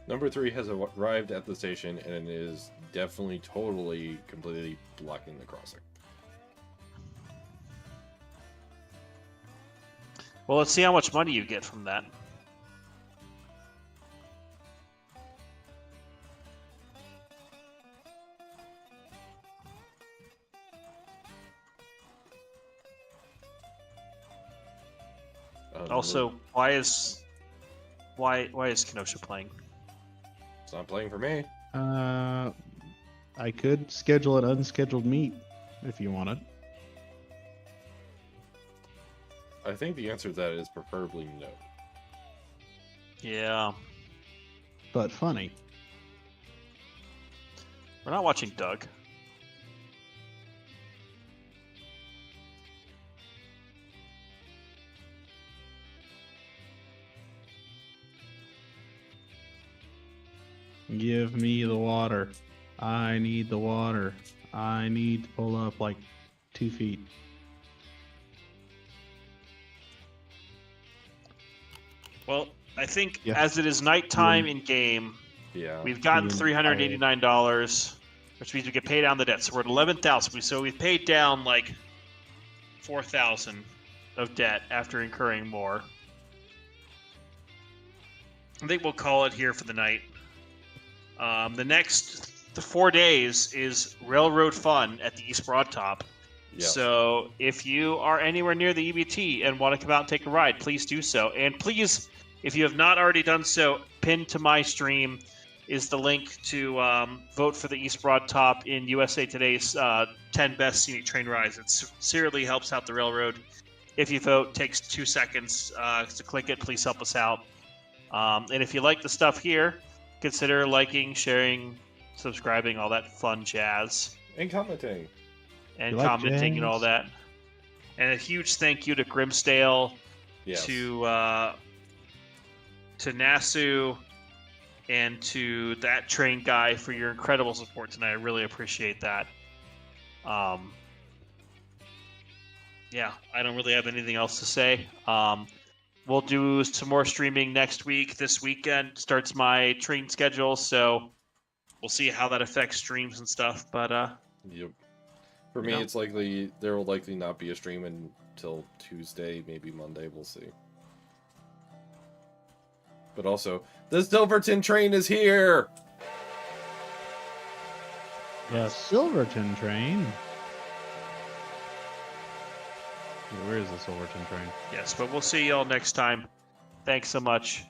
Number 3 has arrived at the station and is definitely, totally, completely blocking the crossing. Well, let's see how much money you get from that. Also, why is Kenosha playing? It's not playing for me. I could schedule an unscheduled meet if you wanted. I think the answer to that is preferably no. Yeah. But funny. We're not watching Doug. Give me the water. I need the water. I need to pull up like 2 feet. Well, I think Yeah. as it is nighttime in game, Yeah. we've gotten Yeah. $389, which means we can pay down the debt. So we're at 11,000. So we've paid down like 4,000 of debt after incurring more. I think we'll call it here for the night. The 4 days is Railroad Fun at the East Broad Top. Yeah. So if you are anywhere near the EBT and want to come out and take a ride, please do so. And please, if you have not already done so, pinned to my stream is the link to vote for the East Broad Top in USA Today's 10 Best Scenic Train Rides. It sincerely helps out the railroad. If you vote, it takes 2 seconds to click it. Please help us out. And if you like the stuff here, consider liking, sharing, subscribing, all that fun jazz. And commenting. And You like commenting and all jazz? that. And a huge thank you to Grimsdale, Yes. to Nasu, and to that train guy for your incredible support tonight. I really appreciate that. Yeah, I don't really have anything else to say. We'll do some more streaming next week. This weekend starts my train schedule, so we'll see how that affects streams and stuff. But Yep. For me, it's likely there will likely not be a stream until Tuesday, maybe Monday. We'll see. But also, the Silverton train is here. Yeah, Silverton train. Where is the Silverton train? yes, but we'll see y'all next time. Thanks so much.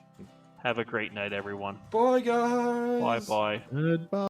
Have a great night, everyone. Bye, guys. Bye bye. Goodbye.